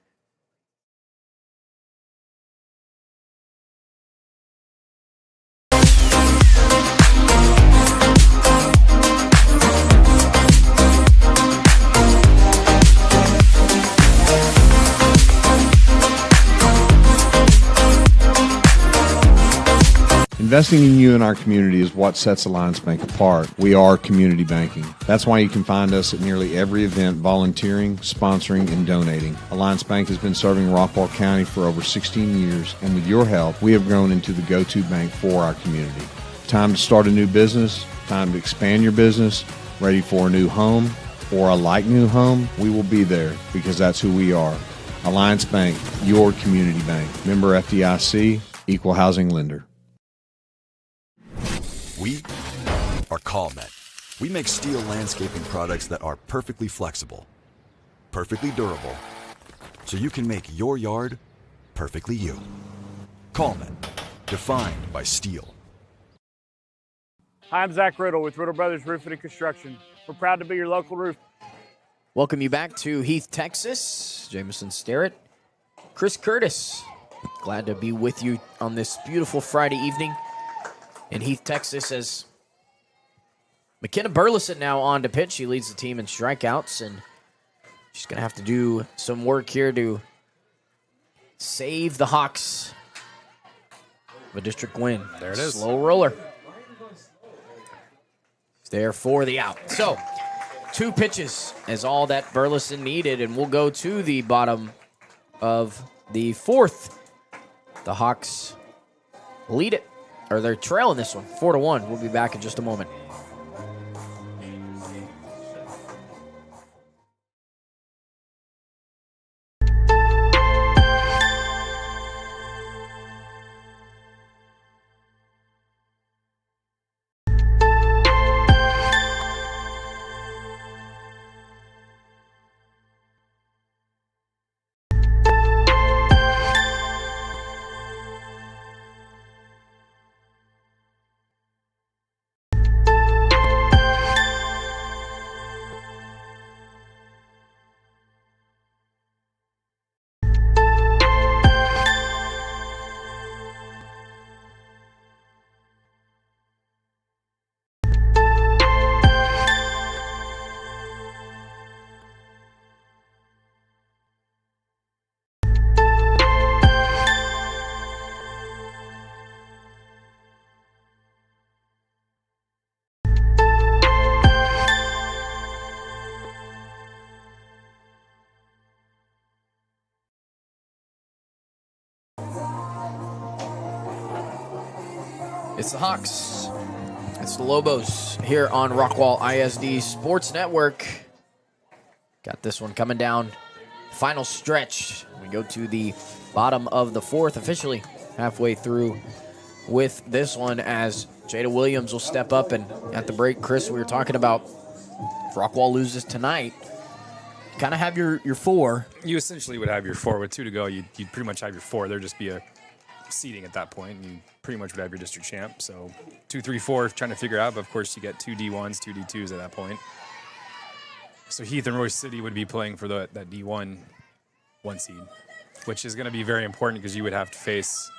C: Investing in you and our community is what sets Alliance Bank apart. We are community banking. That's why you can find us at nearly every event volunteering, sponsoring, and donating. Alliance Bank has been serving Rockwall County for over 16 years, and with your help, we have grown into the go-to bank for our community. Time to start a new business, time to expand your business, ready for a new home or a like new home, we will be there because that's who we are. Alliance Bank, your community bank. Member FDIC, equal housing lender.
F: We are CallMet. We make steel landscaping products that are perfectly flexible, perfectly durable, so you can make your yard perfectly you. CallMet, defined by steel.
H: Hi, I'm Zach Riddle with Riddle Brothers Roofing and Construction. We're proud to be your local roof.
A: Welcome you back to Heath, Texas. Jameson Starrett, Chris Curtis. Glad to be with you on this beautiful Friday evening in Heath, Texas, as McKenna Burleson now on to pitch. She leads the team in strikeouts, and she's going to have to do some work here to save the Hawks of a district win.
E: There it is.
A: Slow roller. It's there for the out. So, 2 pitches is all that Burleson needed, and we'll go to the bottom of the 4th. The Hawks lead it, or they're trailing this one, 4-1. We'll be back in just a moment. It's the Hawks. It's the Lobos here on Rockwall ISD Sports Network. Got this one coming down. Final stretch. We go to the bottom of the 4th, officially halfway through with this one, as Jada Williams will step up. And at the break, Chris, we were talking about if Rockwall loses tonight, you kind of have your 4.
E: You essentially would have your 4 with 2 to go. You'd pretty much have your 4. There'd just be a seeding at that point. You pretty much would have your district champ. So 2, 3, 4, trying to figure out. But of course, you get 2 D1s, 2 D2s at that point. So Heath and Royce City would be playing for that D1 1 seed, which is going to be very important because you would have to face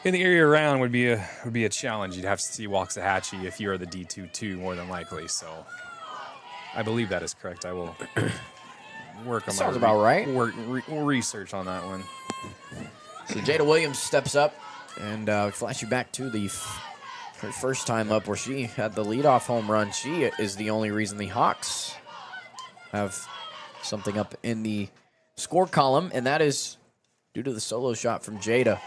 E: in the area around would be a challenge. You'd have to see Waxahachie if you are the D2 more than likely. So I believe that is correct. I will work on
A: Sounds about right.
E: Research on that one.
A: So Jada Williams steps up, and flash you back to her first time up where she had the leadoff home run. She is the only reason the Hawks have something up in the score column, and that is due to the solo shot from Jada.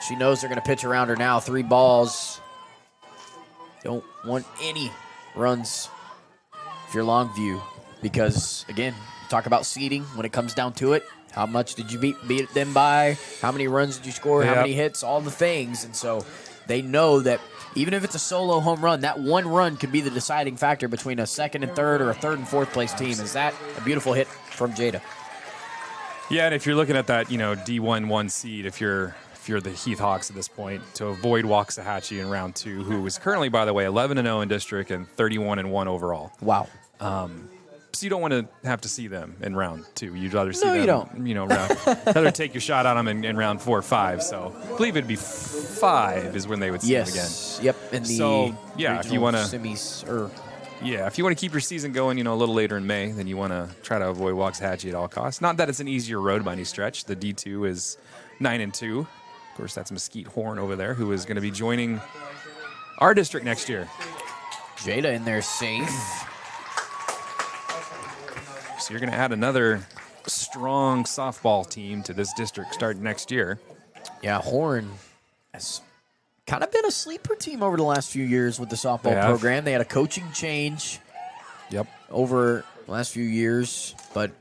A: She knows they're going to pitch around her now. 3 balls. Don't want any runs if you're Longview, because, again, talk about seeding when it comes down to it. How much did you beat them by? How many runs did you score? How many hits? All the things. And so they know that even if it's a solo home run, that 1 run could be the deciding factor between a 2nd and 3rd or a 3rd and 4th place team. Is that a beautiful hit from Jada?
E: Yeah, and if you're looking at that, D1 1 seed, if you're the Heath Hawks at this point, to avoid Waxahachie in round 2, who is currently, by the way, 11-0 in district and 31-1 overall.
A: Wow.
E: So you don't want to have to see them in round 2. You'd rather see
A: No,
E: them,
A: you don't.
E: rather take your shot at them in round 4 or 5. So I believe it'd be 5 is when they would see them again.
A: Yep. In the
E: if you want to
A: semis,
E: if you want to keep your season going, a little later in May, then you want to try to avoid Waxahachie at all costs. Not that it's an easier road by any stretch. The D2 is 9-2. Of course, that's Mesquite Horn over there, who is going to be joining our district next year.
A: Jada in there safe.
E: So you're going to add another strong softball team to this district starting next year.
A: Yeah, Horn has kind of been a sleeper team over the last few years with the softball program. They had a coaching change over the last few years, but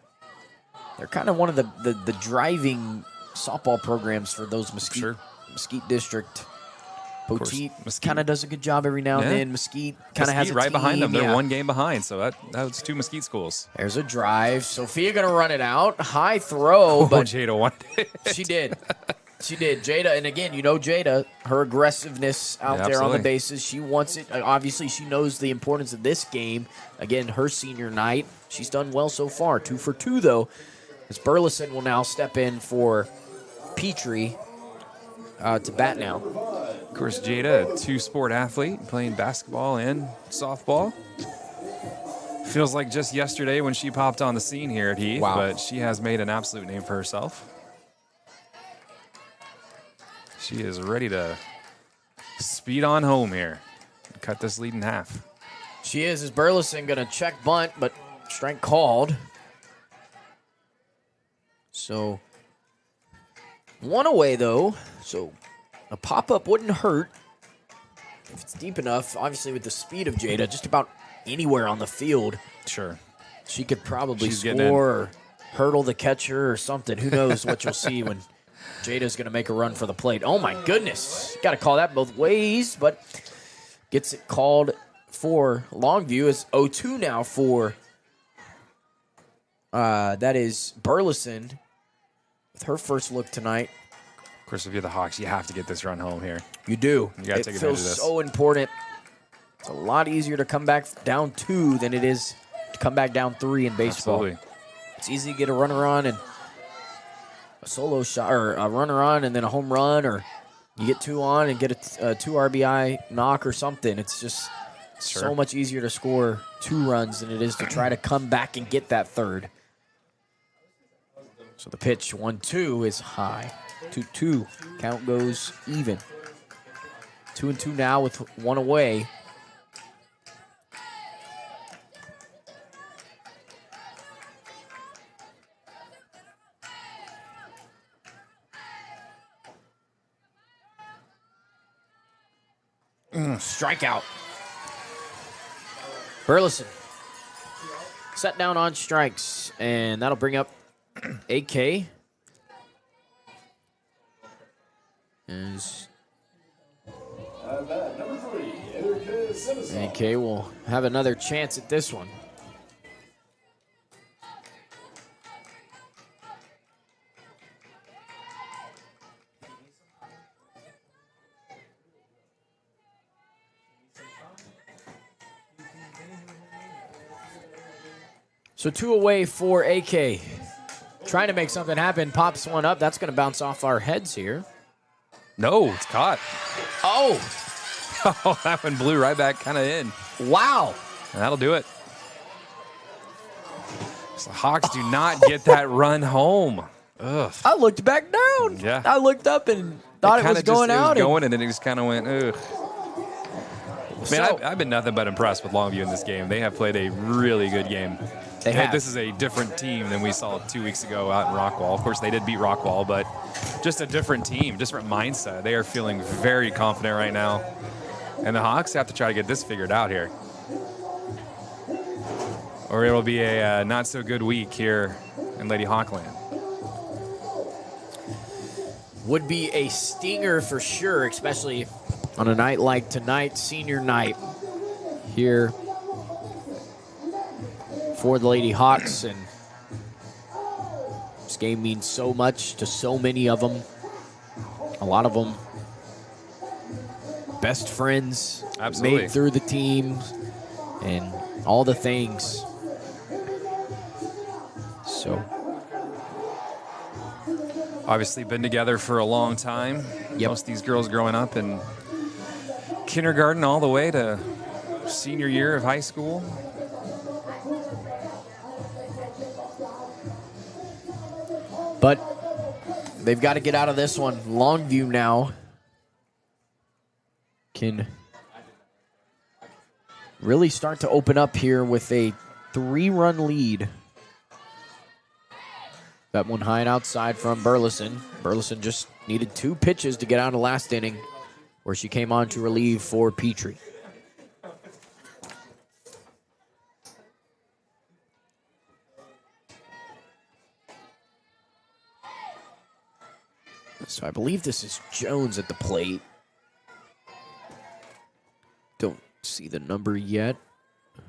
A: They're kind of one of the driving softball programs for those Mesquite District. Poteet kind of does a good job every now and then. Mesquite kind of has a
E: right
A: team.
E: behind them. They're one game behind, so that's 2 Mesquite schools.
A: There's a drive. Sophia going to run it out. High throw, but
E: Jada won it.
A: She did. She did. Jada, and again, Jada, her aggressiveness out there on the bases. She wants it. Obviously, she knows the importance of this game. Again, her senior night. She's done well so far. 2 for 2, though, as Burleson will now step in for Petrie to bat now.
E: Of course, Jada, a 2-sport athlete, playing basketball and softball. Feels like just yesterday when she popped on the scene here at Heath, but she has made an absolute name for herself. She is ready to speed on home here and cut this lead in half.
A: She is. Burleson going to check bunt, but strike called. So, 1 away, though. So, a pop-up wouldn't hurt if it's deep enough. Obviously, with the speed of Jada, just about anywhere on the field.
E: Sure.
A: She could probably score or hurdle the catcher or something. Who knows what you'll see when Jada's going to make a run for the plate. Oh, my goodness. Got to call that both ways, but gets it called for Longview. It's 0-2 now for, that is Burleson with her first look tonight.
E: Of course, if you're the Hawks, you have to get this run home here.
A: You do.
E: You got to take advantage of this.
A: It feels so important. It's a lot easier to come back down 2 than it is to come back down 3 in baseball.
E: Absolutely.
A: It's easy to get a runner on and a solo shot, or a runner on and then a home run, or you get 2 on and get a 2 RBI knock or something. It's just so much easier to score 2 runs than it is to try to come back and get that 3rd. So the pitch 1-2 is high. 2-2. Count goes even. 2-2 now with 1 away. Strikeout. Burleson set down on strikes, and that'll bring up AK. AK will have another chance at this one. So 2 away for AK. Trying to make something happen. Pops one up. That's going to bounce off our heads here.
E: No, it's caught.
A: Oh.
E: Oh, that one blew right back kind of in.
A: Wow.
E: And that'll do it. So the Hawks do not get that run home. Ugh.
A: I looked back down.
E: Yeah.
A: I looked up and thought it was going out.
E: It was going, and then it just kind of went, ugh. Man, I've been nothing but impressed with Longview in this game. They have played a really good game.
A: They have.
E: This is a different team than we saw 2 weeks ago out in Rockwall. Of course, they did beat Rockwall, but just a different team, different mindset. They are feeling very confident right now. And the Hawks have to try to get this figured out here, or it will be a not-so-good week here in Lady Hawkland.
A: Would be a stinger for sure, especially on a night like tonight, senior night here for the Lady Hawks. And this game means so much to so many of them. A lot of them best friends,
E: Absolutely.
A: made through the team, and all the things. So
E: obviously been together for a long time.
A: Yep.
E: Most of these girls growing up in kindergarten all the way to senior year of high school.
A: But they've got to get out of this one. Longview now can really start to open up here with a 3-run lead. That one high and outside from Burleson. Burleson just needed 2 pitches to get out of the last inning, where she came on to relieve for Petrie. So I believe this is Jones at the plate. Don't see the number yet. I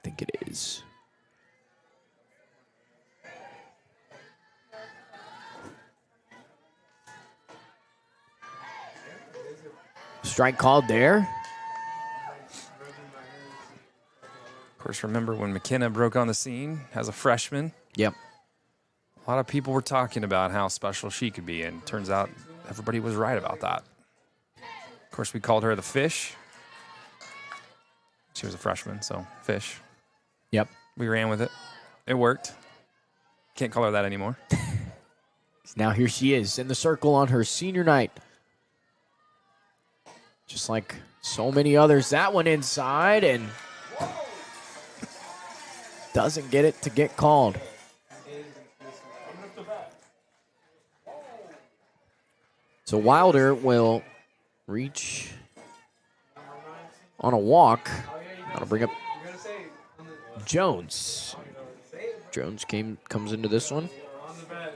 A: think it is. Strike called there.
E: Of course, remember when McKenna broke on the scene as a freshman?
A: Yep.
E: A lot of people were talking about how special she could be, and turns out everybody was right about that. Of course, we called her the Fish. She was a freshman, so Fish.
A: Yep.
E: We ran with it. It worked. Can't call her that anymore.
A: Now here she is in the circle on her senior night. Just like so many others. That one inside and doesn't get it to get called. So Wilder will reach on a walk. That'll bring up Jones. Jones comes into this one.
E: I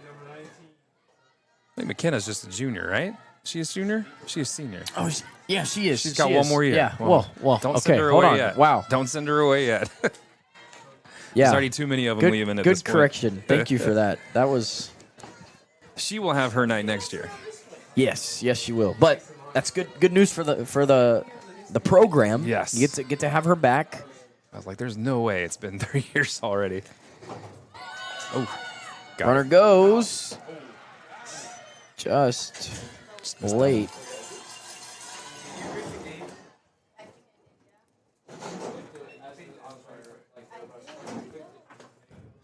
E: think McKenna's just a junior, right? She a junior? She a senior.
A: Oh, yeah, she is.
E: She's got one more year.
A: Yeah. Well,
E: don't
A: okay,
E: send her
A: hold
E: away
A: on.
E: yet.
A: Wow.
E: Don't send her away yet.
A: Yeah.
E: There's already too many of them leaving at this
A: Good
E: point.
A: correction. Thank you for that. That was...
E: She will have her night next year.
A: Yes, she will. But that's good news for the program.
E: Yes.
A: You get to have her back.
E: I was like, there's no way. It's been 3 years already. Oh, got
A: Runner
E: it.
A: goes. Just late.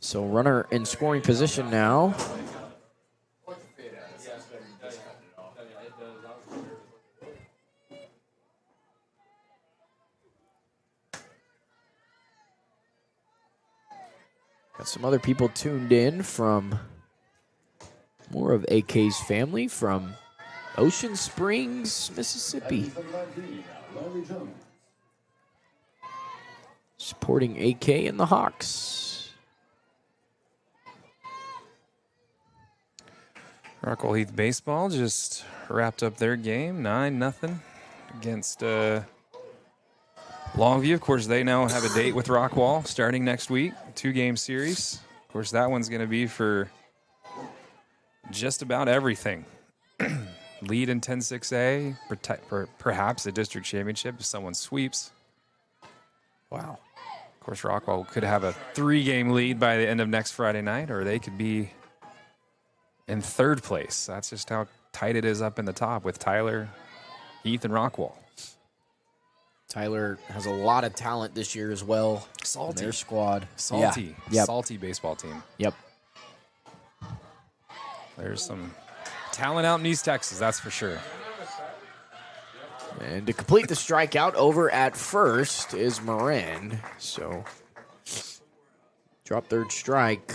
A: So runner in scoring position now. Got some other people tuned in from more of AK's family from Ocean Springs, Mississippi. Supporting AK and the Hawks.
E: Rockwell Heath baseball just wrapped up their game, 9-0 against Longview. Of course, they now have a date with Rockwall starting next week, 2-game series. Of course, that one's going to be for just about everything. Lead in 10-6A, perhaps a district championship if someone sweeps.
A: Wow.
E: Of course, Rockwall could have a 3-game lead by the end of next Friday night, or they could be in third place. That's just how tight it is up in the top with Tyler, Heath, and Rockwall.
A: Tyler has a lot of talent this year as well.
E: Salty.
A: On their squad.
E: Salty.
A: Yeah. Yep.
E: Salty baseball team.
A: Yep.
E: There's some talent out in East Texas, that's for sure.
A: And to complete the strikeout over at first is Moran. So drop third strike.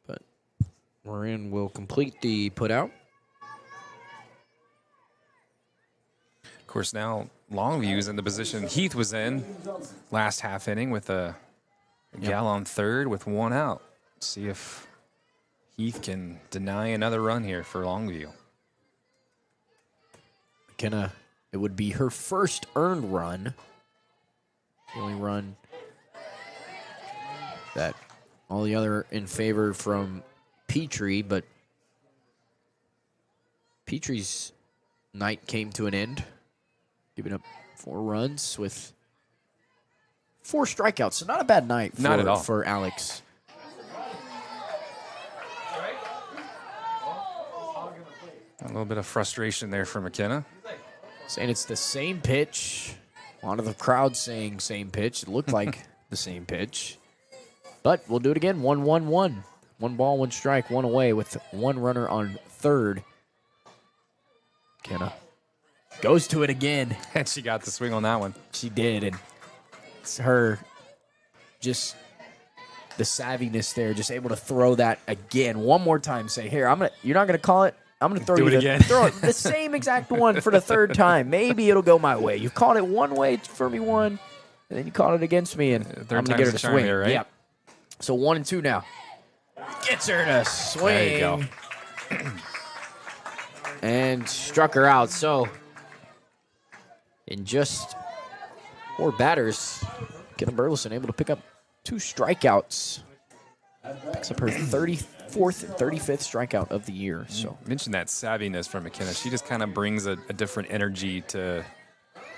A: But Moran will complete the putout.
E: Of course, now Longview's in the position Heath was in last half inning with a gal on third with 1 out. See if Heath can deny another run here for Longview.
A: McKenna, it would be her first earned run. The only run that all the other in favor from Petrie, but Petrie's night came to an end, giving up 4 runs with 4 strikeouts. So not a bad night for,
E: Not at all.
A: for Alex.
E: A little bit of frustration there for McKenna.
A: Saying it's the same pitch. A lot of the crowd saying same pitch. It looked like the same pitch. But we'll do it again. 1-1-1. 1 ball, 1 strike, 1 away with 1 runner on third. McKenna goes to it again.
E: And she got the swing on that one.
A: She did. And it's her just the savviness there, just able to throw that again. One more time. Say, here, you're not going to call it. I'm going to throw
E: Do
A: you
E: it again.
A: throw it the same exact one for the 3rd time. Maybe it'll go my way. You've called it one way for me one, and then you called it against me, and I'm going to get her to swing.
E: Here, right?
A: Yep. So 1-2 now. Gets her to swing.
E: There you go.
A: and struck her out. So in just 4 batters, Kenna Burleson able to pick up 2 strikeouts. Picks up her 34th and 35th strikeout of the year. So
E: You mentioned that savviness from McKenna. She just kind of brings a different energy to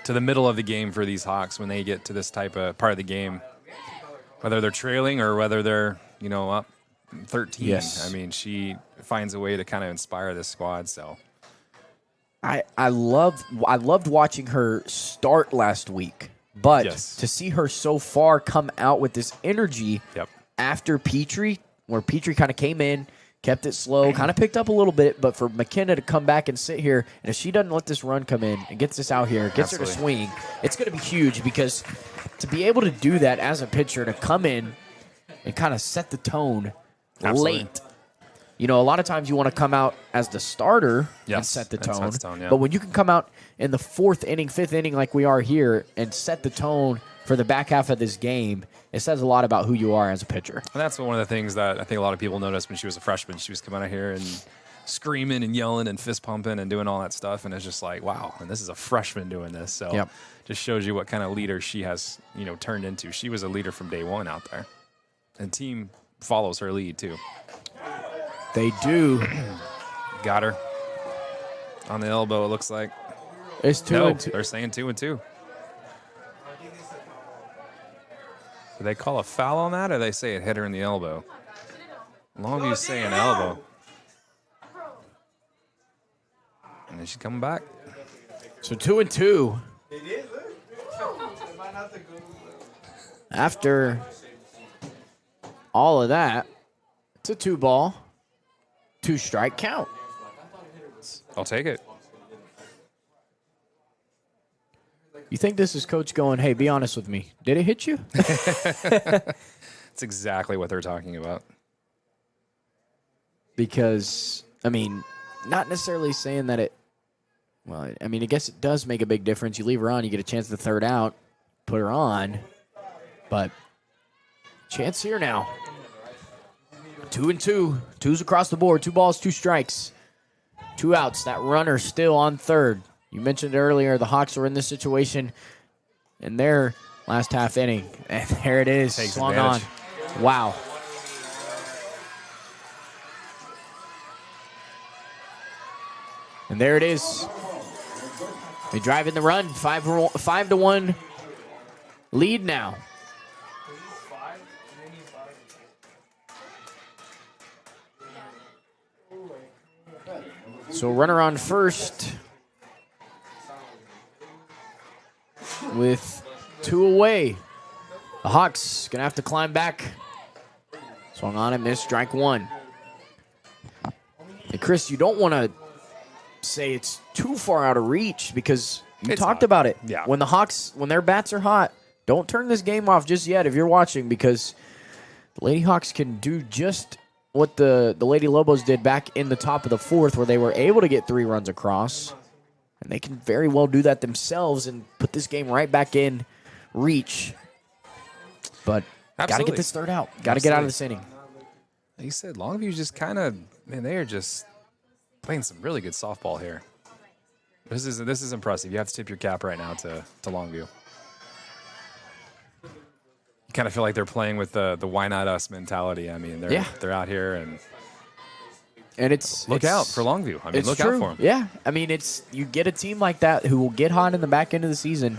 E: the middle of the game for these Hawks when they get to this type of part of the game, whether they're trailing or whether they're up 13.
A: Yes.
E: I mean, she finds a way to kind of inspire this squad. So
A: I loved watching her start last week, but
E: Yes.
A: to see her so far come out with this energy
E: Yep.
A: after Petrie, where Petrie kind of came in, kept it slow, kind of picked up a little bit, but for McKenna to come back and sit here, and if she doesn't let this run come in and gets this out here, gets her to
E: Absolutely.
A: swing, it's going to be huge, because to be able to do that as a pitcher, to come in and kind of set the tone
E: Absolutely.
A: late. A lot of times you want to come out as the starter and
E: Yes,
A: set the
E: and set
A: tone.
E: the tone, yeah.
A: But when you can come out in the 4th inning, 5th inning like we are here and set the tone for the back half of this game, it says a lot about who you are as a pitcher.
E: And that's one of the things that I think a lot of people noticed when she was a freshman. She was coming out here and screaming and yelling and fist pumping and doing all that stuff. And it's just like, wow, and this is a freshman doing this. So
A: Yep.
E: just shows you what kind of leader she has, turned into. She was a leader from day one out there. And the team follows her lead, too.
A: They do.
E: Got her on the elbow, it looks like.
A: It's 2
E: No,
A: and 2.
E: they're saying 2-2. Do they call a foul on that, or they say it hit her in the elbow? Longview's saying elbow. And then she's coming back.
A: So 2 and 2. After all of that, it's a 2-ball, 2-strike count.
E: I'll take it.
A: You think this is coach going, hey, be honest with me. Did it hit you?
E: That's exactly what they're talking about.
A: Because, not necessarily saying that it, I guess it does make a big difference. You leave her on, you get a chance to third out, put her on. But chance here now. 2 and 2. 2's across the board. 2 balls, 2 strikes. 2 outs. That runner still on third. You mentioned earlier the Hawks were in this situation in their last half inning. And there it is.
E: Takes
A: Swung
E: advantage.
A: on. Wow. And there it is. They drive in the run. 5-1 lead now. So runner on first with 2 away. The Hawks gonna have to climb back. Swung on and missed, strike 1. And Chris, you don't want to say it's too far out of reach, because you
E: It's
A: talked
E: not.
A: about it.
E: Yeah.
A: When the Hawks, when their bats are hot, don't turn this game off just yet if you're watching, because the Lady Hawks can do just what the Lady Lobos did back in the top of the 4th, where they were able to get 3 runs across. And they can very well do that themselves and put this game right back in reach. But got to
E: Absolutely.
A: get this third out. Got to get out of this inning.
E: Like you said, Longview's just kind of, they are just playing some really good softball here. This is impressive. You have to tip your cap right now to Longview. You kind of feel like they're playing with the why not us mentality. They're out here, and
A: it's
E: look out for Longview.
A: It's
E: look
A: true.
E: out for them.
A: Yeah, you get a team like that who will get hot in the back end of the season,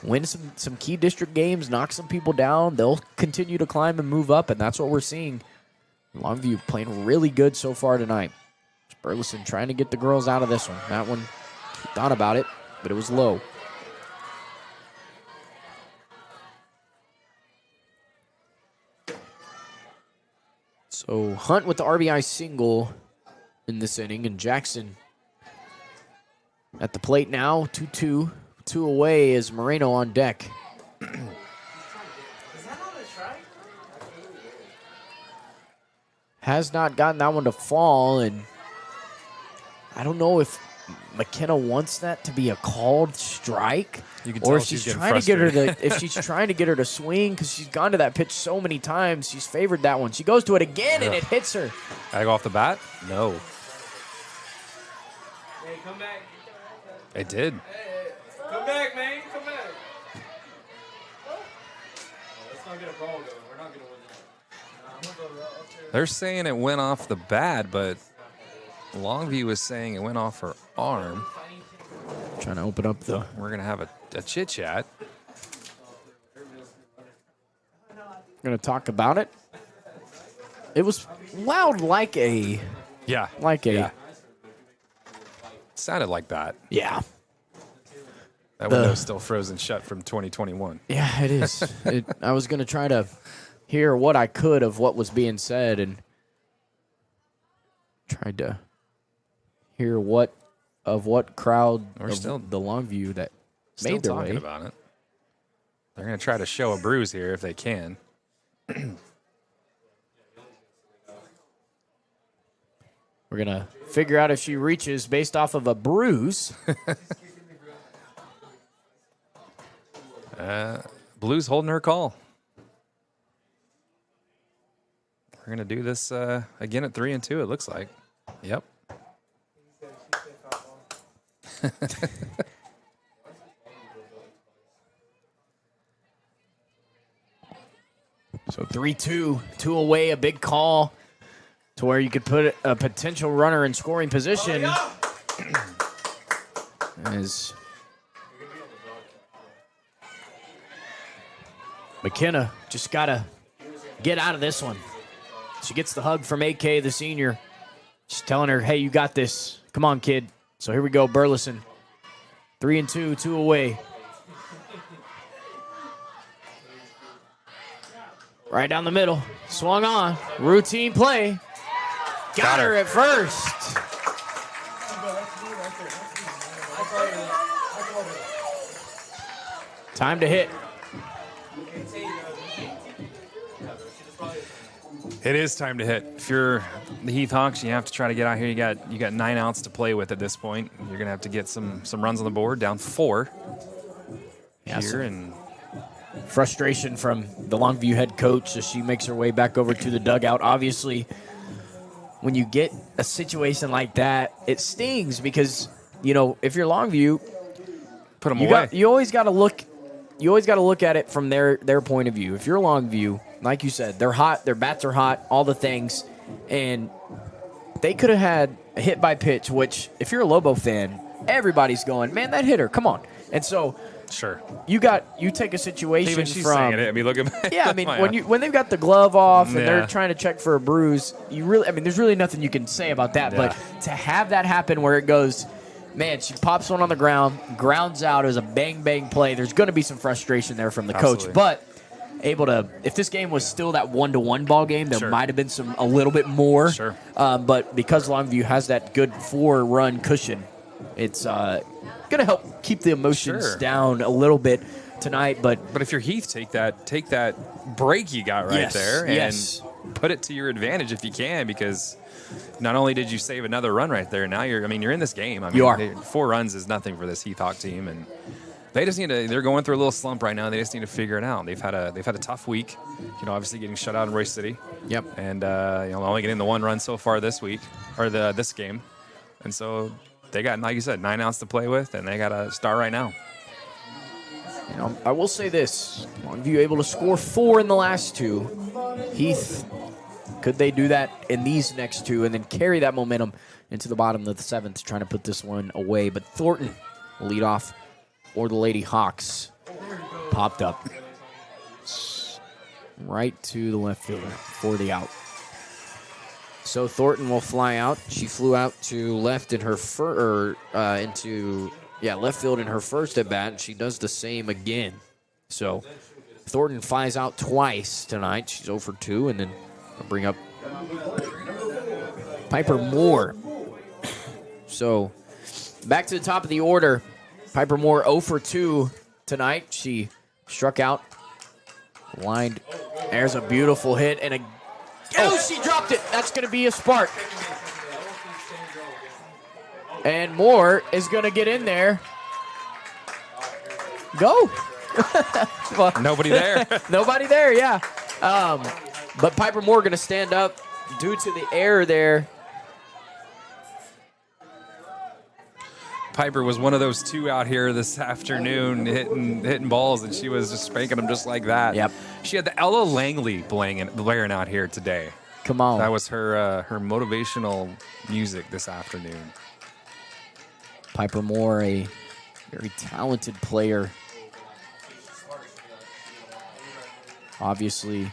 A: win some key district games, knock some people down. They'll continue to climb and move up, and that's what we're seeing. Longview playing really good so far tonight. Burleson trying to get the girls out of this one. That one, thought about it, but it was low. So Hunt with the RBI single in this inning, and Jackson at the plate now, 2-2. 2 away is Moreno on deck. Has not gotten that one to fall, and I don't know if McKenna wants that to be a called strike,
E: You can
A: or
E: tell
A: if
E: she's
A: she's
E: getting
A: trying to get her to
E: frustrated.
A: if she's trying to get her to swing, because she's gone to that pitch so many times. She's favored that one. She goes to it again, and it hits her.
E: Gotta go off the bat? No. It did.
I: Come back, man. Come back. Let's not get a call going. We're not going to win that.
E: They're saying it went off the bat, but Longview is saying it went off her arm.
A: Trying to open up the.
E: We're going to have a chit chat.
A: Going to talk about it. It was loud like a.
E: Yeah.
A: Like a.
E: Yeah. Sounded like that.
A: Yeah.
E: That window's still frozen shut from 2021.
A: Yeah, it is. I was going to try to hear what I could of what was being said and tried to hear what crowd
E: We're
A: of
E: still-
A: the Longview that
E: Still
A: made their
E: talking
A: way.
E: about it. They're going to try to show a bruise here if they can.
A: We're going to figure out if she reaches based off of a bruise.
E: Blue's holding her call. We're going to do this again at 3-2, it looks like. Yep.
A: So 3-2, 2 away, a big call to where you could put a potential runner in scoring position. As McKenna just got to get out of this one. She gets the hug from AK, the senior. She's telling her, hey, you got this. Come on, kid. So here we go, Burleson. 3-2, 2 away. Right down the middle. Swung on. Routine play. Got her at first. Time to hit.
E: It is time to hit. If you're the Heath Hawks, you have to try to get out here. You got 9 outs to play with at this point. You're going to have to get some runs on the board, down 4 here. And
A: frustration from the Longview head coach as she makes her way back over to the dugout. Obviously, when you get a situation like that, it stings because, you know, if you're Longview,
E: put them away.
A: You always got to look. You always got to look at it from their point of view. If you're Longview, like you said, they're hot, their bats are hot, all the things, and they could have had a hit by pitch. Which, if you're a Lobo fan, everybody's going, man, that hitter, come on. And so,
E: sure,
A: you take a situation
E: even she's
A: from.
E: saying it. I mean, look at
A: Yeah, I mean, when they've got the glove off and
E: Yeah.
A: they're trying to check for a bruise, there's really nothing you can say about that.
E: Yeah.
A: But to have that happen where it goes, man, she pops one on the ground, grounds out as a bang play. There's going to be some frustration there from the coach,
E: Absolutely.
A: but able to. If this game was still that 1-1 ball game, there
E: Sure.
A: might have been a little bit more.
E: Sure.
A: But because Longview has that good 4-run cushion, it's going to help keep the emotions
E: Sure.
A: down a little bit tonight. But
E: if you're Heath, take that break you got right
A: Yes,
E: there and
A: yes.
E: put it to your advantage if you can, because not only did you save another run right there, now you're in this game. I mean,
A: You are.
E: 4 runs is nothing for this Heath Hawk team, and they just need to. They're going through a little slump right now. They just need to figure it out. They've had a tough week. You know, obviously getting shut out in Royce City.
A: Yep.
E: And only getting the 1 run so far this week or this game, and so they got, like you said, 9 outs to play with, and they got to start right now.
A: You know, I will say this: Longview able to score 4 in the last 2. Heath, could they do that in these next 2 and then carry that momentum into the bottom of the 7th, trying to put this one away? But Thornton will lead off, or the Lady Hawks popped up right to the left fielder for the out. So Thornton will fly out. She flew out to left in her left field in her first at bat, and she does the same again. So Thornton flies out twice tonight. She's 0 for 2, and then I'll bring up Piper Moore. So back to the top of the order. Piper Moore 0 for 2 tonight. She struck out, lined. There's a beautiful hit and she dropped it. That's going to be a spark. And Moore is going to get in there. Go. Well,
E: Nobody there.
A: Nobody there, yeah. But Piper Moore going to stand up due to the error there.
E: Piper was one of those two out here this afternoon hitting balls, and she was just spanking them just like that.
A: Yep.
E: She had the Ella Langley blaring out here today.
A: Come on.
E: That was her motivational music this afternoon.
A: Piper Moore, a very talented player. Obviously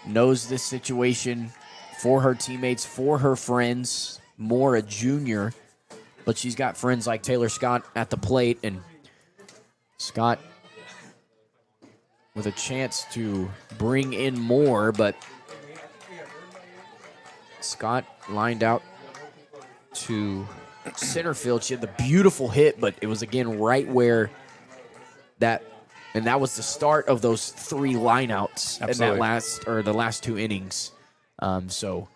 A: knows this situation for her teammates, for her friends. Moore, a junior, but she's got friends like Taylor Scott at the plate, and Scott with a chance to bring in more, but Scott lined out to center field. She had the beautiful hit, but it was again right where that was the start of those 3 lineouts in that the last 2 innings. So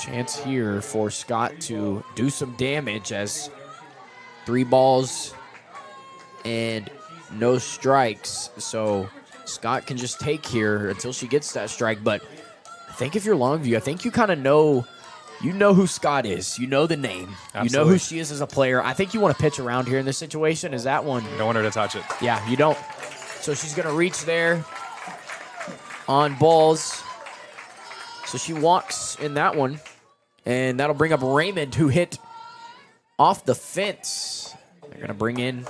A: chance here for Scott to do some damage as 3 balls and no strikes. So Scott can just take here until she gets that strike. But I think if you're Longview, I think you kind of know, who Scott is. You know the name.
E: Absolutely.
A: You know who she is as a player. I think you want to pitch around here in this situation. Is that one?
E: You don't want her to touch it.
A: Yeah, you don't. So she's going to reach there on balls. So she walks in that one, and that'll bring up Raymond, who hit off the fence. They're going to bring in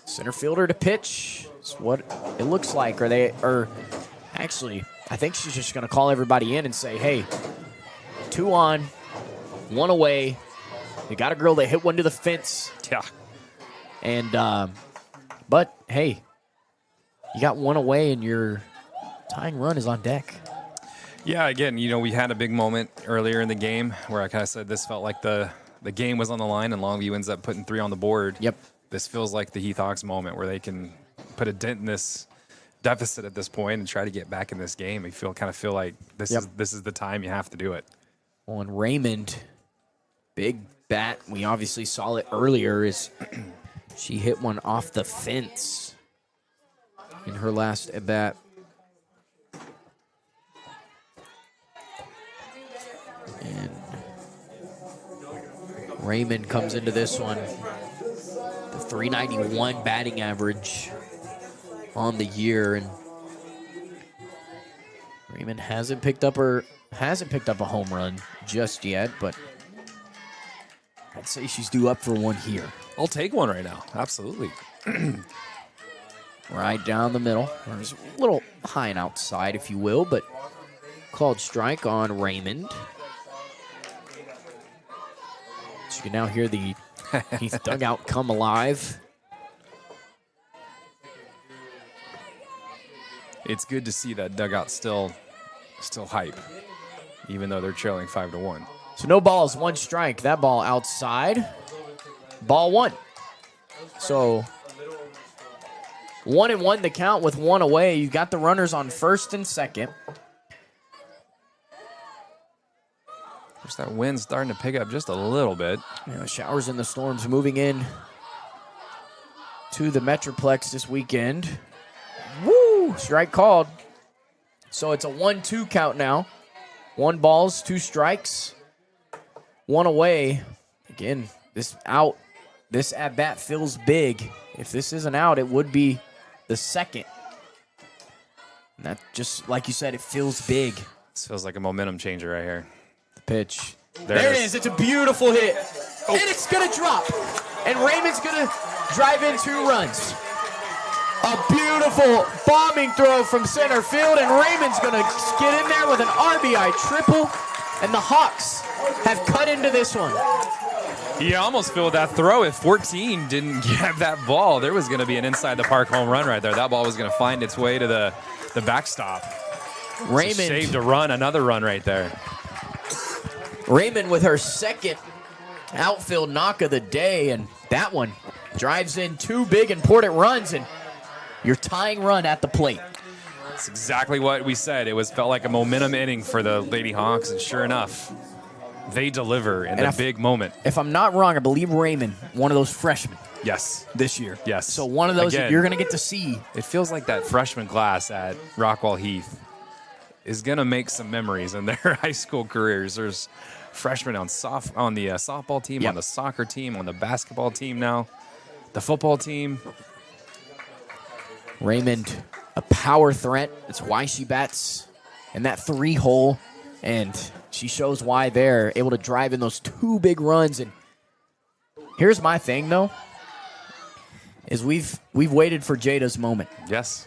A: center fielder to pitch. That's what it looks like. Actually, I think she's just going to call everybody in and say, hey, 2 on, 1 away. You got a girl that hit one to the fence.
E: Yeah.
A: And, but, hey, you got 1 away, and your tying run is on deck.
E: Yeah, again, we had a big moment earlier in the game where I kind of said this felt like the game was on the line, and Longview ends up putting 3 on the board.
A: Yep.
E: This feels like the Heath Hawks moment where they can put a dent in this deficit at this point and try to get back in this game. You feel like this is the time you have to do it.
A: Well, and Raymond, big bat. We obviously saw it earlier. Is she hit one off the fence in her last at bat. And Raymond comes into this one, the 391 batting average on the year, and Raymond hasn't picked up a home run just yet, but I'd say she's due up for one here.
E: I'll take one right now. Absolutely.
A: Right down the middle. There's a little high and outside, if you will, but called strike on Raymond. So you can now hear the Heath dugout come alive.
E: It's good to see that dugout still hype, even though they're trailing 5-1.
A: So no balls, 1 strike. That ball outside. Ball 1. So 1-1 the count with 1 away. You got the runners on first and second.
E: There's that wind starting to pick up just a little bit.
A: Showers and the storms moving in to the Metroplex this weekend. Woo! Strike called. So it's a 1-2 count now. 1 balls, 2 strikes, 1 away. Again, this at-bat feels big. If this isn't out, it would be the second. And that, just like you said, it feels big.
E: This feels like a momentum changer right here.
A: The pitch.
E: There
A: it is. It's a beautiful hit. Oh. And it's going to drop. And Raymond's going to drive in 2 runs. A beautiful bombing throw from center field, and Raymond's going to get in there with an RBI triple, and the Hawks have cut into this one.
E: You almost feel that throw. If 14 didn't grab that ball, there was going to be an inside-the-park home run right there. That ball was going to find its way to the backstop.
A: Raymond
E: saved a run, another run right there.
A: Raymond with her second outfield knock of the day, and that one drives in 2 big important runs, and your tying run at the plate.
E: That's exactly what we said. Felt like a momentum inning for the Lady Hawks, and sure enough, they deliver in a big moment.
A: If I'm not wrong, I believe Raymond, one of those freshmen.
E: Yes.
A: This year.
E: Yes.
A: So one of those that you're going to get to see.
E: It feels like that freshman class at Rockwall Heath. is going to make some memories in their high school careers. There's freshmen on the softball team, on the soccer team, on the basketball team now, the football team.
A: Raymond, a power threat. That's why she bats in that 3-hole, and she shows why they're able to drive in those 2 big runs. And here's my thing, though, is we've waited for Jada's moment.
E: Yes.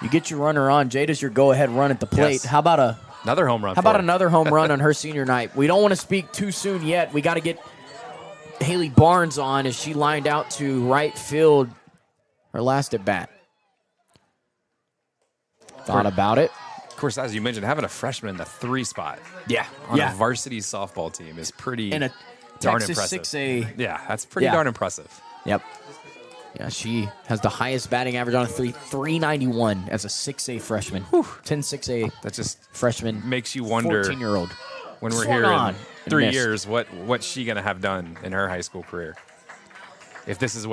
A: You get your runner on. Jada's your go-ahead run at the plate.
E: Yes.
A: How about
E: another home run?
A: How about another home run on her senior night? We don't want to speak too soon yet. We got to get Haley Barnes on as she lined out to right field her last at bat. Thought about it.
E: Of course, as you mentioned, having a freshman in the 3 spot.
A: Yeah.
E: On a varsity softball team is pretty
A: and a
E: darn
A: Texas
E: impressive.
A: 6A.
E: Yeah, that's pretty darn impressive.
A: Yep. Yeah, she has the highest batting average on a 391 as a 6A freshman. 10-6A.
E: That just
A: freshman.
E: Makes you wonder
A: 14-year-old.
E: when we're here in 3 years, what's she going to have done in her high school career? If this is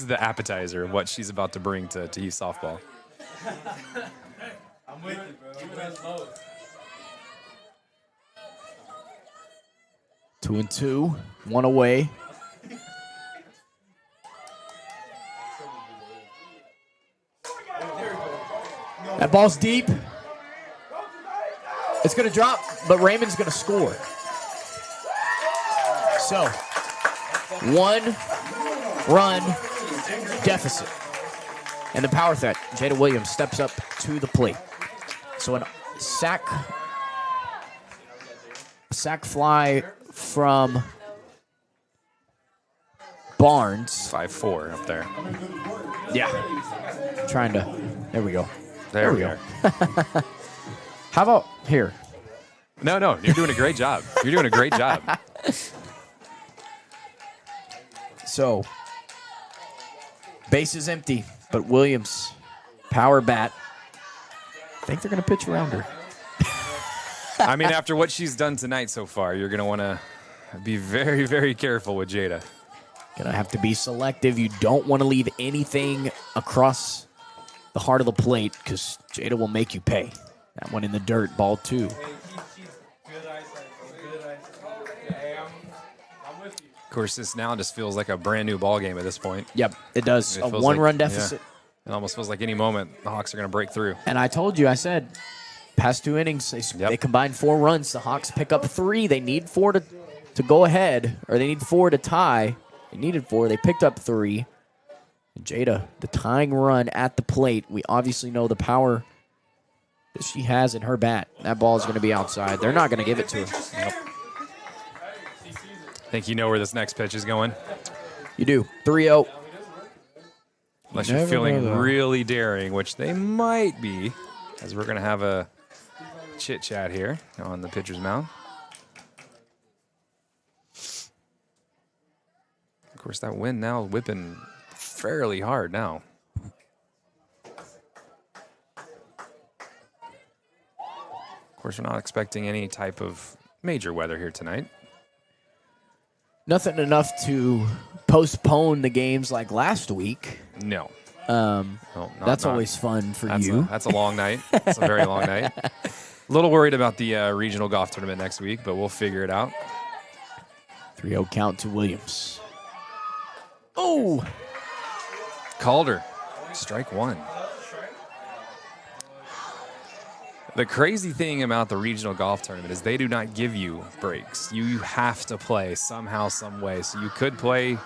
E: the appetizer of what she's about to bring to youth softball.
I: I'm with you, bro. You guys both.
A: 2-2, 1 away. That ball's deep. It's going to drop, but Raymond's going to score. So, 1-run deficit. And the power threat, Jada Williams, steps up to the plate. So a sack fly from Barnes.
E: 5-4 up there.
A: Yeah. Trying to. There we go.
E: There we are.
A: How about here?
E: No, you're doing a great job. You're doing a great job.
A: So, base is empty, but Williams, power bat. I think they're going to pitch around her.
E: I mean, after what she's done tonight so far, you're going to want to be very, very careful with Jada.
A: Going to have to be selective. You don't want to leave anything across the heart of the plate because Jada will make you pay. That one in the dirt, ball 2.
I: Good eyesight, bro. Good eyesight. Hey, I'm with you.
E: Of course, this now just feels like a brand new ball game at this point.
A: Yep, it does.
E: It
A: A
E: feels
A: 1-run
E: like-
A: deficit.
E: yeah. It almost feels like any moment the Hawks are going to break through.
A: And I told you, I said, past 2 innings, they combined 4 runs. The Hawks pick up 3. They need 4 to go ahead, or they need 4 to tie. They needed 4. They picked up 3. And Jada, the tying run at the plate. We obviously know the power that she has in her bat. That ball is going to be outside. They're not going to give it to her.
E: Yep. Think you know where this next pitch is going?
A: You do. 3-0.
E: Unless you're feeling really daring, which they might be, as we're going to have a chit-chat here on the pitcher's mound. Of course, that wind now whipping fairly hard now. Of course, we're not expecting any type of major weather here tonight.
A: Nothing enough to postpone the games like last week.
E: No.
A: That's always fun for you.
E: That's a long night. It's a very long night. A little worried about the regional golf tournament next week, but we'll figure it out.
A: 3-0 count to Williams. Oh!
E: Calder, strike 1. The crazy thing about the regional golf tournament is they do not give you breaks. You have to play somehow, some way. So you could play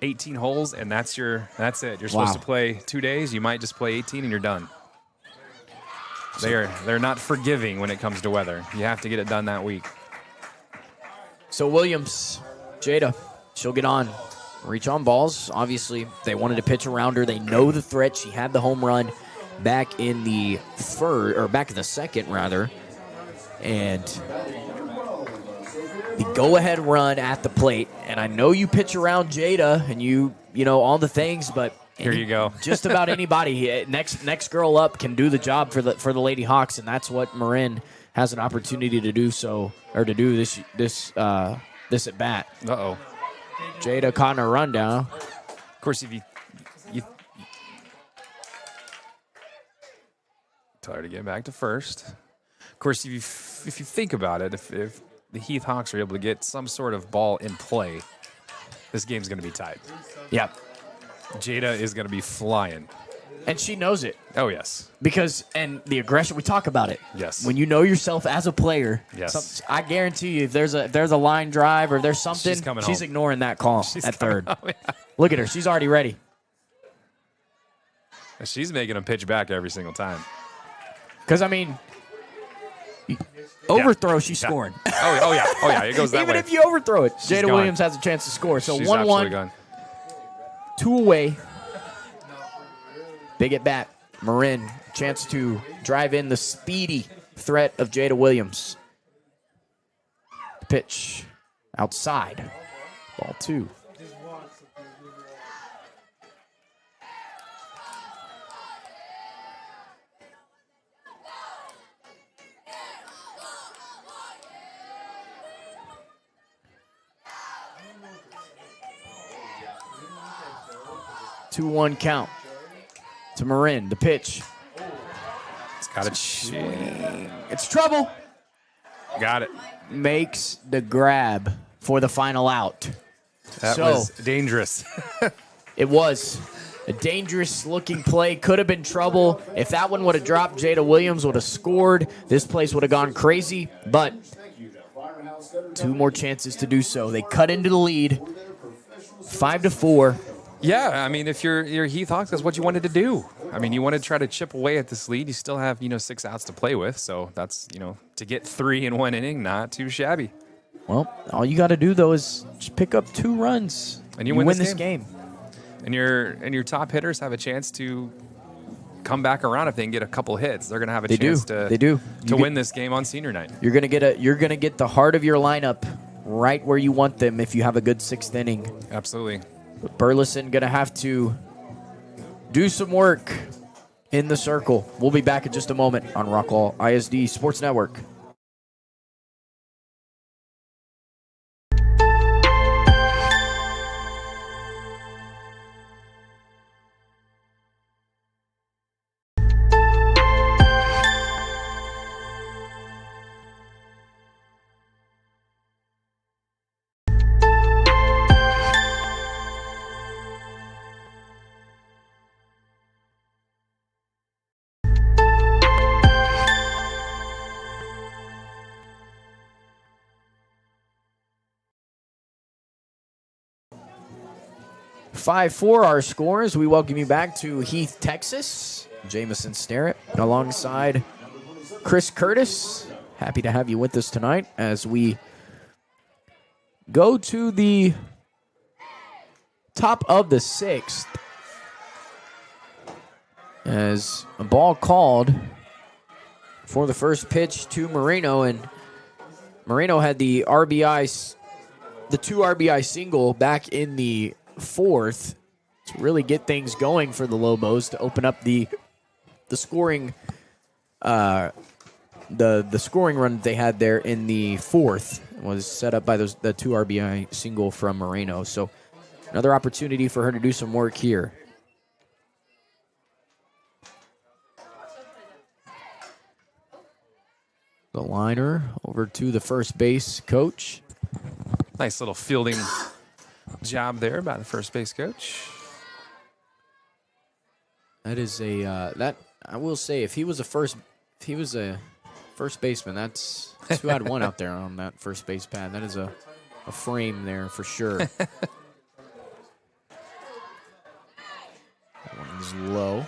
E: 18 holes, and that's it. You're supposed to play 2 days. You might just play 18, and you're done. They're not forgiving when it comes to weather. You have to get it done that week.
A: So Williams, Jada, she'll get on. Reach on balls. Obviously, they wanted to pitch around her. They know the threat. She had the home run back in the second, rather. And the go-ahead run at the plate. And I know you pitch around Jada and you know, all the things, but
E: here you go.
A: Just about anybody. Next girl up can do the job for the Lady Hawks, and that's what Marin has an opportunity to do this at bat.
E: Uh-oh.
A: Jada caught in a rundown.
E: Of course, if you Tell her to get back to first. Of course, if you think about it, if the Heath Hawks are able to get some sort of ball in play, this game's going to be tied.
A: Yeah.
E: Jada is going to be flying.
A: And she knows it.
E: Oh, yes.
A: Because, and the aggression, we talk about it.
E: Yes.
A: When you know yourself as a player,
E: yes.
A: I guarantee you, if there's a line drive or there's something, she's ignoring that call at third. Home, yeah. Look at her. She's already ready.
E: She's making them pitch back every single time.
A: Because, I mean, overthrow, she's scoring.
E: Oh, yeah. It goes that
A: Even
E: way.
A: if you overthrow it,
E: She's
A: Jada
E: gone.
A: Williams has a chance to score. So
E: she's
A: 1-1,
E: gone.
A: 2 away. Big at bat. Marin, chance to drive in the speedy threat of Jada Williams. Pitch outside. Ball 2. Two-one count to Marin. The pitch.
E: It's got it.
A: It's trouble.
E: Got it.
A: Makes the grab for the final out.
E: That was dangerous.
A: It was a dangerous-looking play. Could have been trouble. If that one would have dropped, Jada Williams would have scored. This place would have gone crazy, but 2 more chances to do so. They cut into the lead, 5-4.
E: Yeah, I mean, if you're Heath Hawks, that's what you wanted to do. I mean, you want to try to chip away at this lead. You still have, 6 outs to play with, so that's, to get 3 in 1 inning, not too shabby.
A: Well, all you got to do, though, is just pick up 2 runs.
E: And you win
A: this game.
E: And your top hitters have a chance to come back around if they can get a couple hits. They're going to have a chance to win this game on senior night.
A: You're going to get the heart of your lineup right where you want them if you have a good 6th inning.
E: Absolutely.
A: But Burleson going to have to do some work in the circle. We'll be back in just a moment on Rockwall ISD Sports Network. For our scores, we welcome you back to Heath, Texas. Jamison Starrett alongside Chris Curtis. Happy to have you with us tonight as we go to the top of the 6th. As a ball called for the first pitch to Marino, and Marino had the 2 RBI single back in the 4th to really get things going for the Lobos to open up the scoring the scoring run that they had there in the 4th was set up by the 2 RBI single from Moreno. So another opportunity for her to do some work here. The liner over to the first base coach.
E: Nice little fielding job there by the first base coach.
A: That is that I will say, if he was a first baseman, that's who had one out there on that first base pad. That is a frame there for sure. That one is low.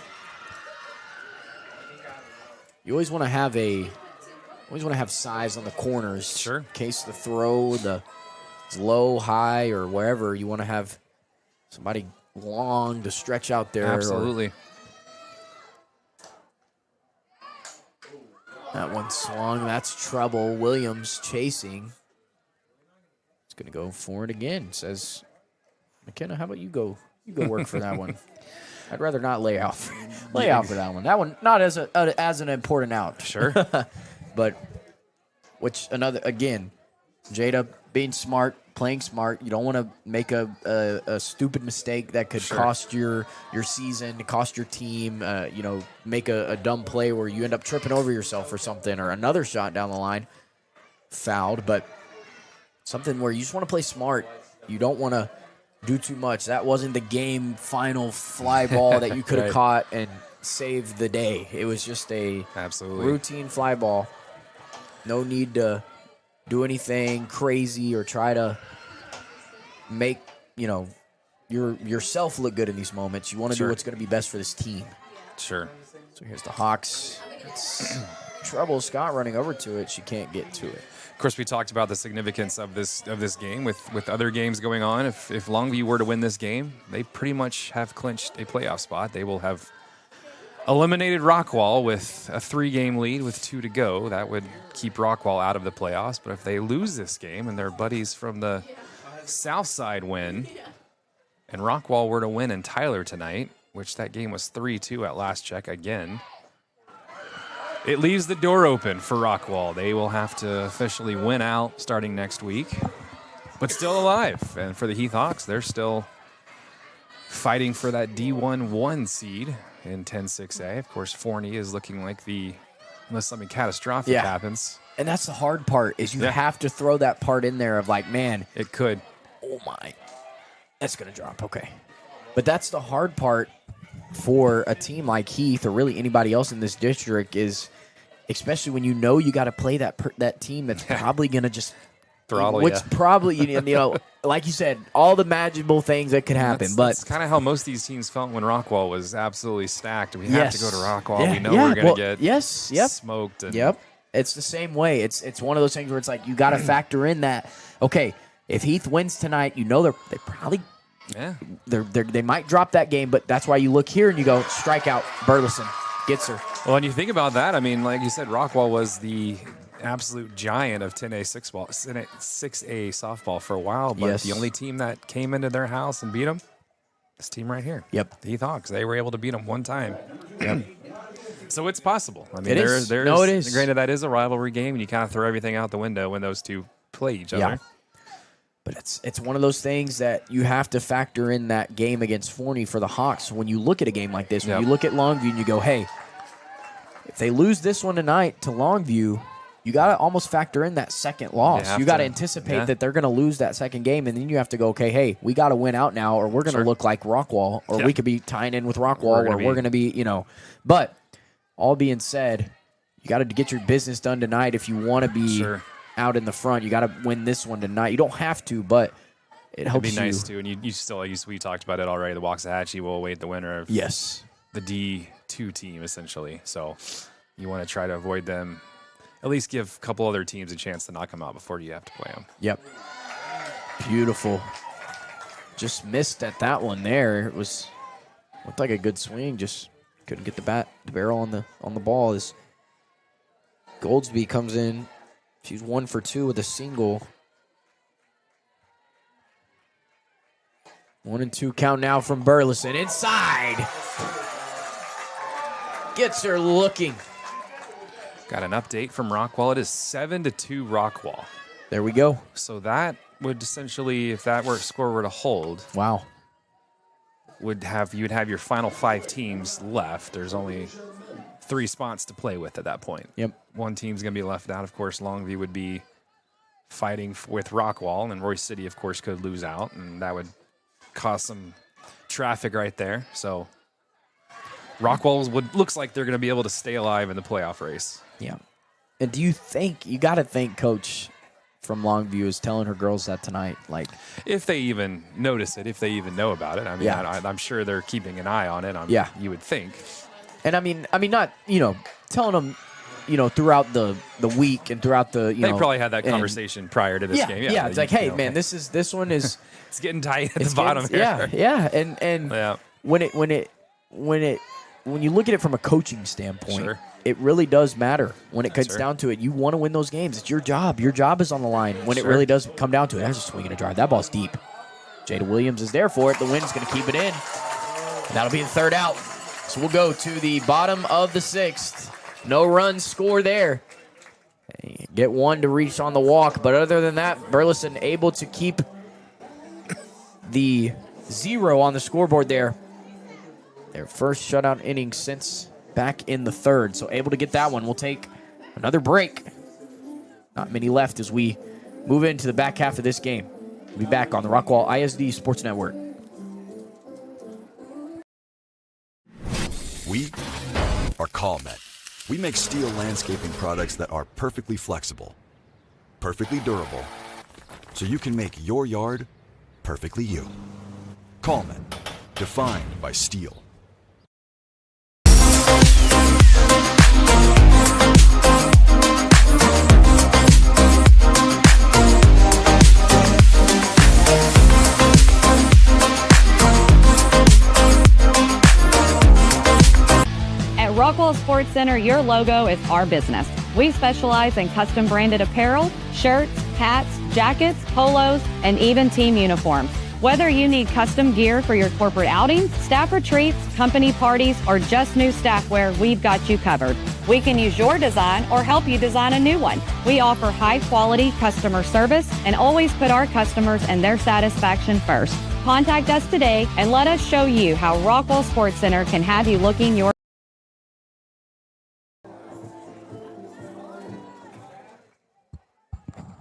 A: You always want to have size on the corners.
E: Sure.
A: In case the throw, it's low, high, or wherever, you want to have somebody long to stretch out there.
E: Absolutely.
A: That one swung. That's trouble. Williams chasing. It's going to go for it again. Says, McKenna, how about you go? You go work for that one. I'd rather not lay out for that one. That one not as an important out.
E: Sure.
A: But Jada being smart, playing smart. You don't want to make a stupid mistake that could cost your season, cost your team. Make a dumb play where you end up tripping over yourself or something, or another shot down the line fouled. But something where you just want to play smart. You don't want to do too much. That wasn't the game final fly ball that you could have caught and saved the day. It was just a routine fly ball. No need to do anything crazy or try to make, yourself look good in these moments. You want to do what's going to be best for this team.
E: Sure.
A: So here's the Hawks. It's trouble. Scott running over to it. She can't get to it.
E: Of course, we talked about the significance of this game with other games going on. If Longview were to win this game, they pretty much have clinched a playoff spot. They will have eliminated Rockwall with a 3-game lead with 2 to go. That would keep Rockwall out of the playoffs. But if they lose this game and their buddies from the south side win, and Rockwall were to win in Tyler tonight, which that game was 3-2 at last check again, it leaves the door open for Rockwall. They will have to officially win out starting next week, but still alive. And for the Heath Hawks, they're still fighting for that D1 seed in 10-6A. Of course, Forney is looking like unless something catastrophic happens.
A: And that's the hard part, is you have to throw that part in there of like, man.
E: It could.
A: Oh, my. That's going to drop. Okay. But that's the hard part for a team like Heath, or really anybody else in this district, is especially when you got to play that team that's probably going to just
E: throttle you.
A: Which probably, like you said, all the magical things that could happen.
E: That's kind of how most of these teams felt when Rockwall was absolutely stacked. We have to go to Rockwall. We know we're going to get smoked. And
A: It's the same way. It's one of those things where it's like you got to factor in that, okay, if Heath wins tonight, they probably they might drop that game, but that's why you look here and you go, strikeout, Burleson gets her.
E: Well, and you think about that, I mean, like you said, Rockwall was the absolute giant of 10A 6A softball for a while, but the only team that came into their house and beat them, this team right here.
A: Yep.
E: The Heath Hawks. They were able to beat them one time.
A: Yep.
E: So it's possible. I mean,
A: it is.
E: Granted, that is a rivalry game, and you kind of throw everything out the window when those two play each other.
A: But it's one of those things that you have to factor in that game against Forney for the Hawks. When you look at a game like this, when you look at Longview and you go, hey, if they lose this one tonight to Longview, you got to almost factor in that second loss. You got to anticipate that they're going to lose that second game, and then you have to go, okay, hey, we got to win out now, or we're going to look like Rockwall, or we could be tying in with Rockwall, or we're going to be, But all being said, you got to get your business done tonight if you want to be out in the front. You got to win this one tonight. You don't have to, but it helps you.
E: It'd be nice too, and you still, we talked about it already. The Waxahachie will await the winner of the D2 team, essentially. So you want to try to avoid them. At least give a couple other teams a chance to knock them out before you have to play them. Yep.
A: Beautiful. Just missed at that one there. It looked like a good swing. Just couldn't get the barrel on the ball. As Goldsby comes in, she's 1 for 2 with a single. 1-2 count now from Burleson. Inside. Gets her looking.
E: Got an update from Rockwall. It is 7-2 Rockwall.
A: There we go.
E: So that would essentially, if that score were to hold, you would have your final 5 teams left. There's only 3 spots to play with at that point.
A: Yep.
E: One team's going to be left out. Of course, Longview would be fighting with Rockwall, and Royce City, of course, could lose out, and that would cause some traffic right there. So Rockwall looks like they're going to be able to stay alive in the playoff race.
A: Yeah. And do you think, you got to think Coach from Longview is telling her girls that tonight? Like,
E: if they even notice it, if they even know about it. I mean, I'm sure they're keeping an eye on it. You would think. And
A: I mean, not, telling them, throughout the week and throughout the,
E: they probably had that conversation prior to this game.
A: Yeah. It's like, hey, man, this one is.
E: It's getting tight at the bottom here.
A: Yeah. And when you look at it from a coaching standpoint, it really does matter. When it comes down to it, you want to win those games. It's your job. Your job is on the line when it really does come down to it. There's a swing and a drive. That ball's deep. Jada Williams is there for it. The wind's going to keep it in. That'll be the third out. So we'll go to the bottom of the 6th. No runs score there Get one to reach on the walk, but other than that, Burleson able to keep the 0 on the scoreboard there. Their first shutout inning since back in the 3rd, so able to get that one. We'll take another break. Not many left as we move into the back half of this game. We'll be back on the Rockwall ISD Sports Network.
F: We are CallMet. We make steel landscaping products that are perfectly flexible, perfectly durable, so you can make your yard perfectly you. CallMet, defined by steel.
G: At Rockwall Sports Center, your logo is our business. We specialize in custom branded apparel, shirts, hats, jackets, polos, and even team uniforms. Whether you need custom gear for your corporate outings, staff retreats, company parties, or just new staff wear, we've got you covered. We can use your design or help you design a new one. We offer high quality customer service and always put our customers and their satisfaction first. Contact us today and let us show you how Rockwall Sports Center can have you looking your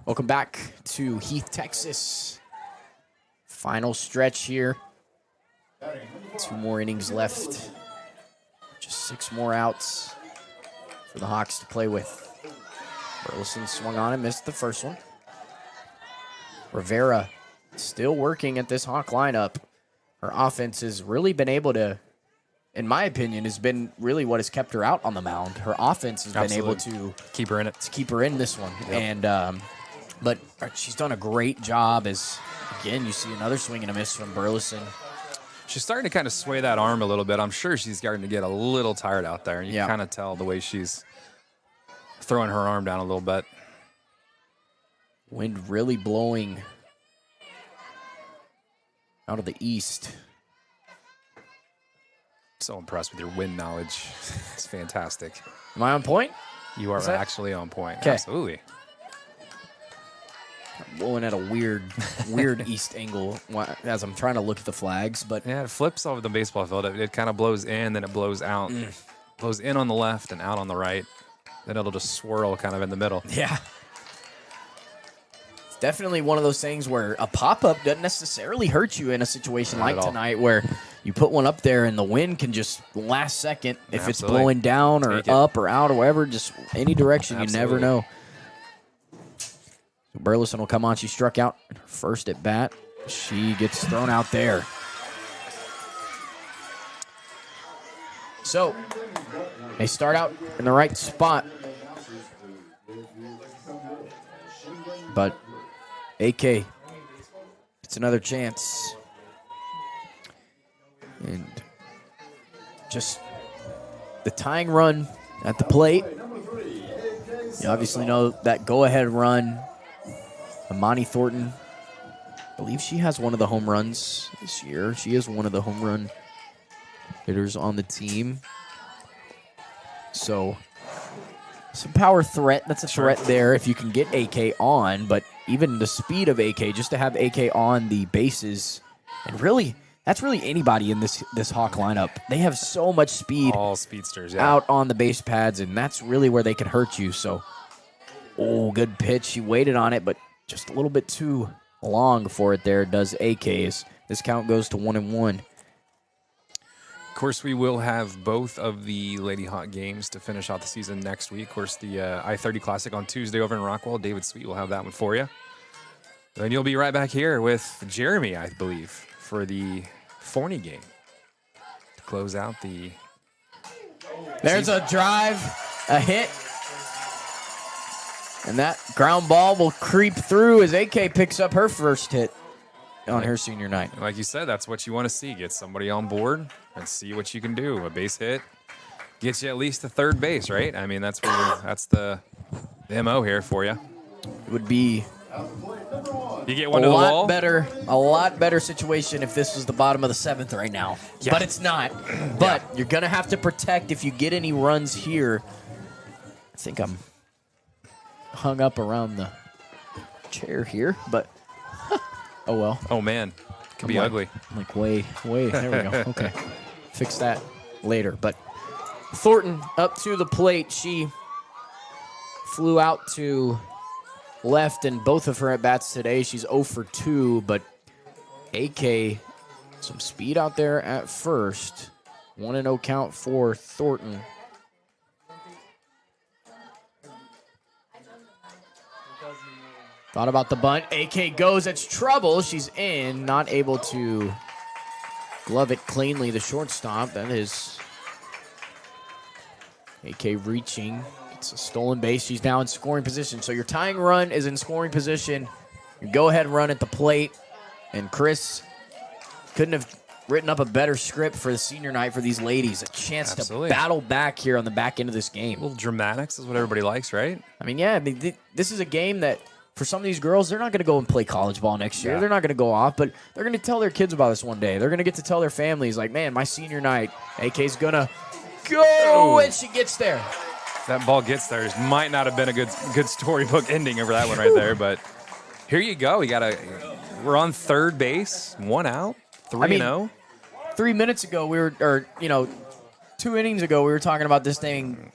A: Welcome back to Heath, Texas. Final stretch here. 2 more innings left. Just 6 more outs for the Hawks to play with. Burleson swung on and missed the first one. Rivera still working at this Hawk lineup. Her offense has really been able to, in my opinion, has been really what has kept her out on the mound. Her offense has been able to
E: keep her in it.
A: To keep her in this one. Yep. And but she's done a great job as, again, you see another swing and a miss from Burleson.
E: She's starting to kind of sway that arm a little bit. I'm sure she's starting to get a little tired out there. And you can kind of tell the way she's throwing her arm down a little bit.
A: Wind really blowing out of the east.
E: So impressed with your wind knowledge. It's fantastic.
A: Am I on point?
E: You are actually on point.
A: Okay.
E: Absolutely.
A: Blowing at a weird east angle as I'm trying to look at the flags, but
E: yeah, it flips over the baseball field. It kind of blows in, then it blows out. Blows in on the left and out on the right. Then it'll just swirl kind of in the middle.
A: Yeah. It's definitely one of those things where a pop-up doesn't necessarily hurt you in a situation like tonight where you put one up there and the wind can just last second if it's blowing down or up or out or whatever, just any direction. You never know. So Burleson will come on. She struck out her first at bat. She gets thrown out there. So they start out in the right spot. But AK, it's another chance. And just the tying run at the plate. You obviously know that go-ahead run. Amani Thornton, I believe she has one of the home runs this year. She is one of the home run hitters on the team. So, some power threat. That's a threat there if you can get AK on. But even the speed of AK, just to have AK on the bases, and really, that's really anybody in this Hawk lineup. They have so much speed.
E: All speedsters,
A: out on the base pads, and that's really where they can hurt you. So, good pitch. She waited on it, but just a little bit too long for it there. Does AK's. This count goes to 1-1.
E: Of course, we will have both of the Lady Hawk games to finish out the season next week. Of course, the I-30 Classic on Tuesday over in Rockwall. David Sweet will have that one for you. Then you'll be right back here with Jeremy, I believe, for the Forney game to close out the...
A: There's a drive, a hit. And that ground ball will creep through as AK picks up her first hit on her senior night.
E: Like you said, that's what you want to see. Get somebody on board and see what you can do. A base hit gets you at least to third base, right? I mean, that's the MO here for you.
A: It would be
E: you get one to the wall.
A: A lot better situation if this was the bottom of the 7th right now. Yeah. But it's not. But you're going to have to protect if you get any runs here. I think I'm hung up around the chair here, but oh well.
E: Oh, man. Could be
A: like,
E: ugly.
A: I'm like, way. There we go. Okay. Fix that later. But Thornton up to the plate. She flew out to left in both of her at-bats today. She's 0 for 2, but AK, some speed out there at first. 1-0 count for Thornton. Thought about the bunt. AK goes. It's trouble. She's in. Not able to glove it cleanly. The shortstop. That is AK reaching. It's a stolen base. She's now in scoring position. So your tying run is in scoring position. Your go-ahead run at the plate. And Chris couldn't have written up a better script for the senior night for these ladies. A chance to battle back here on the back end of this game.
E: A little dramatics is what everybody likes, right?
A: I mean, yeah. This is a game that for some of these girls, they're not going to go and play college ball next year.
E: Yeah.
A: They're not going to go off, but they're going to tell their kids about this one day. They're going to get to tell their families, like, man, my senior night, AK's going to go, and she gets there.
E: That ball gets there. It might not have been a good storybook ending over that one right there, but here you go. We're on third base, 1 out, 3-0.
A: 3 minutes ago, 2 innings ago, we were talking about this thing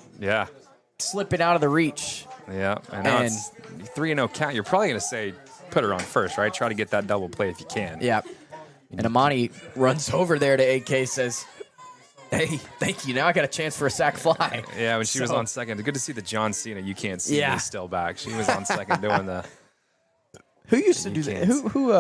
A: slipping out of the reach.
E: Yeah, and now it's 3-0 count. You're probably going to say put her on first, right? Try to get that double play if you can.
A: Yeah. And Amani runs over there to AK, says, hey, thank you. Now I got a chance for a sack fly.
E: Yeah, when she was on second. Good to see the John Cena. You can't see me still back. She was on second doing the.
A: Who used to do that? Who?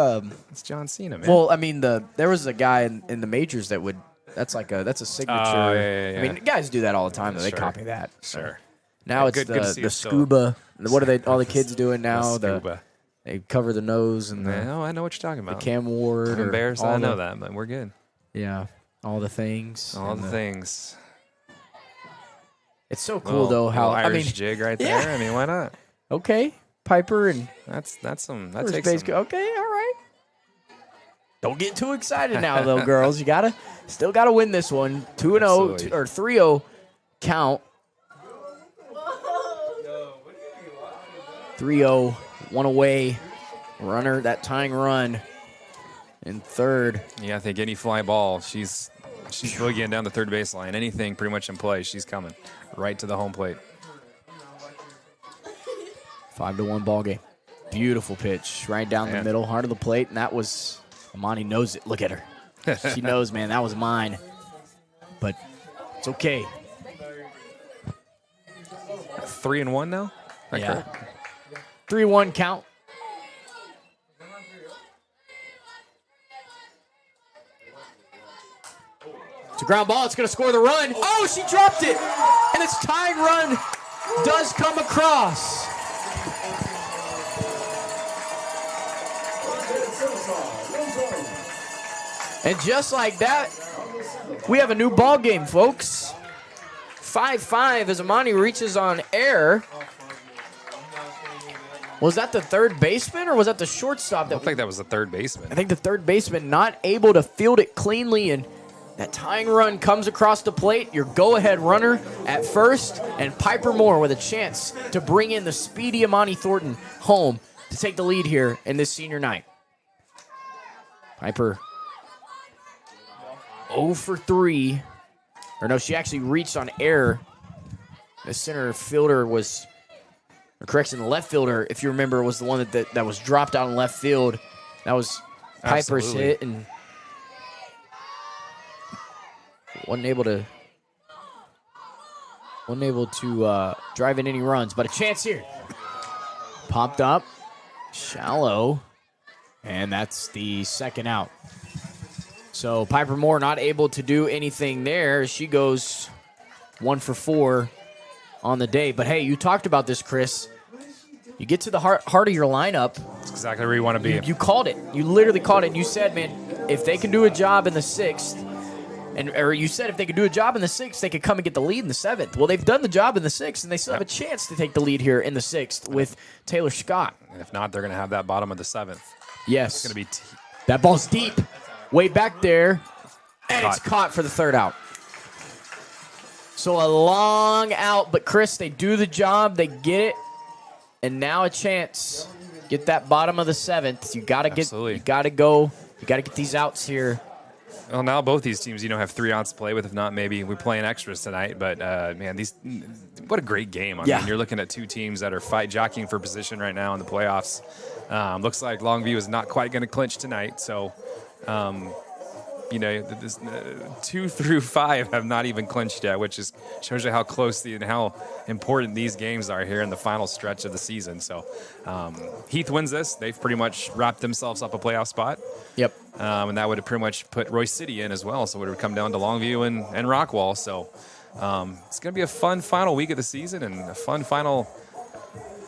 E: It's John Cena, man.
A: Well, I mean, there was a guy in the majors that would. That's a signature.
E: Oh, yeah.
A: I mean, guys do that all the time. Though. They copy that.
E: Sure.
A: Now it's the scuba. What are all the kids doing now?
E: The scuba.
A: They cover the nose and
E: I know what you're talking about.
A: The cam ward.
E: I'm embarrassed. I know that, but we're good.
A: Yeah, all the things.
E: All the things.
A: It's so cool though how
E: Irish jig right there.
A: Yeah.
E: I mean, why not?
A: Okay, Piper and
E: that takes some.
A: Okay, all right. Don't get too excited now, though, girls. You still gotta win this one. 2-0 or 3-0 count. 3-0, one away. Runner, that tying run in third.
E: Yeah, I think any fly ball, she's boogieing down the third baseline. Anything pretty much in play, she's coming right to the home plate.
A: 5-1 ball game. Beautiful pitch right down the middle, heart of the plate, and that was Amani knows it. Look at her. She knows, man, that was mine. But it's okay.
E: 3-1 now?
A: Yeah. 3-1 count. It's a ground ball. It's going to score the run. Oh, she dropped it. And its tying run does come across. And just like that, we have a new ball game, folks. 5-5 as Amani reaches on air. Was that the third baseman or was that the shortstop?
E: I think that was the third baseman.
A: I think the third baseman not able to field it cleanly, and that tying run comes across the plate. Your go-ahead runner at first, and Piper Moore with a chance to bring in the speedy Amani Thornton home to take the lead here in this senior night. Piper 0 for 3. Or no, she actually reached on air. The center fielder was, or correction, the left fielder, if you remember, was the one that was dropped out in left field. That was Piper's hit, and wasn't able to drive in any runs, but a chance here. Popped up, shallow, and that's the second out. So Piper Moore not able to do anything there. She goes 1 for 4 on the day. But hey, you talked about this, Chris. You get to the heart of your lineup.
E: That's exactly where you want to be.
A: You called it. You literally called it. And you said, man, if they can do a job in the 6th, or you said if they could do a job in the 6th, they could come and get the lead in the 7th. Well, they've done the job in the 6th, and they still have a chance to take the lead here in the 6th with Taylor Scott.
E: And if not, they're going to have that bottom of the 7th.
A: Yes.
E: It's going to be
A: that ball's deep. Way back there, and it's caught for the third out. So a long out, but Chris, they do the job, they get it, And now a chance. Get that bottom of the 7th. You got to get.
E: Absolutely.
A: You got to go. You got to get these outs here.
E: Well, now both these teams, have 3 outs to play with. If not, maybe we're playing extras tonight. But, man, what a great game. I mean, you're looking at 2 teams that are jockeying for position right now in the playoffs. Looks like Longview is not quite going to clinch tonight. So, 2 through 5 have not even clinched yet, which shows you how close and how important these games are here in the final stretch of the season. So Heath wins this. They've pretty much wrapped themselves up a playoff spot.
A: Yep.
E: And that would have pretty much put Royce City in as well. So it would come down to Longview and Rockwall. So it's going to be a fun final week of the season and a fun final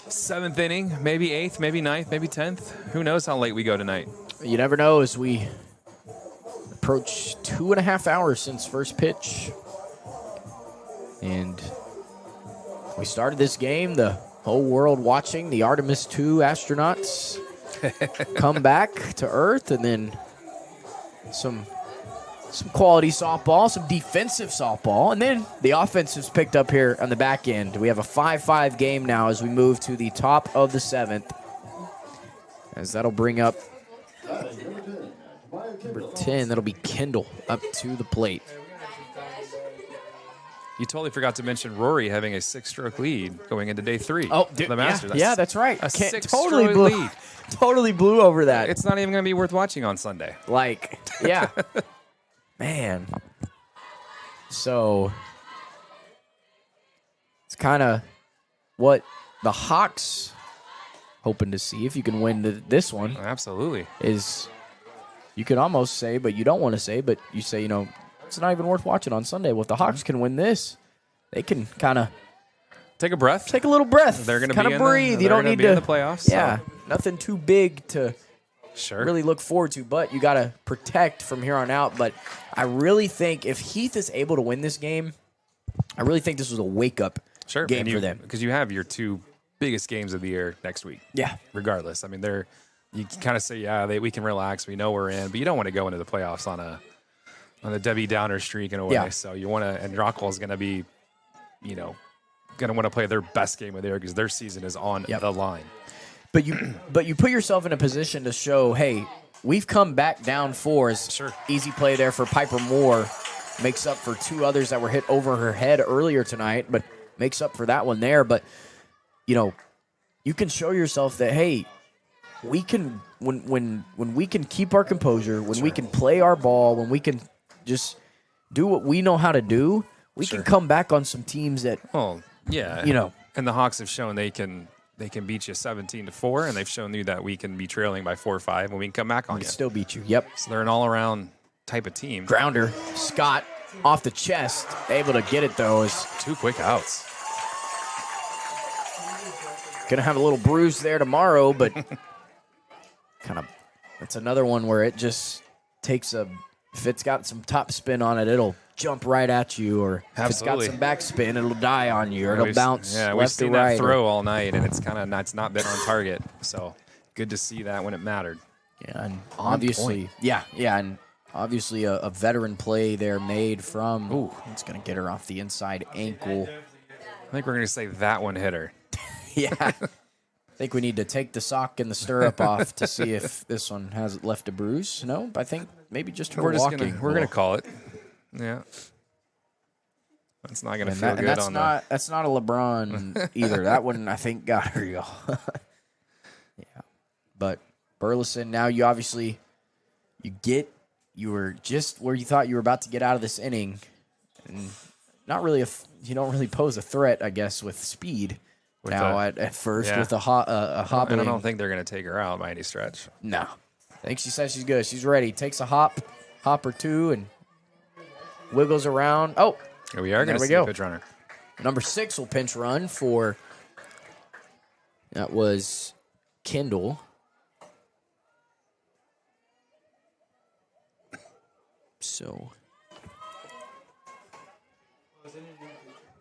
E: 7th inning, maybe 8th, maybe 9th, maybe 10th. Who knows how late we go tonight?
A: You never know as we approach 2.5 hours since first pitch. And we started this game, the whole world watching the Artemis II astronauts come back to Earth, and then some quality softball, some defensive softball, and then the offensive's picked up here on the back end. We have a 5-5 game now as we move to the top of the 7th, as that'll bring up number 10. That'll be Kendall up to the plate.
E: You totally forgot to mention Rory having a 6-stroke lead going into day 3.
A: Oh,
E: of the Masters.
A: Yeah, that's right.
E: A
A: Totally
E: 6-stroke
A: blew,
E: lead.
A: totally blew over that.
E: It's not even going to be worth watching on Sunday.
A: Yeah. Man. So it's kind of what the Hawks hoping to see if you can win this one.
E: Absolutely.
A: Is you can almost say, but you don't want to say, but you say, it's not even worth watching on Sunday. Well, if the Hawks can win this, they can kind of
E: take a breath.
A: Take a little breath.
E: They're going to
A: kind of breathe. You don't need to
E: in the playoffs.
A: Yeah, nothing too big to
E: Sure.
A: really look forward to, but you got to protect from here on out. But I really think if Heath is able to win this game, I really think this was a wake-up game for them.
E: Because you have your 2 biggest games of the year next week.
A: Yeah.
E: Regardless. I mean, you kind of say, we can relax. We know we're in. But you don't want to go into the playoffs on a Debbie Downer streak in a way.
A: Yeah.
E: So you want to – and Rockwall's going to be, going to want to play their best game of the year because their season is on the line.
A: But you put yourself in a position to show, hey, we've come back down 4.
E: Sure.
A: Easy play there for Piper Moore. Makes up for 2 others that were hit over her head earlier tonight, but makes up for that one there. But, you can show yourself that, hey, we can when we can keep our composure, when we can play our ball, when we can just do what we know how to do, we can come back on some teams that
E: And the Hawks have shown they can beat you 17-4, and they've shown you that we can be trailing by 4 or 5, and we can come back on
A: we
E: you.
A: can still beat you. Yep.
E: So they're an all-around type of team.
A: Grounder, Scott off the chest, able to get it though. Is
E: 2 quick outs.
A: Gonna have a little bruise there tomorrow, but it's another one where it just takes if it's got some top spin on it, it'll jump right at you, or if it's got some back spin, it'll die on you, or it'll bounce left
E: we've seen
A: to right.
E: that throw all night, and it's not been on target. So good to see that when it mattered.
A: Yeah, and obviously, and obviously a veteran play there made from. Ooh, it's gonna get her off the inside ankle.
E: I think we're gonna say that one hit her.
A: Yeah. I think we need to take the sock and the stirrup off to see if this one has left a bruise. No, I think maybe just her walking.
E: We're gonna call it. Yeah. That's not gonna feel good on that.
A: That's not a LeBron either. That one I think got her, y'all. Yeah. But Burleson, now you were just where you thought you were about to get out of this inning, and not really you don't really pose a threat, I guess, with speed. At first with a hobbling.
E: I don't think they're going to take her out by any stretch.
A: No. I think she says she's good. She's ready. Takes a hop or 2, and wiggles around. Oh,
E: here we are going to see a pitch runner.
A: Number 6 will pinch run for, that was Kendall. So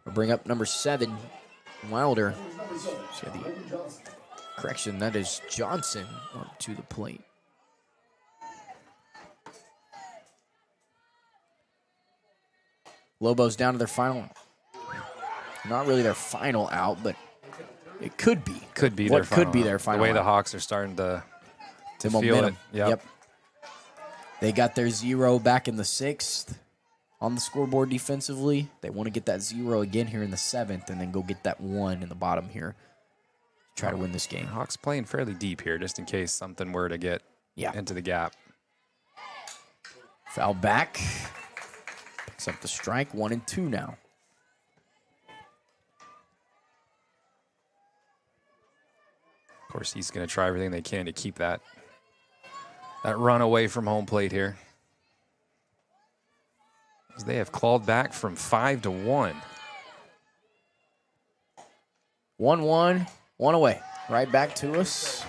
A: we'll bring up number 7, Wilder. Correction, that is Johnson up to the plate. Lobos down to their final. Not really their final out, but It could be.
E: Could be
A: what
E: their final.
A: could be their final.
E: The way the
A: out.
E: Hawks are starting to
A: The
E: feel
A: momentum.
E: it. Yep.
A: They got their 0 back in the 6th on the scoreboard defensively. They want to get that 0 again here in the 7th and then go get that 1 in the bottom here. Try to win this game.
E: Hawks playing fairly deep here just in case something were to get into the gap.
A: Foul back. Picks up the strike. 1 and 2 now.
E: Of course, he's going to try everything they can to keep that run away from home plate here. As they have clawed back from 5 to 1.
A: 1-1, 1 away. Right back to us.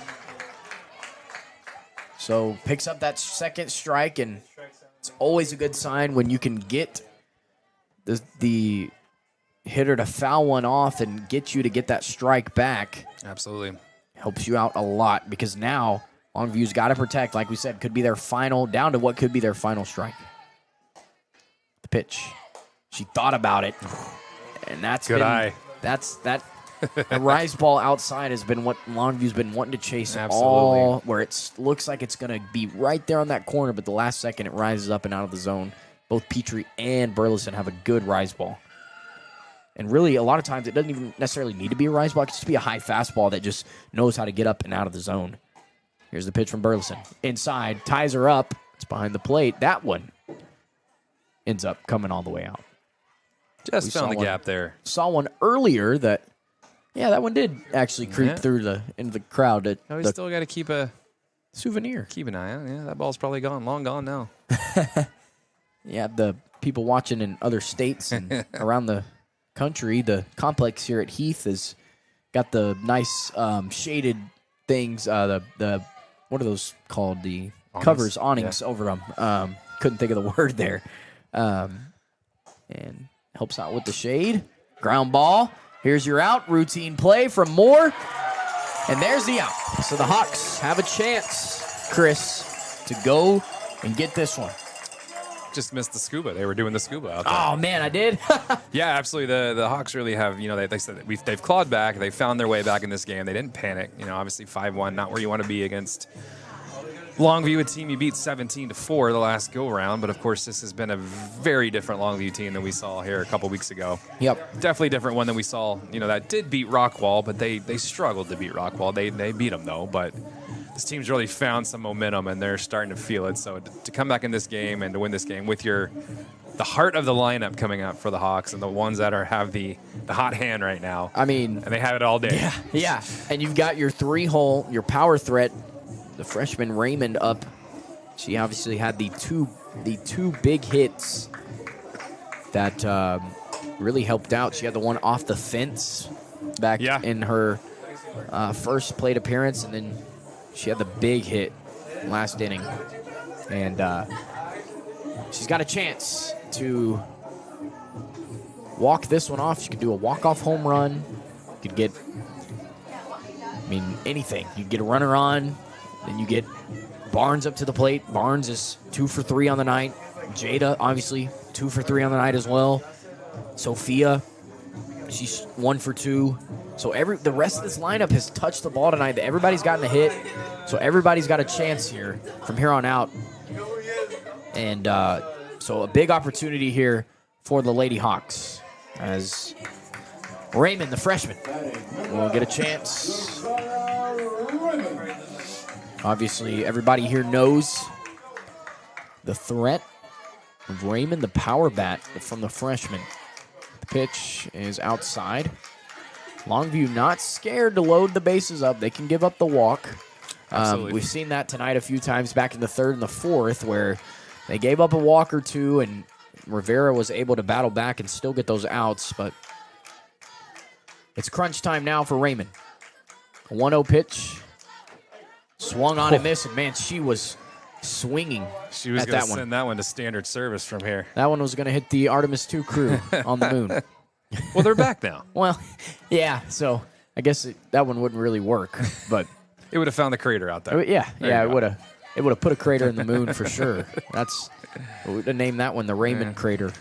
A: So picks up that second strike, and it's always a good sign when you can get the hitter to foul one off and get you to get that strike back.
E: Absolutely.
A: Helps you out a lot because now Longview's got to protect. Like we said, could be their final, down to what could be their final strike. The pitch. She thought about it, and that's
E: good
A: been,
E: eye.
A: That the rise ball outside has been what Longview's been wanting to chase
E: Absolutely.
A: where it looks like it's going to be right there on that corner, but the last second it rises up and out of the zone. Both Petrie and Burleson have a good rise ball. And really, a lot of times, it doesn't even necessarily need to be a rise ball. It can just be a high fastball that just knows how to get up and out of the zone. Here's the pitch from Burleson. Inside, ties her up. It's behind the plate. That one ends up coming all the way out.
E: Just found the gap there.
A: Saw one earlier that one did actually creep through into the crowd.
E: No, we still got to keep a
A: souvenir.
E: Keep an eye on. Yeah, that ball's probably long gone now.
A: Yeah, the people watching in other states and around the country, the complex here at Heath has got the nice shaded things. The what are those called? The awnings. Awnings over them. Couldn't think of the word there. And helps out with the shade. Ground ball. Here's your out. Routine play from Moore. And there's the out. So the Hawks have a chance, Chris, to go and get this one.
E: Just missed the scuba. They were doing the scuba out there.
A: Oh, man, I did?
E: Yeah, absolutely. The Hawks really have, they said they've clawed back. They found their way back in this game. They didn't panic. Obviously 5-1, not where you want to be against Longview, a team you beat 17-4 the last go-round. But, of course, this has been a very different Longview team than we saw here a couple weeks ago.
A: Yep.
E: Definitely a different one than we saw, that did beat Rockwall, but they struggled to beat Rockwall. They beat them, though, but this team's really found some momentum, and they're starting to feel it. So to come back in this game and to win this game with the heart of the lineup coming out for the Hawks and the ones that have the hot hand right now.
A: I mean,
E: and they have it all day.
A: Yeah. And you've got your 3-hole, your power threat, the freshman Raymond up. She obviously had the two big hits that really helped out. She had the one off the fence back in her first plate appearance, and then she had the big hit last inning. And she's got a chance to walk this one off. She could do a walk-off home run. You could get, anything. You could get a runner on. Then you get Barnes up to the plate. Barnes is 2 for 3 on the night. Jada, obviously, 2 for 3 on the night as well. Sophia, she's 1 for 2. So the rest of this lineup has touched the ball tonight. Everybody's gotten a hit. So everybody's got a chance here from here on out. And so a big opportunity here for the Lady Hawks as Raymond, the freshman, will get a chance. Obviously, everybody here knows the threat of Raymond, the power bat from the freshman. The pitch is outside. Longview not scared to load the bases up. They can give up the walk. We've seen that tonight a few times back in the 3rd and the 4th where they gave up a walk or two and Rivera was able to battle back and still get those outs. But it's crunch time now for Raymond. A 1-0 pitch. Swung on and missed, and man, she was swinging.
E: She was going to send that one to standard service from here.
A: That one was going to hit the Artemis II crew on the moon.
E: Well, they're back now.
A: Well, yeah, so I guess that one wouldn't really work, but
E: it would have found the crater out there.
A: It would have put a crater in the moon for sure. We would have named that one the Raymond crater.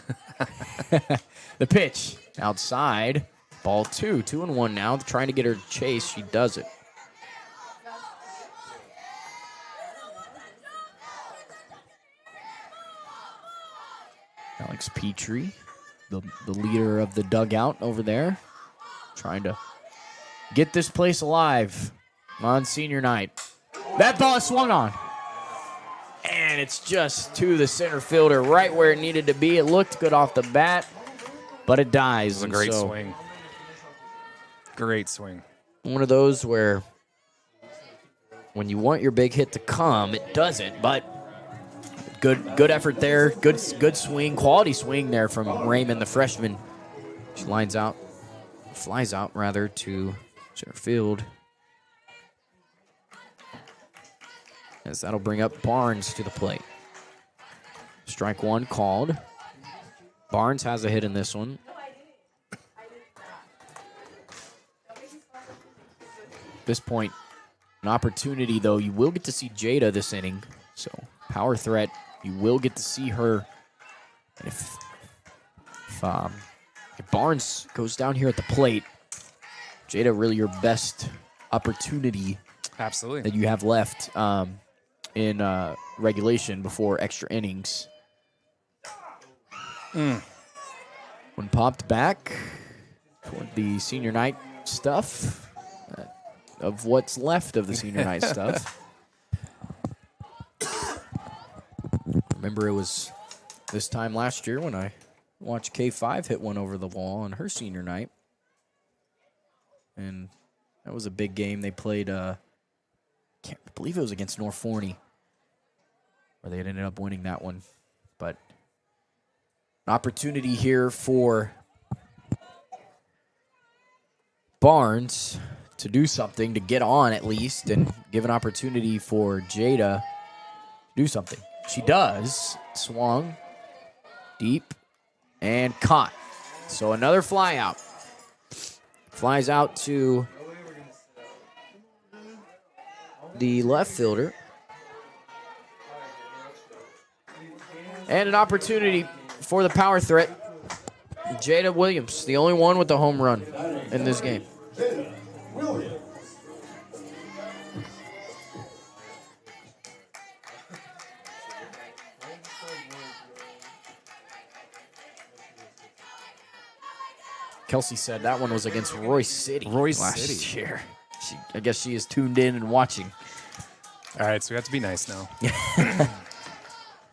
A: The pitch outside, Ball 2, 2-1 now. Trying to get her to chase. She does it. Alex Petrie, the leader of the dugout over there, trying to get this place alive on senior night. That ball swung on. And it's just to the center fielder, right where it needed to be. It looked good off the bat, but it dies.
E: It was a great swing. Great swing.
A: One of those where when you want your big hit to come, it doesn't, but good effort there. Good swing, quality swing there from Raymond, the freshman. She flies out to center field. As that'll bring up Barnes to the plate. Strike 1 called. Barnes has a hit in this one. At this point, an opportunity, though. You will get to see Jada this inning. So, power threat. You will get to see her. And if Barnes goes down here at the plate, Jada, really your best opportunity
E: Absolutely.
A: that you have left in regulation before extra innings. When popped back toward the senior night stuff, of what's left of the senior night stuff. Remember, it was this time last year when I watched K5 hit one over the wall on her senior night. And that was a big game. They played, can't believe it was against North Forney, where they ended up winning that one. But an opportunity here for Barnes to do something, to get on at least, and give an opportunity for Jada to do something. She does. Swung deep and caught. So another fly out. Flies out to the left fielder. And an opportunity for the power threat. Jada Williams, the only one with the home run in this game. Kelsey said that one was against Royce City last year. I guess she is tuned in and watching.
E: All right, so we have to be nice now.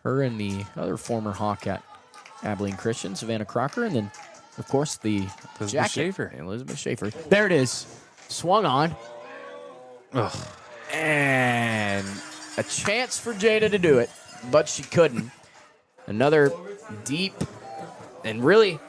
A: Her and the other former Hawk at Abilene Christian, Savannah Crocker, and then, of course, the Elizabeth Schaefer. There it is. Swung on.
E: Ugh.
A: And a chance for Jada to do it, but she couldn't. Another deep, and really,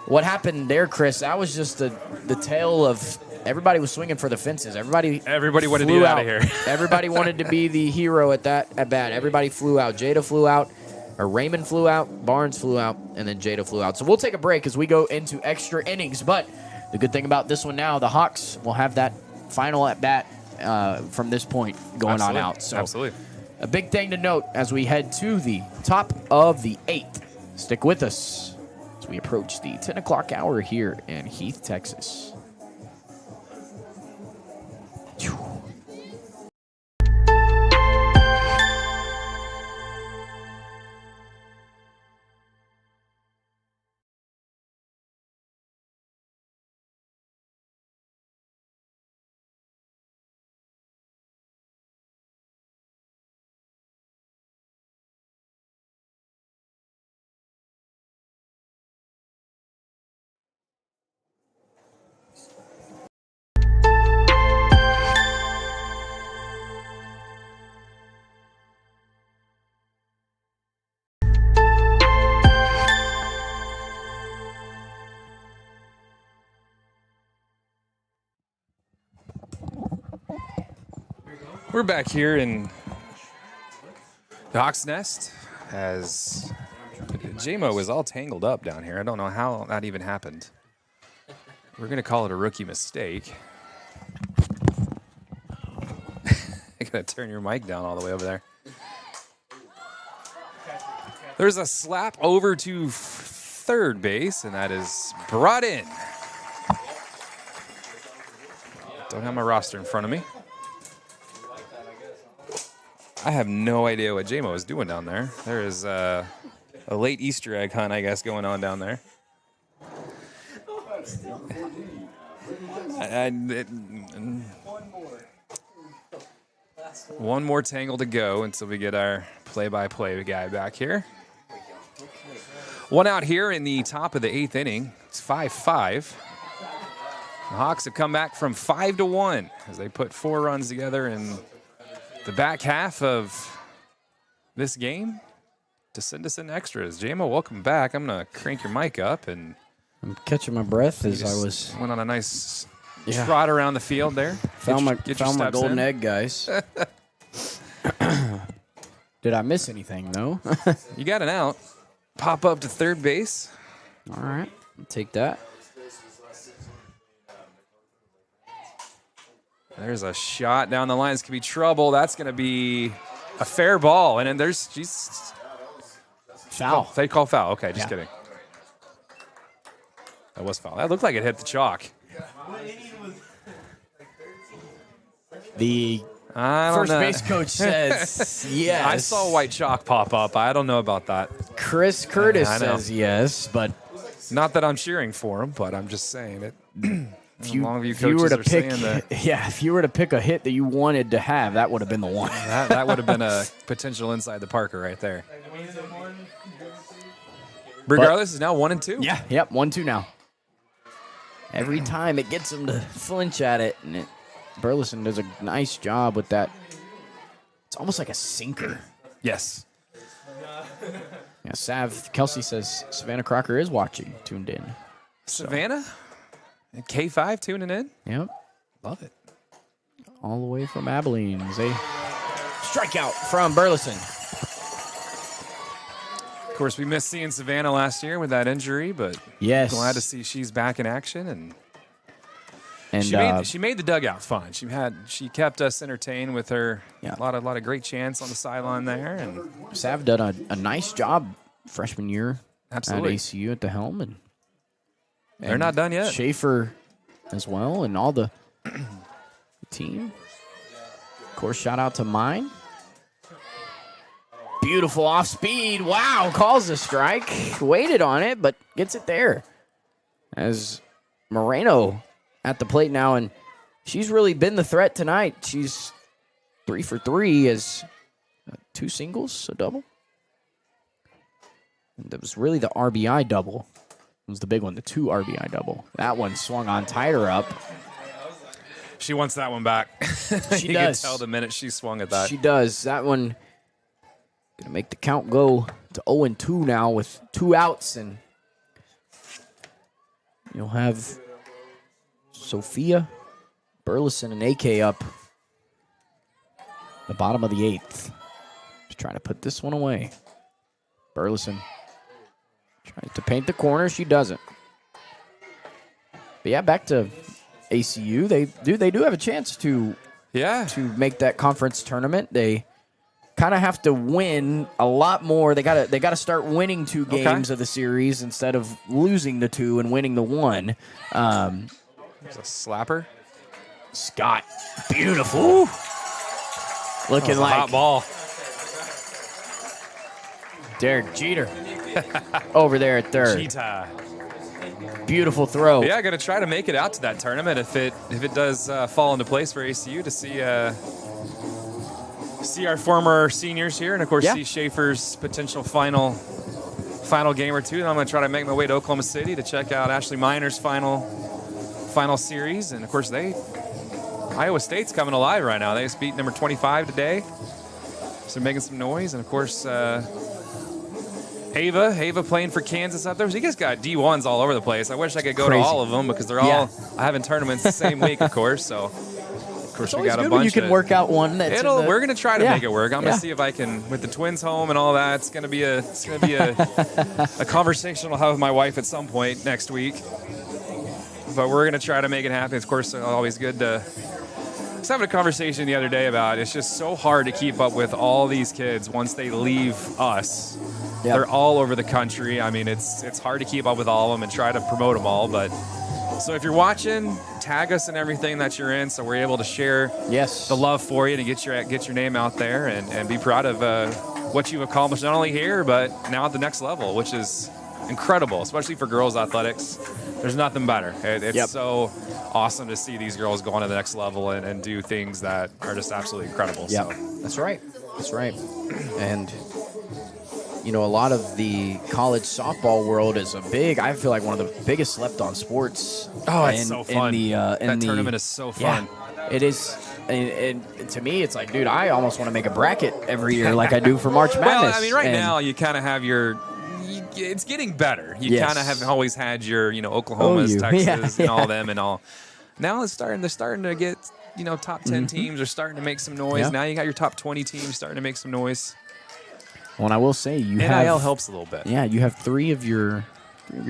A: what happened there, Chris, that was just the tale of everybody was swinging for the fences. Everybody
E: wanted to get out of here.
A: Everybody wanted to be the hero at bat. Everybody flew out. Jada flew out, or Raymond flew out, Barnes flew out, and then Jada flew out. So we'll take a break as we go into extra innings. But the good thing about this one now, the Hawks will have that final at bat from this point going on out. So
E: Absolutely.
A: A big thing to note as we head to the top of the 8th. Stick with us as we approach the 10 o'clock hour here in Heath, Texas.
E: We're back here in the Hawk's Nest as J-Mo is all tangled up down here. I don't know how that even happened. We're going to call it a rookie mistake. I got to turn your mic down all the way over there. There's a slap over to third base, and that is brought in Don't have my roster in front of me. I have no idea what JMO is doing down there. There is a late Easter egg hunt, I guess, going on down there. One more tangle to go until we get our play-by-play guy back here. One out here in the top of the 8th inning. It's 5-5. The Hawks have come back from 5-1 as they put 4 runs together in the back half of this game to send us in extras. JMO, welcome back. I'm going to crank your mic up. And
A: I'm catching my breath as I was...
E: Went on a nice trot around the field there.
A: Found my golden egg, guys. Did I miss anything, though?
E: You got an out. Pop up to third base.
A: All right. I'll take that.
E: There's a shot down the line. This could be trouble. That's going to be a fair ball. And then there's...
A: Foul.
E: They call foul. Okay, just kidding. That was foul. That looked like it hit the chalk.
A: The first base coach says yes.
E: I saw white chalk pop up. I don't know about that.
A: Chris Curtis says yes, but...
E: Not that I'm cheering for him, but I'm just saying it.
A: If you
E: Longview
A: were
E: coaches
A: to
E: are
A: pick,
E: saying that.
A: yeah, if you were to pick a hit that you wanted to have, that would have been the one.
E: that would have been a potential inside the Parker right there. Regardless, it's now 1-2.
A: Yeah, yep, 1-2 now. Every time it gets him to flinch at it, and Burleson does a nice job with that. It's almost like a sinker.
E: Yes.
A: Yeah, Kelsey says Savannah Crocker is watching, tuned in.
E: Savannah? And K5 tuning in?
A: Yep.
E: Love it.
A: All the way from Abilene. A strikeout from Burleson.
E: Of course, we missed seeing Savannah last year with that injury, but
A: yes,
E: glad to see she's back in action. And she made the dugout fun. She kept us entertained with her.
A: Yeah.
E: A lot of great chants on the sideline there. And
A: Sav done a nice job freshman year.
E: Absolutely.
A: At ACU at the helm, and
E: they're not done yet.
A: Schaefer as well, and all the team. Of course, shout out to mine. Beautiful off speed. Wow, calls a strike. Waited on it, but gets it there. As Moreno at the plate now, and she's really been the threat tonight. She's 3 for 3 as 2 singles, a double. And that was really the RBI double. It was the big one, the 2 RBI double. That one swung on, tied her up.
E: She wants that one back.
A: She
E: you
A: does.
E: can tell the minute she swung at that.
A: She does. That one going to make the count go to 0-2 now with 2 outs, and you'll have Sophia, Burleson, and AK up the bottom of the 8th. Just trying to put this one away. Burleson tries to paint the corner. She doesn't. But yeah, back to ACU. They do have a chance to make that conference tournament. They kind of have to win a lot more. They got to start winning 2 games of the series instead of losing the 2 and winning the 1.
E: There's a slapper.
A: Scott, beautiful. Looking like
E: a hot ball.
A: Derek Jeter over there at third.
E: Cheetah.
A: Beautiful throw.
E: Yeah, going to try to make it out to that tournament if it does fall into place for ACU to see our former seniors here, and of course see Schaefer's potential final game or 2. And I'm going to try to make my way to Oklahoma City to check out Ashley Miner's final series. And of course Iowa State's coming alive right now. They just beat number 25 today, so they're making some noise. And of course Ava playing for Kansas out there. So you guys got D1s all over the place. I wish I could go to all of them because they're all having tournaments the same week, of course. So, of course, we got a bunch.
A: You can work out one.
E: We're going to try to make it work. I'm going to see if I can, with the twins home and all that. It's going to be a conversation I'll have with my wife at some point next week. But we're going to try to make it happen. Of course, it's always good to. I was having a conversation the other day about it's just so hard to keep up with all these kids once they leave us. They're all over the country. I mean, it's hard to keep up with all of them and try to promote them all, but So if you're watching, tag us in everything that you're in, so we're able to share
A: Yes.
E: the love for you and get your name out there and be proud of what you've accomplished not only here but now at the next level, which is incredible, especially for girls athletics. There's nothing better. It's so awesome to see these girls go on to the next level and do things that are just absolutely incredible.
A: Yeah,
E: So.
A: that's right. That's right. And you know, a lot of the college softball world is I feel like one of the biggest slept-on sports.
E: Oh, it's so fun. That tournament is so fun.
A: Yeah, it is. And to me, it's like, dude, I almost want to make a bracket every year like I do for March Madness.
E: Well, I mean, right now you kind of have it's getting better. You kind of have always had your, Oklahomas, Texas, and all them and all. Now they're starting to get, top 10 teams are starting to make some noise.
A: Yeah.
E: Now you got your top 20 teams starting to make some noise.
A: Well, and I will say
E: NIL helps a little bit.
A: Yeah, you have three of your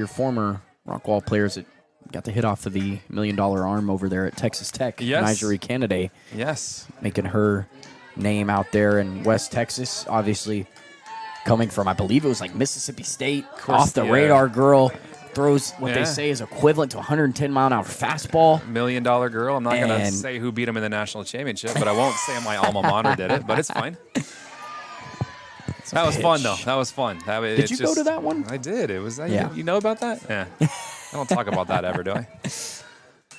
A: former Rockwall players that got the hit off of the $1 million arm over there at Texas Tech.
E: Yes.
A: Nigeri Kennedy.
E: Yes.
A: Making her name out there in West Texas. Obviously coming from, I believe it was like Mississippi State. Off the radar girl. Throws what they say is equivalent to 110-mile-an-hour fastball.
E: $1 million girl. I'm not going to say who beat him in the national championship, but I won't say my alma mater did it, but it's fine. That was fun, though. That was fun.
A: Did you go to that one?
E: I did. It was. You know about that? Yeah. I don't talk about that ever, do I?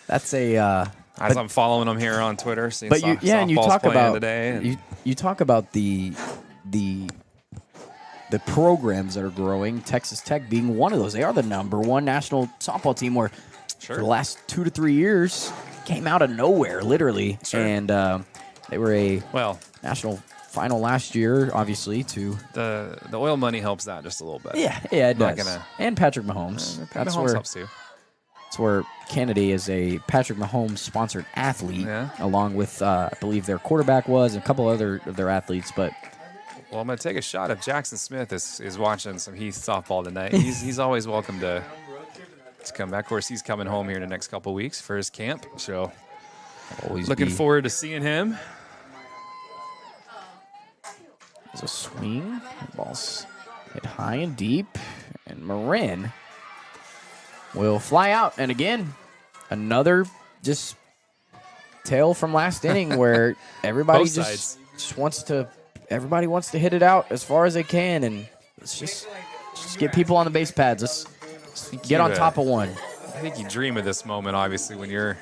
A: That's a.
E: As I'm following them here on Twitter, seeing
A: but and you talk about
E: today.
A: You talk about the programs that are growing. Texas Tech being one of those. They are the #1 national softball team. Where for the last 2 to 3 years came out of nowhere, literally, and they were a national final last year, obviously. To
E: the oil money helps that just a little bit.
A: Yeah, it does. And Patrick Mahomes.
E: Patrick Mahomes helps too.
A: That's where Kennedy is a Patrick Mahomes sponsored athlete, along with I believe their quarterback was and a couple other of their athletes. But
E: I'm going to take a shot if Jackson Smith is watching some Heath softball tonight. He's always welcome to come back. Of course, he's coming home here in the next couple weeks for his camp. So looking forward to seeing him.
A: There's a swing. The ball's hit high and deep. And Marin will fly out. And again, another just tale from last inning where everybody just wants to hit it out as far as they can. And let's just get people on the base pads. Let's get on top of one.
E: I think you dream of this moment, obviously, when you're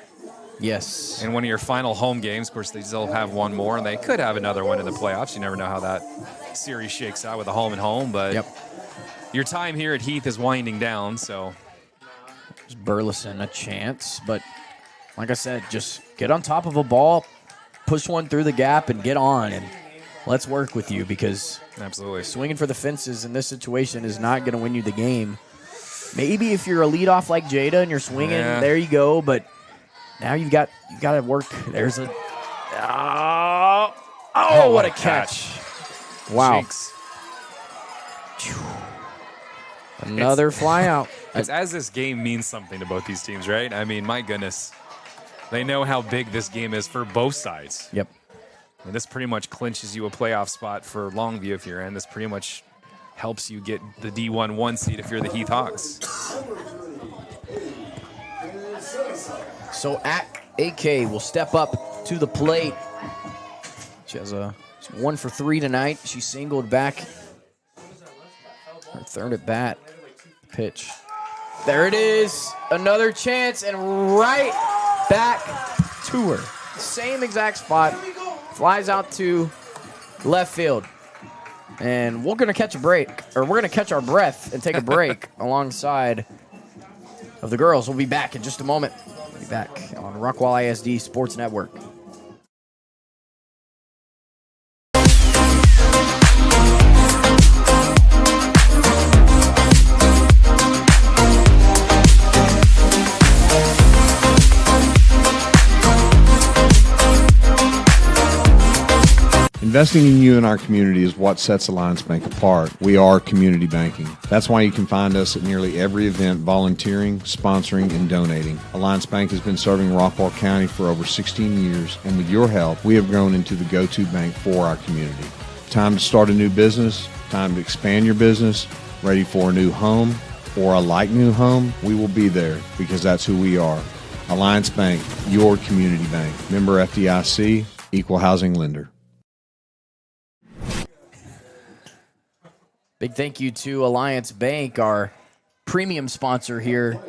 E: in one of your final home games. Of course, they still have one more, and they could have another one in the playoffs. You never know how that series shakes out with a home and home, but your time here at Heath is winding down, so.
A: There's Burleson a chance, but like I said, just get on top of a ball, push one through the gap, and get on, and let's work with you, because swinging for the fences in this situation is not going to win you the game. Maybe if you're a leadoff like Jada and you're swinging, there you go, but now you've got to work. There's a what a catch! Wow, another fly out.
E: It's as this game means something to both these teams, right? I mean, my goodness, they know how big this game is for both sides.
A: Yep.
E: And this pretty much clinches you a playoff spot for Longview if you're in. This pretty much helps you get the D1 1 seed if you're the Heath Hawks.
A: So AK will step up to the plate. She has a 1 for 3 tonight. She singled back her third at bat. Pitch. There it is. Another chance, and right back to her. Same exact spot. Flies out to left field. And we're going to catch a break, or we're going to catch our breath and take a break alongside of the girls. We'll be back in just a moment. We'll be back on Rockwall ISD Sports Network.
C: Investing in you and our community is what sets Alliance Bank apart. We are community banking. That's why you can find us at nearly every event volunteering, sponsoring, and donating. Alliance Bank has been serving Rockwall County for over 16 years, and with your help, we have grown into the go-to bank for our community. Time to start a new business, time to expand your business, ready for a new home, or a like new home, we will be there because that's who we are. Alliance Bank, your community bank. Member FDIC, equal housing lender.
A: Big thank you to Alliance Bank, our premium sponsor here,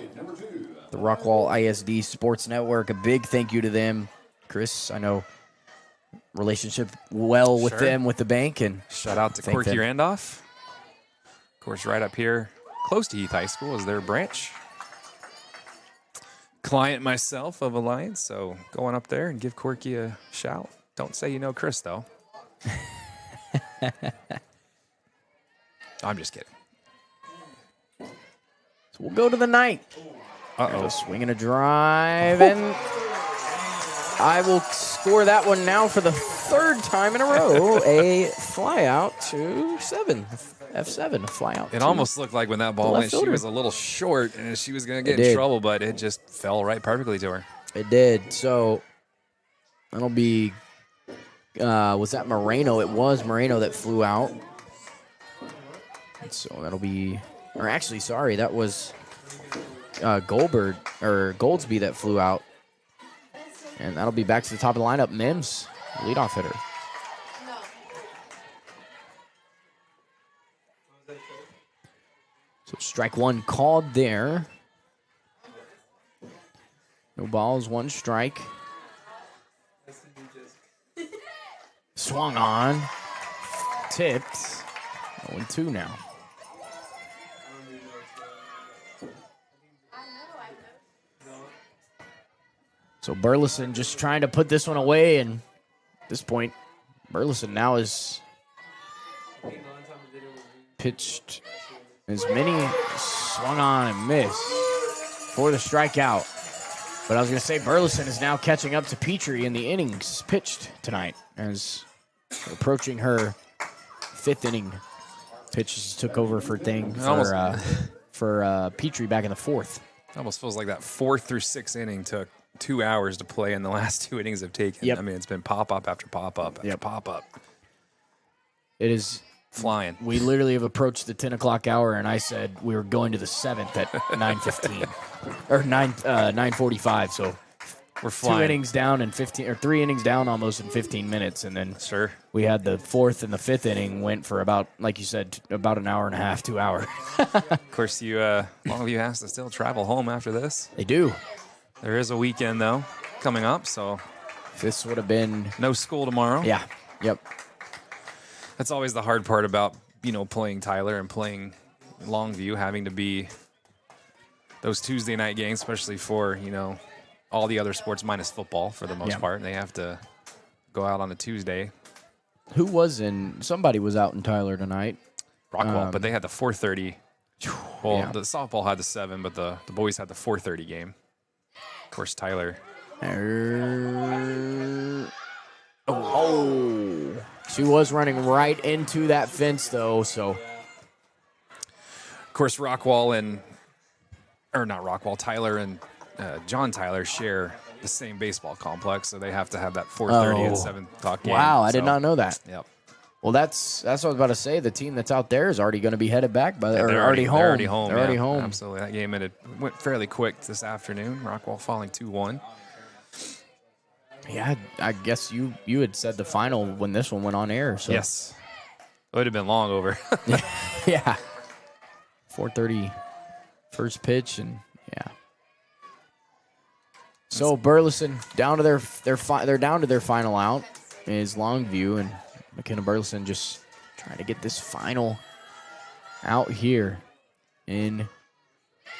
A: the Rockwall ISD Sports Network. A big thank you to them. Chris, I know relationship well with them, with the bank. And
E: shout out to Corky Randolph. Of course, right up here, close to Heath High School is their branch. Client myself of Alliance, so going up there and give Corky a shout. Don't say you know Chris, though. I'm just kidding.
A: So we'll go to the night.
E: Uh-oh.
A: Swinging a drive, and I will score that one now for the third time in a row. A fly out to 7. F7, a fly out.
E: It almost looked like when that ball went, she was a little short, and she was going to get in trouble, but it just fell right perfectly to her.
A: It did. So that'll be, was that Moreno? It was Moreno that flew out. So that'll be, or actually, sorry, that was Goldsby that flew out. And that'll be back to the top of the lineup. Mims, leadoff hitter. So strike one called there. No balls, one strike. Swung on. Tipped. 0-2 now. So Burleson just trying to put this one away, and at this point, Burleson now is pitched as many, swung on and missed for the strikeout. But I was going to say Burleson is now catching up to Petrie in the innings pitched tonight as approaching her 5th inning. Pitches took over for Petrie back in the 4th.
E: It almost feels like that 4th through 6th inning took 2 hours to play, and the last 2 innings have taken.
A: Yep.
E: I mean, it's been pop-up after pop-up after pop-up.
A: It is
E: flying.
A: We literally have approached the 10 o'clock hour, and I said we were going to the 7th at 9:15 or 9:45. So
E: we're flying.
A: 2 innings down in 15, or 3 innings down almost in 15 minutes, and then we had the 4th and the 5th inning went for about, like you said, about an hour and a half, 2 hours.
E: Of course, Longview has to still travel home after this.
A: They do.
E: There is a weekend though coming up, so
A: this would have been
E: no school tomorrow.
A: Yeah. Yep.
E: That's always the hard part about, playing Tyler and playing Longview, having to be those Tuesday night games, especially for, all the other sports minus football for the most part. They have to go out on a Tuesday.
A: Somebody was out in Tyler tonight.
E: Rockwall, but they had the 4:30. Well, the softball had the 7, but the boys had the 4:30 game. Of course, Tyler.
A: She was running right into that fence, though, so.
E: Of course, Tyler and John Tyler share the same baseball complex, so they have to have that 4:30 and 7 o'clock game.
A: Wow, I did not know that.
E: Yep.
A: Well, that's what I was about to say. The team that's out there is already going to be headed back, they're already home.
E: They're already home.
A: They're already home.
E: Absolutely. That game went fairly quick this afternoon. Rockwall falling 2-1.
A: Yeah, I guess you had said the final when this one went on air. So.
E: Yes. It would have been long over.
A: Yeah. 4:30 first pitch, and yeah. So Burleson down to they're down to their final out is Longview, and McKenna Burleson just trying to get this final out here in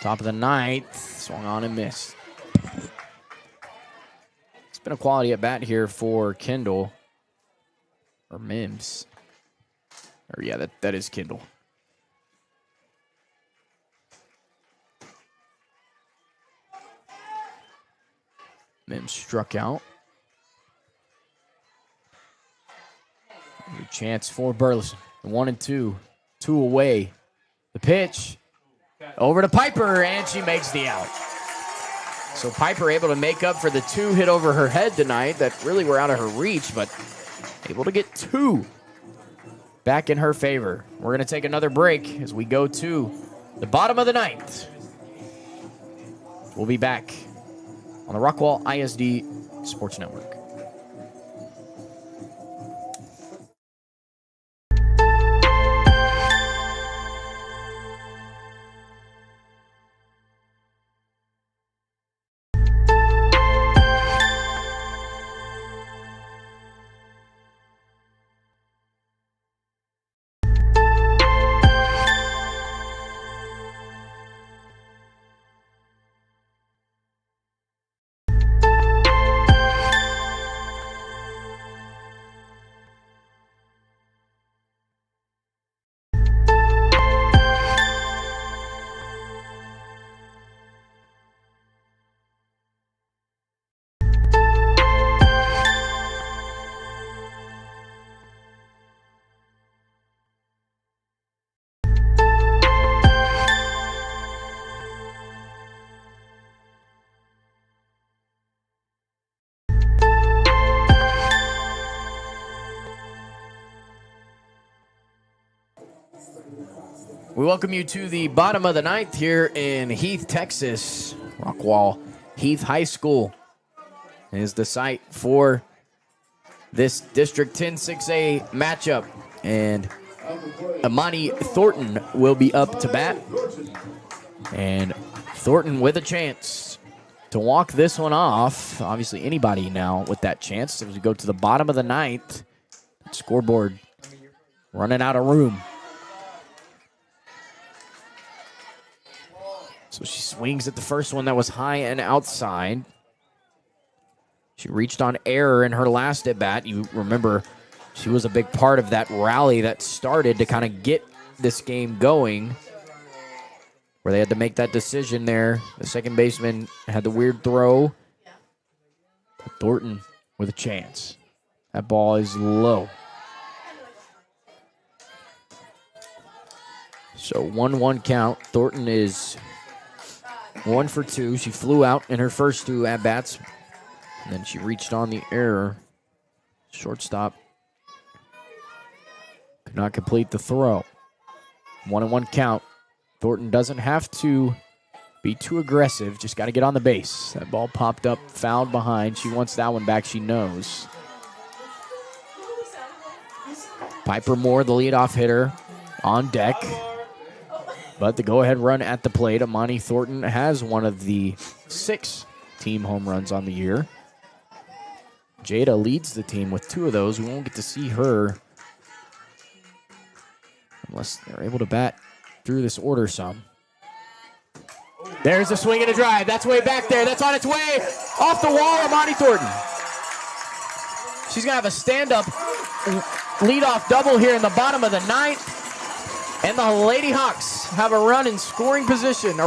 A: top of the 9th. Swung on and missed. It's been a quality at bat here for Kendall or Mims. Or yeah, that is Kendall. Mims struck out. Good chance for Burleson. 1-2. 2 away. The pitch. Over to Piper, and she makes the out. So Piper able to make up for the 2 hit over her head tonight that really were out of her reach, but able to get 2 back in her favor. We're going to take another break as we go to The bottom of the ninth. We'll be back on the Rockwall ISD Sports Network. We welcome you to the bottom of the ninth here in Heath, Texas. Rockwall Heath High School is the site for this District 10 6A matchup. And Amani Thornton will be up to bat. And Thornton with a chance to walk this one off. Obviously anybody now with that chance. As we go to the bottom of the ninth, scoreboard running out of room. So she swings at the first one that was high and outside. She reached on error in her last at bat. You remember she was a big part of that rally that started to kind of get this game going, where they had to make that decision there. The second baseman had the weird throw. Thornton with a chance. That ball is low. So 1-1 count. Thornton is 1 for 2. She flew out in her first 2 at-bats. And then she reached on the error. Shortstop could not complete the throw. 1-1 count. Thornton doesn't have to be too aggressive. Just got to get on the base. That ball popped up, fouled behind. She wants that one back. She knows. Piper Moore, the leadoff hitter, on deck. But the go-ahead run at the plate, Amani Thornton has one of the 6 team home runs on the year. Jada leads the team with 2 of those. We won't get to see her unless they're able to bat through this order some. There's a swing and a drive. That's way back there. That's on its way off the wall, Amani Thornton. She's going to have a stand-up leadoff double here in the bottom of the ninth. And the Lady Hawks have a runner in scoring position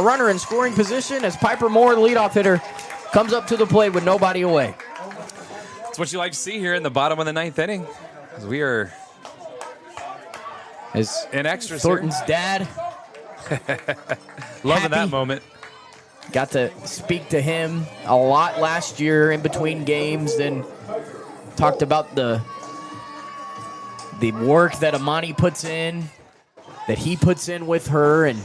A: as Piper Moore, the leadoff hitter, comes up to the plate with nobody away.
E: That's what you like to see here in the bottom of the ninth inning. As we are in extras.
A: Thornton's dad.
E: Loving that moment.
A: Got to speak to him a lot last year in between games. Then talked about the work that Amani puts in, that he puts in with her, and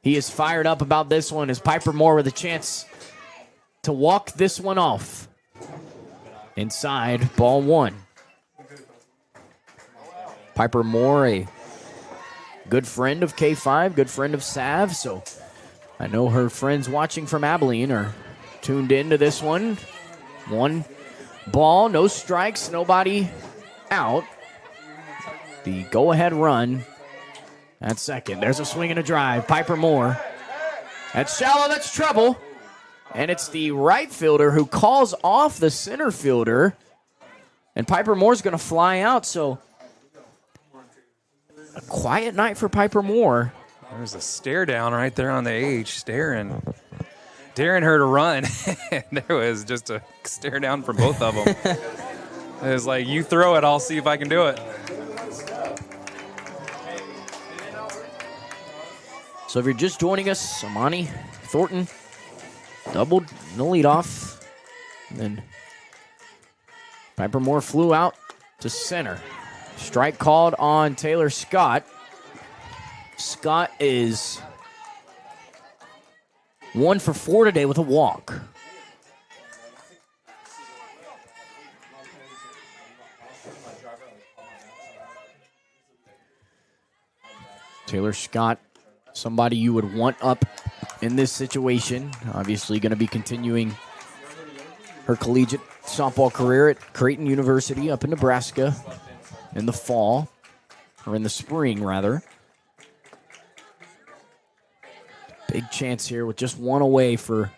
A: he is fired up about this one as Piper Moore with a chance to walk this one off. Inside, ball 1. Piper Moore, a good friend of K5, good friend of Sav, so I know her friends watching from Abilene are tuned into this one. 1 ball, no strikes, nobody out. The go-ahead run at second. There's a swing and a drive. Piper Moore. That's shallow, that's trouble. And it's the right fielder who calls off the center fielder. And Piper Moore's going to fly out, so a quiet night for Piper Moore.
E: There's a stare down right there on the H, daring her to run. There was just a stare down from both of them. It was like, you throw it, I'll see if I can do it.
A: So if you're just joining us, Amani Thornton doubled in the leadoff. And then Piper Moore flew out to center. Strike called on Taylor Scott. Scott is 1 for 4 today with a walk. Taylor Scott, somebody you would want up in this situation. Obviously going to be continuing her collegiate softball career at Creighton University up in Nebraska in the fall, or in the spring, rather. Big chance here with just one away for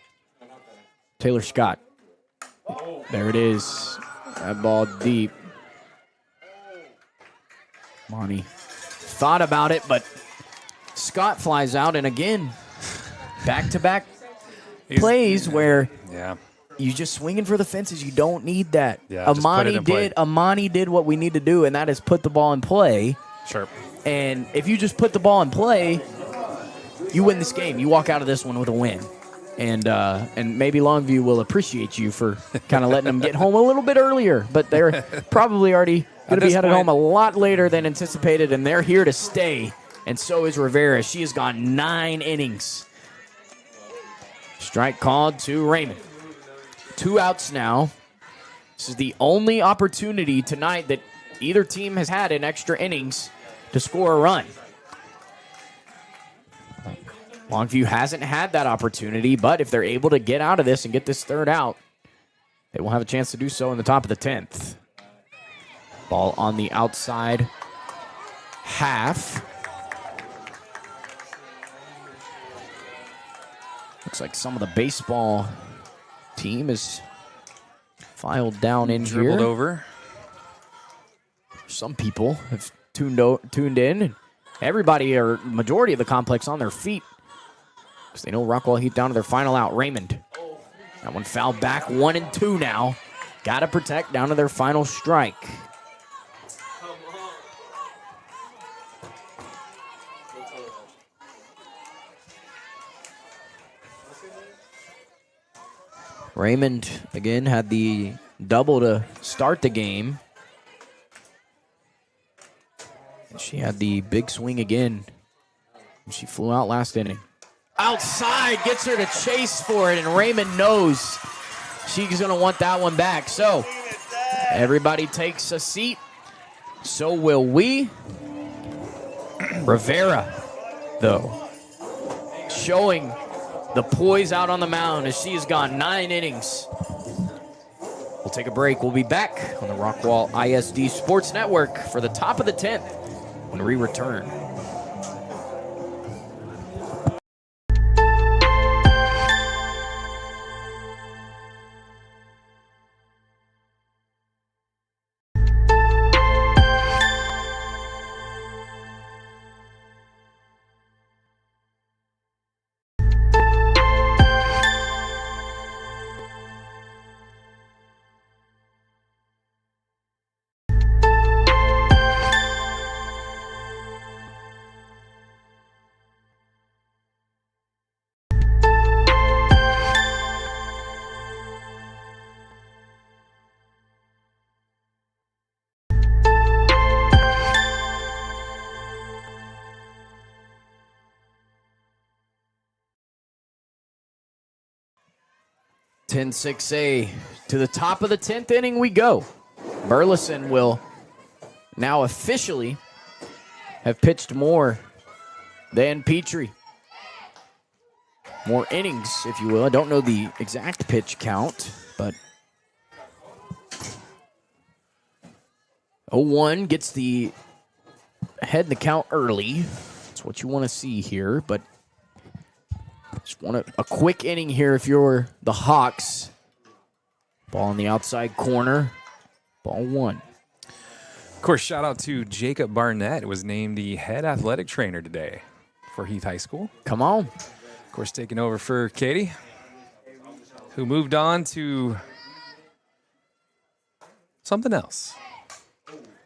A: Taylor Scott. There it is. That ball deep. Monty thought about it, but Scott flies out, and again, back-to-back plays where you just swinging for the fences. You don't need that.
E: Yeah,
A: Amani did what we need to do, and that is put the ball in play.
E: Sure.
A: And if you just put the ball in play, you win this game. You walk out of this one with a win. And maybe Longview will appreciate you for kind of letting them get home a little bit earlier. But they're probably already going to be headed home a lot later than anticipated, and they're here to stay. And so is Rivera. She has gone 9 innings. Strike called to Raymond. 2 outs now. This is the only opportunity tonight that either team has had in extra innings to score a run. Longview hasn't had that opportunity, but if they're able to get out of this and get this third out, they will have a chance to do so in the top of the 10th. Ball on the outside half. Looks like some of the baseball team is filed down in here.
E: Dribbled over.
A: Some people have tuned in. Everybody, or majority of the complex, on their feet because they know Rockwall Heath down to their final out. Raymond. That one fouled back. 1-2 now. Got to protect down to their final strike. Raymond, again, had the double to start the game. And she had the big swing again. And she flew out last inning. Outside, gets her to chase for it, and Raymond knows she's going to want that one back. So, everybody takes a seat. So will we. Rivera, though, showing the poise out on the mound as she has gone 9 innings. We'll take a break. We'll be back on the Rockwall ISD Sports Network for the top of the 10th when we return. Ten 6A to the top of the 10th inning we go. Burleson will now officially have pitched more than Petrie. More innings, if you will. I don't know the exact pitch count, but 0-1 gets the ahead in the count early. That's what you want to see here, but just want a quick inning here if you're the Hawks. Ball in the outside corner. Ball 1.
E: Of course, shout out to Jacob Barnett, who was named the head athletic trainer today for Heath High School.
A: Come on.
E: Of course, taking over for Katie, who moved on to something else.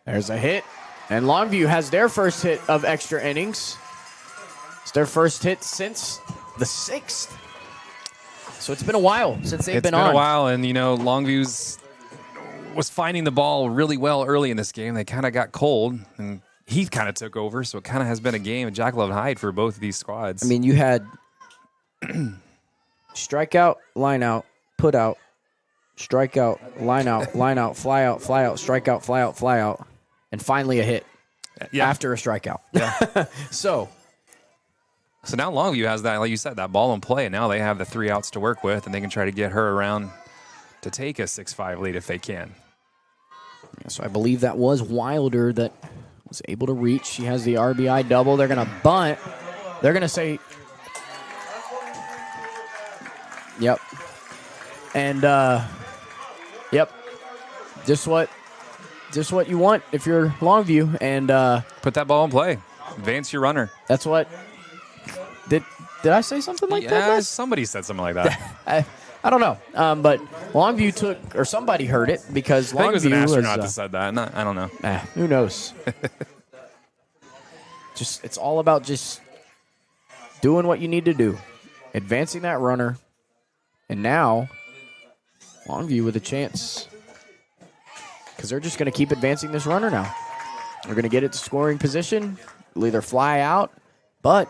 A: There's a hit. And Longview has their first hit of extra innings. It's their first hit since the 6th. So it's been a while since they've been on.
E: It's been a while, and, you know, Longview's was finding the ball really well early in this game. They kind of got cold, and Heath kind of took over, so it kind of has been a game of Jackal and Hyde for both of these squads.
A: I mean, you had strike out, line out, put out, strike out, line out, fly out, strike out, fly out, and finally a hit after a strikeout.
E: Yeah.
A: So
E: now Longview has that, like you said, that ball in play, and now they have the 3 outs to work with, and they can try to get her around to take a 6-5 lead if they can.
A: So I believe that was Wilder that was able to reach. She has the RBI double. They're going to bunt. They're going to say, yep. And, yep. Just what you want if you're Longview. And
E: put that ball in play. Advance your runner.
A: That's what. Did I say something like that?
E: Yeah, somebody said something like that.
A: I don't know, but Longview took, or somebody heard it because Longview
E: I think it was an astronaut that said that. I don't know.
A: Who knows? It's all about just doing what you need to do, advancing that runner, and now Longview with a chance because they're just going to keep advancing this runner now. They're going to get it to scoring position. It'll either fly out, but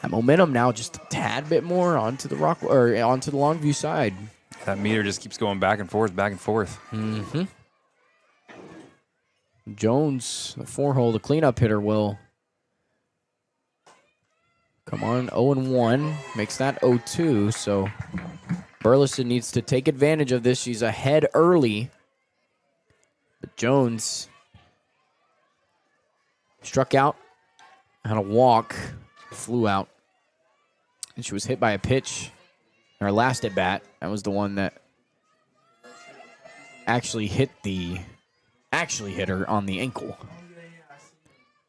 A: that momentum now just a tad bit more onto the onto the Longview side.
E: That meter just keeps going back and forth, back and forth.
A: Mm-hmm. Jones, the 4-hole, the cleanup hitter, will come on 0-1, makes that 0-2. So Burleson needs to take advantage of this. She's ahead early, but Jones struck out, had a walk, flew out, and she was hit by a pitch in her last at bat. That was the one that actually hit her on the ankle,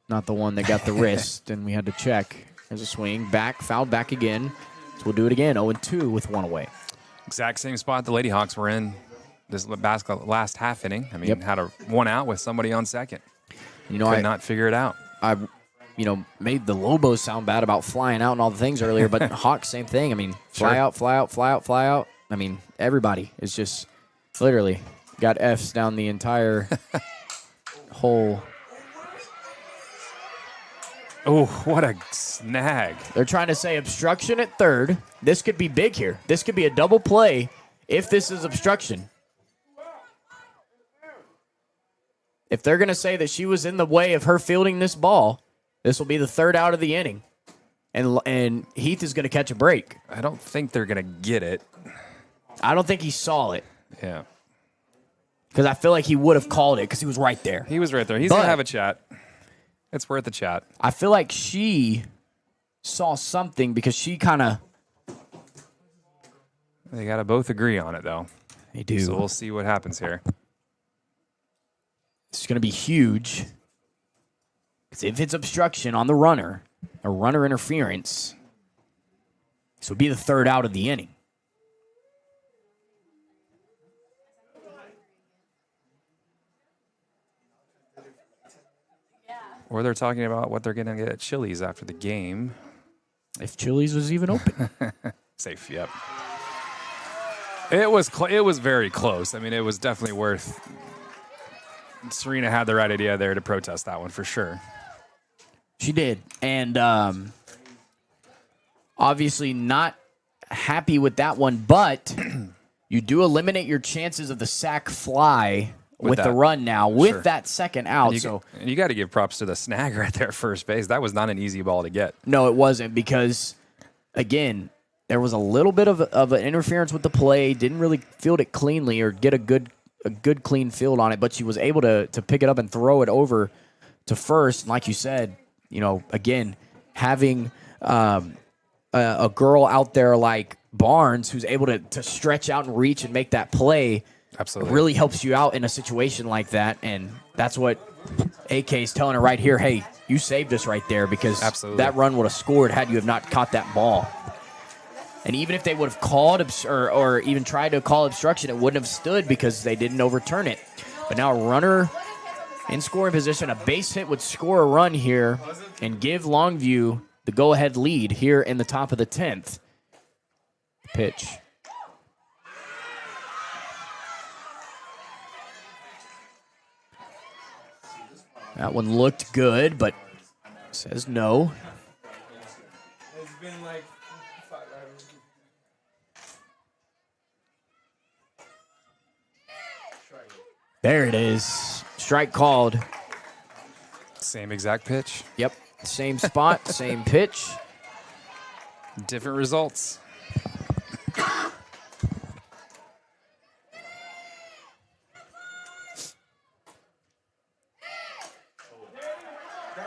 A: not the one that got the wrist, and we had to check. There's a swing, fouled back again. So we'll do it again, 0-2 with 1 away.
E: Exact same spot the Lady Hawks were in this last half inning. I mean, had a 1 out with somebody on second. Could not figure it out.
A: I made the Lobos sound bad about flying out and all the things earlier, but Hawks, same thing. I mean, fly out, fly out, fly out, fly out. I mean, everybody is just literally got Fs down the entire whole.
E: Oh, what a snag.
A: They're trying to say obstruction at third. This could be big here. This could be a double play if this is obstruction. If they're going to say that she was in the way of her fielding this ball, this will be the 3rd out of the inning. And Heath is going to catch a break.
E: I don't think they're going to get it.
A: I don't think he saw it.
E: Yeah.
A: Because I feel like he would have called it because he was right there.
E: He was right there. He's going to have a chat. It's worth a chat.
A: I feel like she saw something because she kind of...
E: They got to both agree on it, though.
A: They do.
E: So we'll see what happens here.
A: It's going to be huge. Because if it's obstruction on the runner, or runner interference, this would be the 3rd out of the inning.
E: Or they're talking about what they're going to get at Chili's after the game.
A: If Chili's was even open.
E: Safe, yep. It was very close. I mean, it was definitely worth... Serena had the right idea there to protest that one for sure.
A: She did. And obviously not happy with that one, but you do eliminate your chances of the sac fly with the run now with that 2nd out.
E: And you got to give props to the snag right there at first base. That was not an easy ball to get.
A: No, it wasn't because, again, there was a little bit of an interference with the play. Didn't really field it cleanly or get a good clean field on it, but she was able to pick it up and throw it over to first. And like you said, again, having a girl out there like Barnes who's able to stretch out and reach and make that play
E: absolutely
A: really helps you out in a situation like that. And that's what AK is telling her right here. Hey, you saved us right there because that run would have scored had you have not caught that ball. And even if they would have called or even tried to call obstruction, it wouldn't have stood because they didn't overturn it. But now a runner in scoring position, a base hit would score a run here and give Longview the go-ahead lead here in the top of the 10th. Pitch. That one looked good, but says no.
I: It's been like 5 hours.
A: There it is. Strike called.
E: Same exact pitch.
A: Yep. Same spot, same pitch.
E: Different results.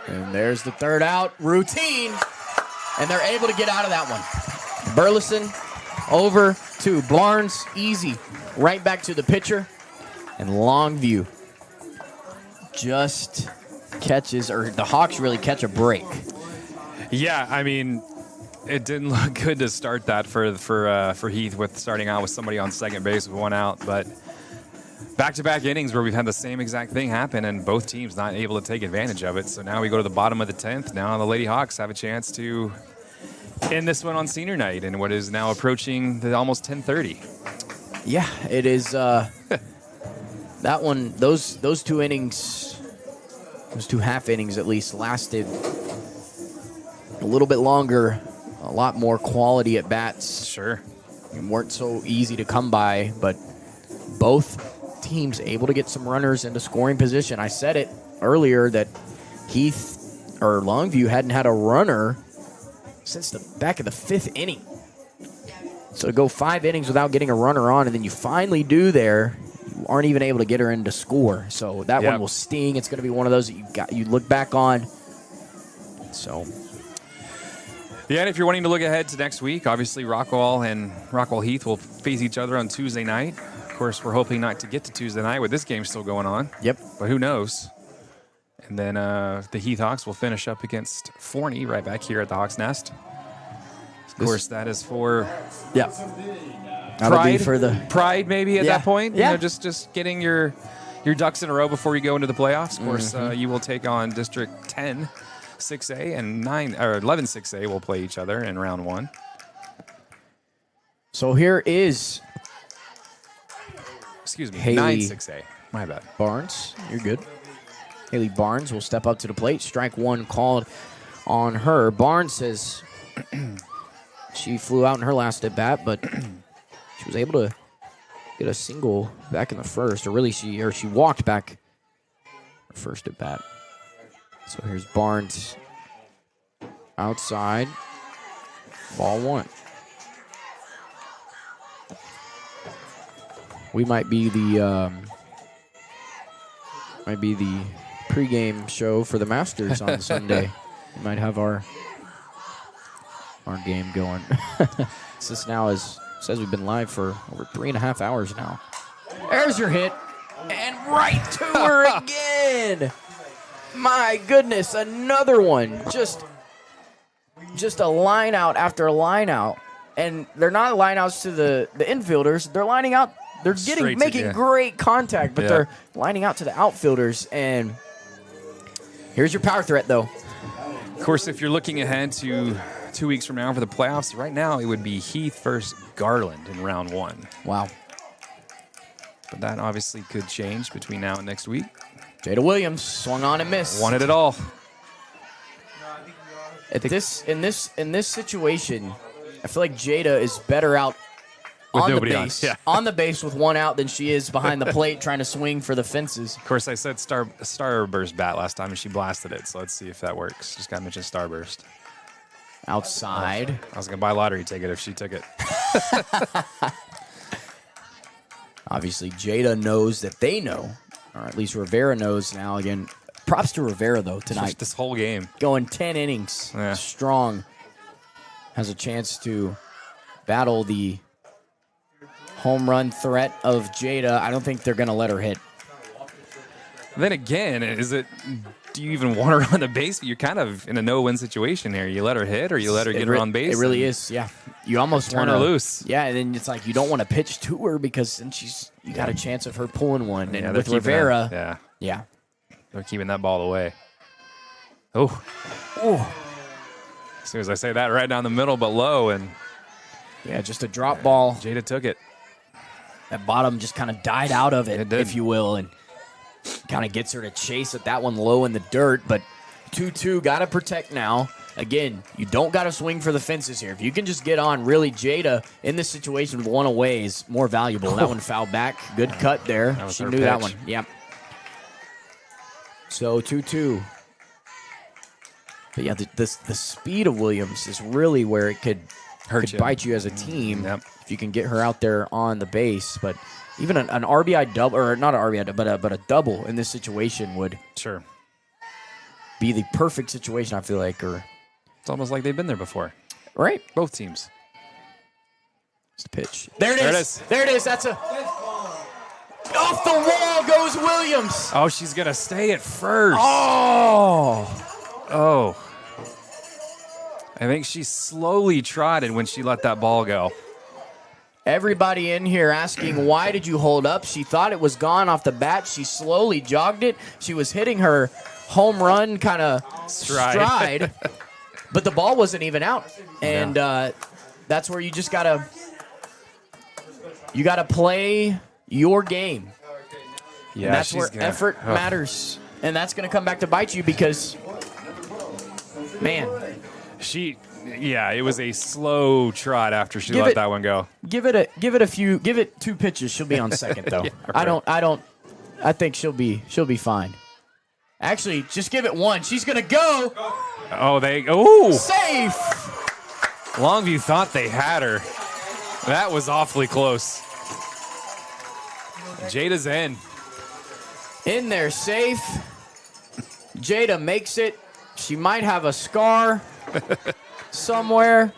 A: And there's the third out. Routine. And they're able to get out of that one. Burleson over to Barnes. Easy. Right back to the pitcher. And Longview just catches, or the Hawks really catch a break.
E: Yeah, I mean, it didn't look good to start that for Heath with starting out with somebody on second base with one out, but back-to-back innings where we've had the same exact thing happen and both teams not able to take advantage of it. So now we go to the bottom of the 10th. Now the Lady Hawks have a chance to end this one on senior night in what is now approaching the almost 10:30.
A: Yeah, it is. That one, those two innings, those two half innings at least, lasted a little bit longer, a lot more quality at bats.
E: Sure.
A: And weren't so easy to come by, but both teams able to get some runners into scoring position. I said it earlier that Heath or Longview hadn't had a runner since the back of the 5th inning. So to go 5 innings without getting a runner on, and then you finally do there, you aren't even able to get her in to score. So that one will sting. It's going to be one of those that you look back on. So.
E: Yeah, and if you're wanting to look ahead to next week, obviously Rockwall and Rockwall Heath will face each other on Tuesday night. Of course, we're hoping not to get to Tuesday night with this game still going on.
A: Yep.
E: But who knows? And then the Heath Hawks will finish up against Forney right back here at the Hawks Nest. Of course, that is for
A: That'll be for the
E: pride maybe at that point.
A: Yeah.
E: You know, just getting your ducks in a row before you go into the playoffs. Of course, you will take on District 10 6A and 11 6A will play each other in round 1.
A: So here is Haley
E: 9 6A. My bad.
A: Barnes. You're good. Haley Barnes will step up to the plate. Strike one called on her. Barnes says she flew out in her last at bat, but she was able to get a single back in the first, or really she walked back her first at bat. So here's Barnes outside. Ball 1. We might be the pregame show for the Masters on Sunday. We might have our game going. This now says we've been live for over 3.5 hours now. There's your hit, and right to her again. My goodness, another one. Just a line out after a line out, and they're not line outs to the infielders. They're lining out. They're making great contact, but they're lining out to the outfielders. And here's your power threat, though.
E: Of course, if you're looking ahead to 2 weeks from now for the playoffs, right now it would be Heath versus Garland in round 1.
A: Wow.
E: But that obviously could change between now and next week.
A: Jada Williams swung on and missed.
E: Won it all.
A: In this situation, I feel like Jada is better out on the base, on the base with one out than she is behind the plate trying to swing for the fences.
E: Of course, I said Starburst bat last time, and she blasted it. So let's see if that works. Just got to mention Starburst.
A: Outside.
E: I was going to buy a lottery ticket if she took it.
A: Obviously, Jada knows that they know, or at least Rivera knows now. Again, props to Rivera, though, tonight.
E: Just this whole game.
A: Going 10 innings strong. Has a chance to battle the home run threat of Jada. I don't think they're going to let her hit.
E: Then again, do you even want her on the base? You're kind of in a no-win situation here. You let her hit or you let her get her on base?
A: It really is, yeah. You almost
E: turn her loose.
A: Yeah, and then it's like you don't want to pitch to her because then you got a chance of her pulling one. And with Rivera,
E: yeah, they're keeping that ball away. Oh. As soon as I say that, right down the middle, but low, and
A: just a drop ball.
E: Jada took it.
A: That bottom just kind of died out of it, if you will, and kind of gets her to chase at that one low in the dirt. But 2-2, got to protect now. again, you don't got to swing for the fences here. If you can just get on, really, Jada in this situation with one away is more valuable. That one fouled back. Good cut there. She knew that one. Yep. So 2-2. But yeah, the speed of Williams is really where it could bite you as a team if you can get her out there on the base. But even an RBI double, or not an RBI, but a double in this situation would be the perfect situation, I feel like. Or
E: it's almost like they've been there before.
A: Right?
E: Both teams.
A: It's the pitch. There it is. There it is. That's a... Off the wall goes Williams.
E: Oh, she's going to stay at first.
A: Oh.
E: I think she slowly trotted when she let that ball go.
A: Everybody in here asking, why did you hold up? She thought it was gone off the bat. She slowly jogged it. She was hitting her home run kind of stride, but the ball wasn't even out. And that's where you just got to play your game.
E: Yeah,
A: and that's where effort matters. And that's going to come back to bite you because, man.
E: It was a slow trot after she let that one go.
A: Give it 2 pitches. She'll be on second though. Right. I think she'll be fine. Actually, just give it 1. She's gonna go. Safe.
E: Longview thought they had her. That was awfully close. Jada's in there, safe. Jada makes it. She might have a scar somewhere.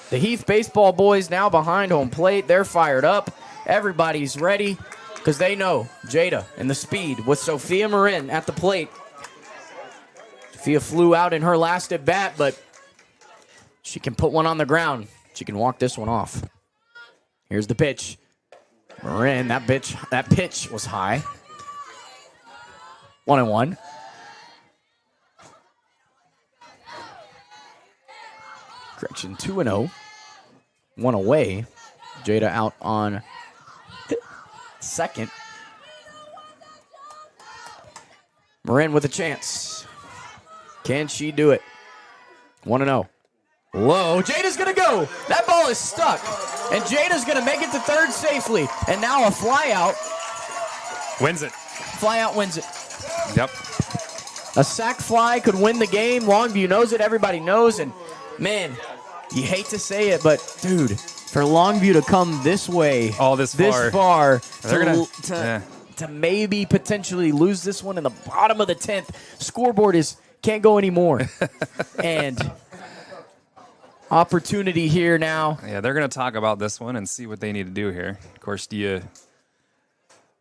E: The Heath baseball boys now behind home plate. They're fired up. Everybody's ready because they know Jada and the speed with Sophia Marin at the plate. Sophia flew out in her last at bat, but she can put one on the ground. She can walk this one off. Here's the pitch. Marin, that pitch was high. 1-1. Correction, 2-0. 1 away. Jada out on second. Marin with a chance. Can she do it? 1-0. Low. Jada's going to go. That ball is stuck. And Jada's going to make it to third safely. And now a fly out. Wins it.
A: Fly out wins it.
E: Yep.
A: A sac fly could win the game. Longview knows it. Everybody knows. And, man, you hate to say it, but, dude, for Longview to come this way,
E: this far
A: to maybe potentially lose this one in the bottom of the 10th, scoreboard can't go anymore. And opportunity here now.
E: Yeah, they're going to talk about this one and see what they need to do here. Of course, do you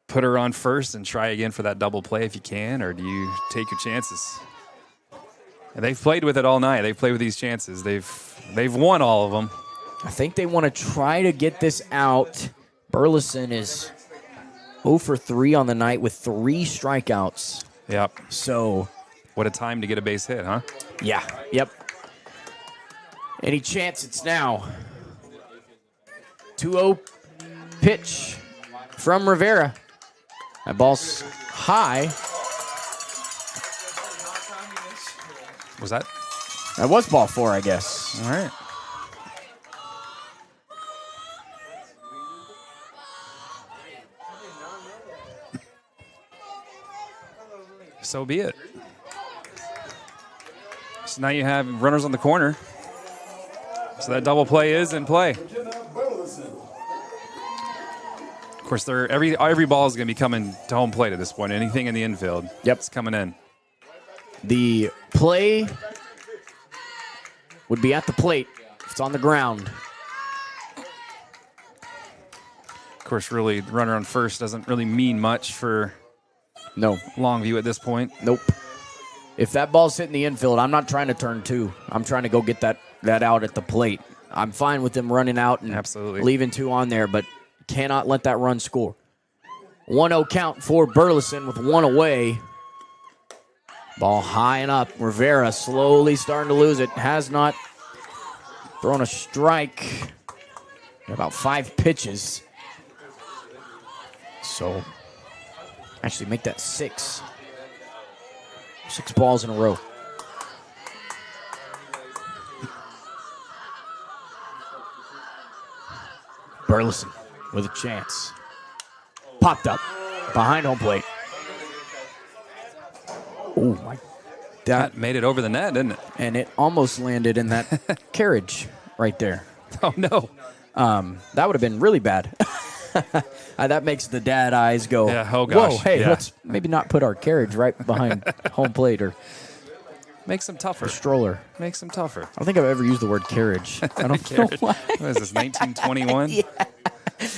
E: put her on first and try again for that double play if you can, or do you take your chances? And they've played with it all night. They've played with these chances. They've won all of them.
A: I think they want to try to get this out. Burleson is 0 for 3 on the night with 3 strikeouts.
E: Yep.
A: So,
E: what a time to get a base hit, huh?
A: Yeah. Yep. Any chance it's now. 2-0 pitch from Rivera. That ball's high.
E: Was that?
A: That was ball 4, I guess.
E: All right. So be it. So now you have runners on the corner. So that double play is in play. Of course, every ball is going to be coming to home plate at this point. Anything in the infield, it's coming in.
A: The play would be at the plate if it's on the ground.
E: Of course, really, the runner on first doesn't really mean much for Longview at this point.
A: Nope. If that ball's hitting the infield, I'm not trying to turn 2. I'm trying to go get that out at the plate. I'm fine with them running out and leaving 2 on there, but cannot let that run score. 1-0 count for Burleson with 1 away. Ball high and up. Rivera slowly starting to lose it. Has not thrown a strike in about 5 pitches. So, actually make that 6. 6 balls in a row. Burleson with a chance. Popped up behind home plate. Oh, my.
E: That made it over the net, didn't it?
A: And it almost landed in that carriage right there.
E: Oh, no.
A: That would have been really bad. That makes the dad eyes go,
E: yeah, oh gosh.
A: Whoa, hey,
E: yeah.
A: let's maybe not put our carriage right behind home plate or
E: Makes them tougher.
A: stroller.
E: Makes them tougher.
A: I don't think I've ever used the word carriage. I don't know why.
E: What is this, 1921?
A: Yeah.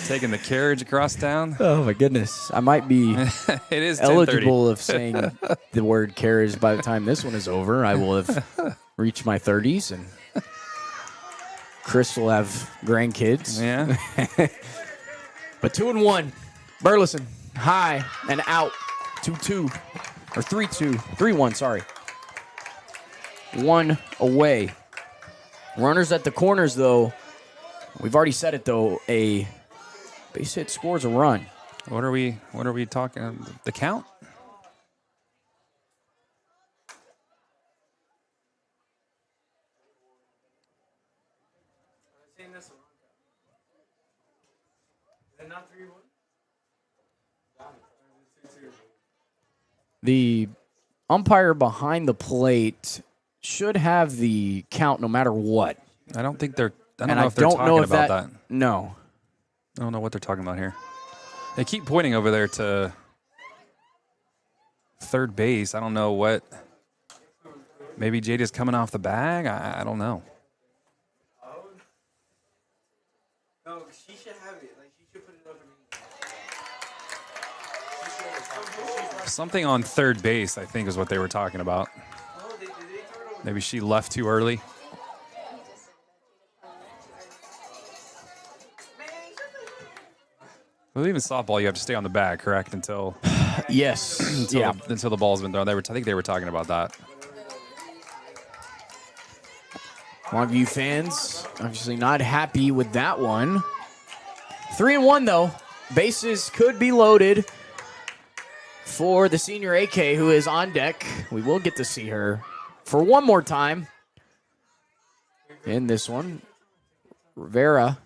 E: Taking the carriage across town?
A: Oh, my goodness. I might be
E: It is 10:30.
A: eligible of saying the word carriage by the time this one is over. I will have reached my 30s, and Chris will have grandkids.
E: Yeah.
A: But 2-1. Burleson, high and out. 2-2. Or 3-2. 3-1, sorry. 1 away. Runners at the corners, though. We've already said it, though. A base hit scores a run.
E: What are we talking? The count?
A: The umpire behind the plate should have the count no matter what.
E: I don't think they're. I don't
A: And
E: know
A: I
E: if they're
A: don't
E: talking
A: know if
E: about that.
A: No.
E: I don't know what they're talking about here. They keep pointing over there to third base. I don't know what. Maybe Jada's coming off the bag. I don't know.
I: No, she should have it. Like, she should put it over me.
E: Something on third base, I think, is what they were talking about. Maybe she left too early. Well, even softball, you have to stay on the bag, correct? Until
A: Yes. Yeah.
E: until the ball's been thrown. I think they were talking about that.
A: Longview fans obviously not happy with that one. 3-1 though. Bases could be loaded for the senior AK who is on deck. We will get to see her for one more time in this one. Rivera.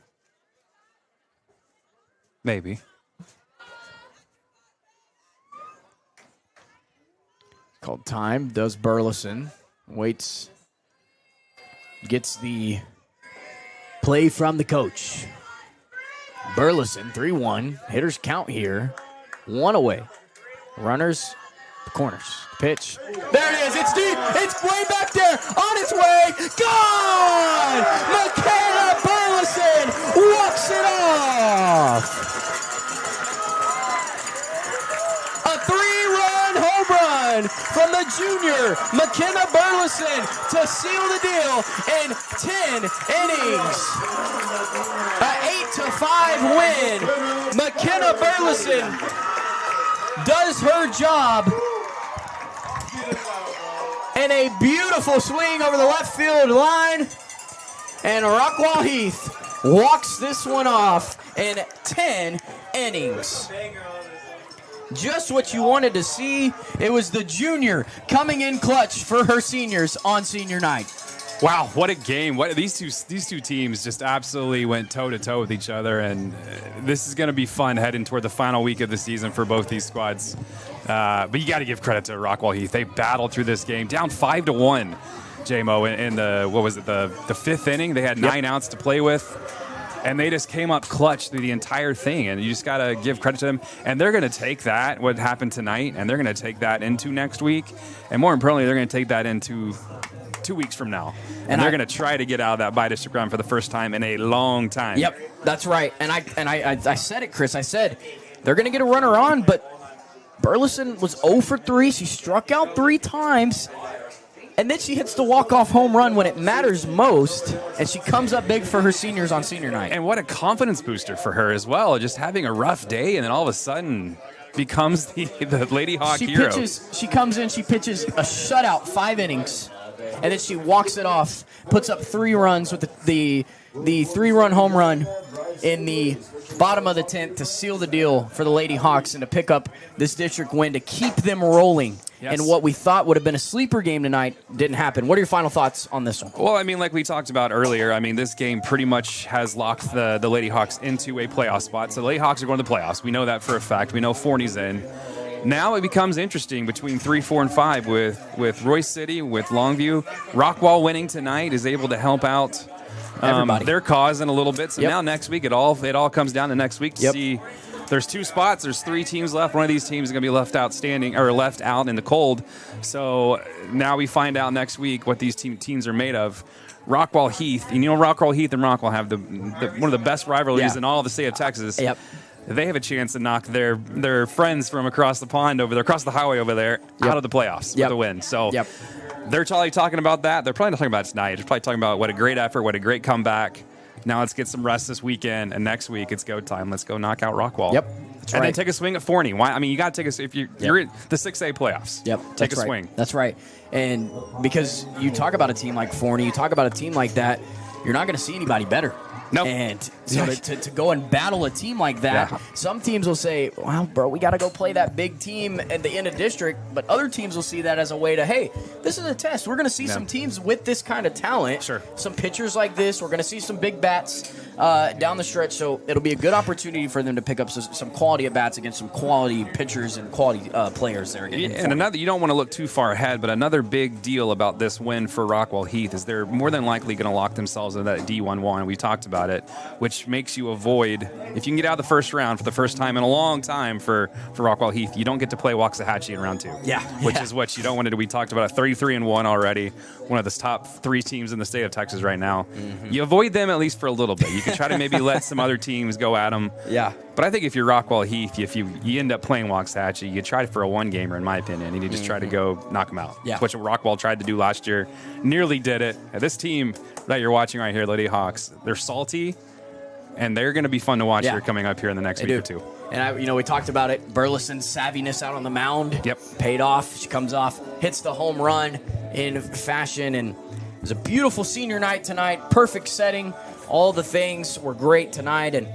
E: Maybe.
A: Called time. Does Burleson. Waits. Gets the play from the coach. Burleson, 3-1. Hitters count here. 1 away. Runners, the corners. Pitch. There it is. It's deep. It's way back there. On its way. Gone! McKenna Burleson walks it off. A 3-run home run from the junior McKenna Burleson to seal the deal in 10 innings. An 8-5 win. McKenna Burleson does her job. And a beautiful swing over the left field line. And Rockwall Heath walks this one off in 10 innings. Just what you wanted to see. It was the junior coming in clutch for her seniors on senior night.
E: Wow, what a game! What these two teams just absolutely went toe to toe with each other, and this is going to be fun heading toward the final week of the season for both these squads. But you got to give credit to Rockwall Heath; they battled through this game, down 5-1. J-Mo in the the fifth inning. They had 9 outs to play with, and they just came up clutch through the entire thing. And you just got to give credit to them. And they're going to take that, what happened tonight, and they're going to take that into next week, and more importantly, they're going to take that into 2 weeks from now. And they're going to try to get out of that by-district round for the first time in a long time.
A: Yep, that's right. And I said it, Chris. I said they're going to get a runner on, but Burleson was 0 for 3. She struck out 3 times. And then she hits the walk-off home run when it matters most, and she comes up big for her seniors on senior night.
E: And what a confidence booster for her as well, just having a rough day, and then all of a sudden becomes the Lady Hawk hero.
A: She comes in, she pitches a shutout, 5 innings, and then she walks it off, puts up 3 runs with the 3-run home run in the bottom of the 10th to seal the deal for the Lady Hawks and to pick up this district win to keep them rolling
E: Yes.
A: And what we thought would have been a sleeper game tonight didn't happen. What are your final thoughts on this one?
E: Well, I mean, like we talked about earlier, I mean, this game pretty much has locked the Lady Hawks into a playoff spot. So the Lady Hawks are going to the playoffs. We know that for a fact. We know Forney's in. Now it becomes interesting between 3, 4, and 5 with Royce City, with Longview. Rockwall winning tonight is able to help out their cause in a little bit. So now next week, it all comes down to next week to see. There's 2 spots. There's 3 teams left. One of these teams is going to be left out in the cold. So now we find out next week what these teams are made of. Rockwall Heath. And Rockwall Heath and Rockwall have one of the best rivalries in all of the state of Texas.
A: Yep.
E: They have a chance to knock their friends from across the pond over there, across the highway over there, out of the playoffs with a win. So they're probably talking about that. They're probably not talking about it tonight. They're probably talking about what a great effort, what a great comeback. Now let's get some rest this weekend, and next week it's go time. Let's go knock out Rockwall.
A: Yep, that's right.
E: And then take a swing at Forney. Why? I mean, you got to take if you're in the 6A playoffs.
A: Yep,
E: take a swing.
A: That's right. And because you talk about a team like Forney, you talk about a team like that, you're not going to see anybody better.
E: Nope.
A: And so to go and battle a team like that, some teams will say, well, bro, we got to go play that big team at the end of district. But other teams will see that as a way to, hey, this is a test. We're going to see some teams with this kind of talent.
E: Sure.
A: Some pitchers like this. We're going to see some big bats down the stretch. So it'll be a good opportunity for them to pick up some quality at bats against some quality pitchers and quality players there.
E: And another, you don't want to look too far ahead, but another big deal about this win for Rockwall Heath is they're more than likely going to lock themselves in that D1-1. We talked about it, which makes you avoid, if you can get out of the first round for the first time in a long time for Rockwall Heath, you don't get to play Waxahachie in round 2. Which is what you don't want to do. We talked about a 33-1 already, one of the top 3 teams in the state of Texas right now. You avoid them at least for a little bit. You can try to maybe let some other teams go at them. But I think if you're Rockwall Heath, if you end up playing Waxahachie, you try for a 1-gamer, in my opinion, and you just try to go knock them out. Which Rockwall tried to do last year. Nearly did it. And this team that you're watching right here, Lady Hawks, they're salty, and they're going to be fun to watch here coming up here in the next week or 2.
A: And we talked about it. Burleson's savviness out on the mound paid off. She comes off, hits the home run in fashion, and it was a beautiful senior night tonight. Perfect setting. All the things were great tonight, and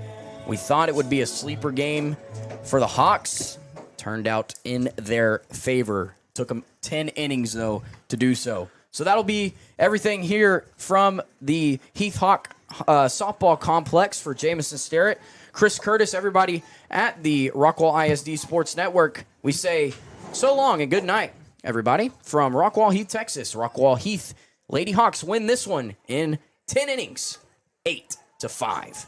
A: we thought it would be a sleeper game for the Hawks. Turned out in their favor. Took them 10 innings, though, to do so. So that'll be everything here from the Heath Hawk softball complex for Jamison Sterrett, Chris Curtis, everybody at the Rockwall ISD Sports Network. We say so long and good night, everybody, from Rockwall Heath, Texas. Rockwall Heath Lady Hawks win this one in 10 innings, 8-5.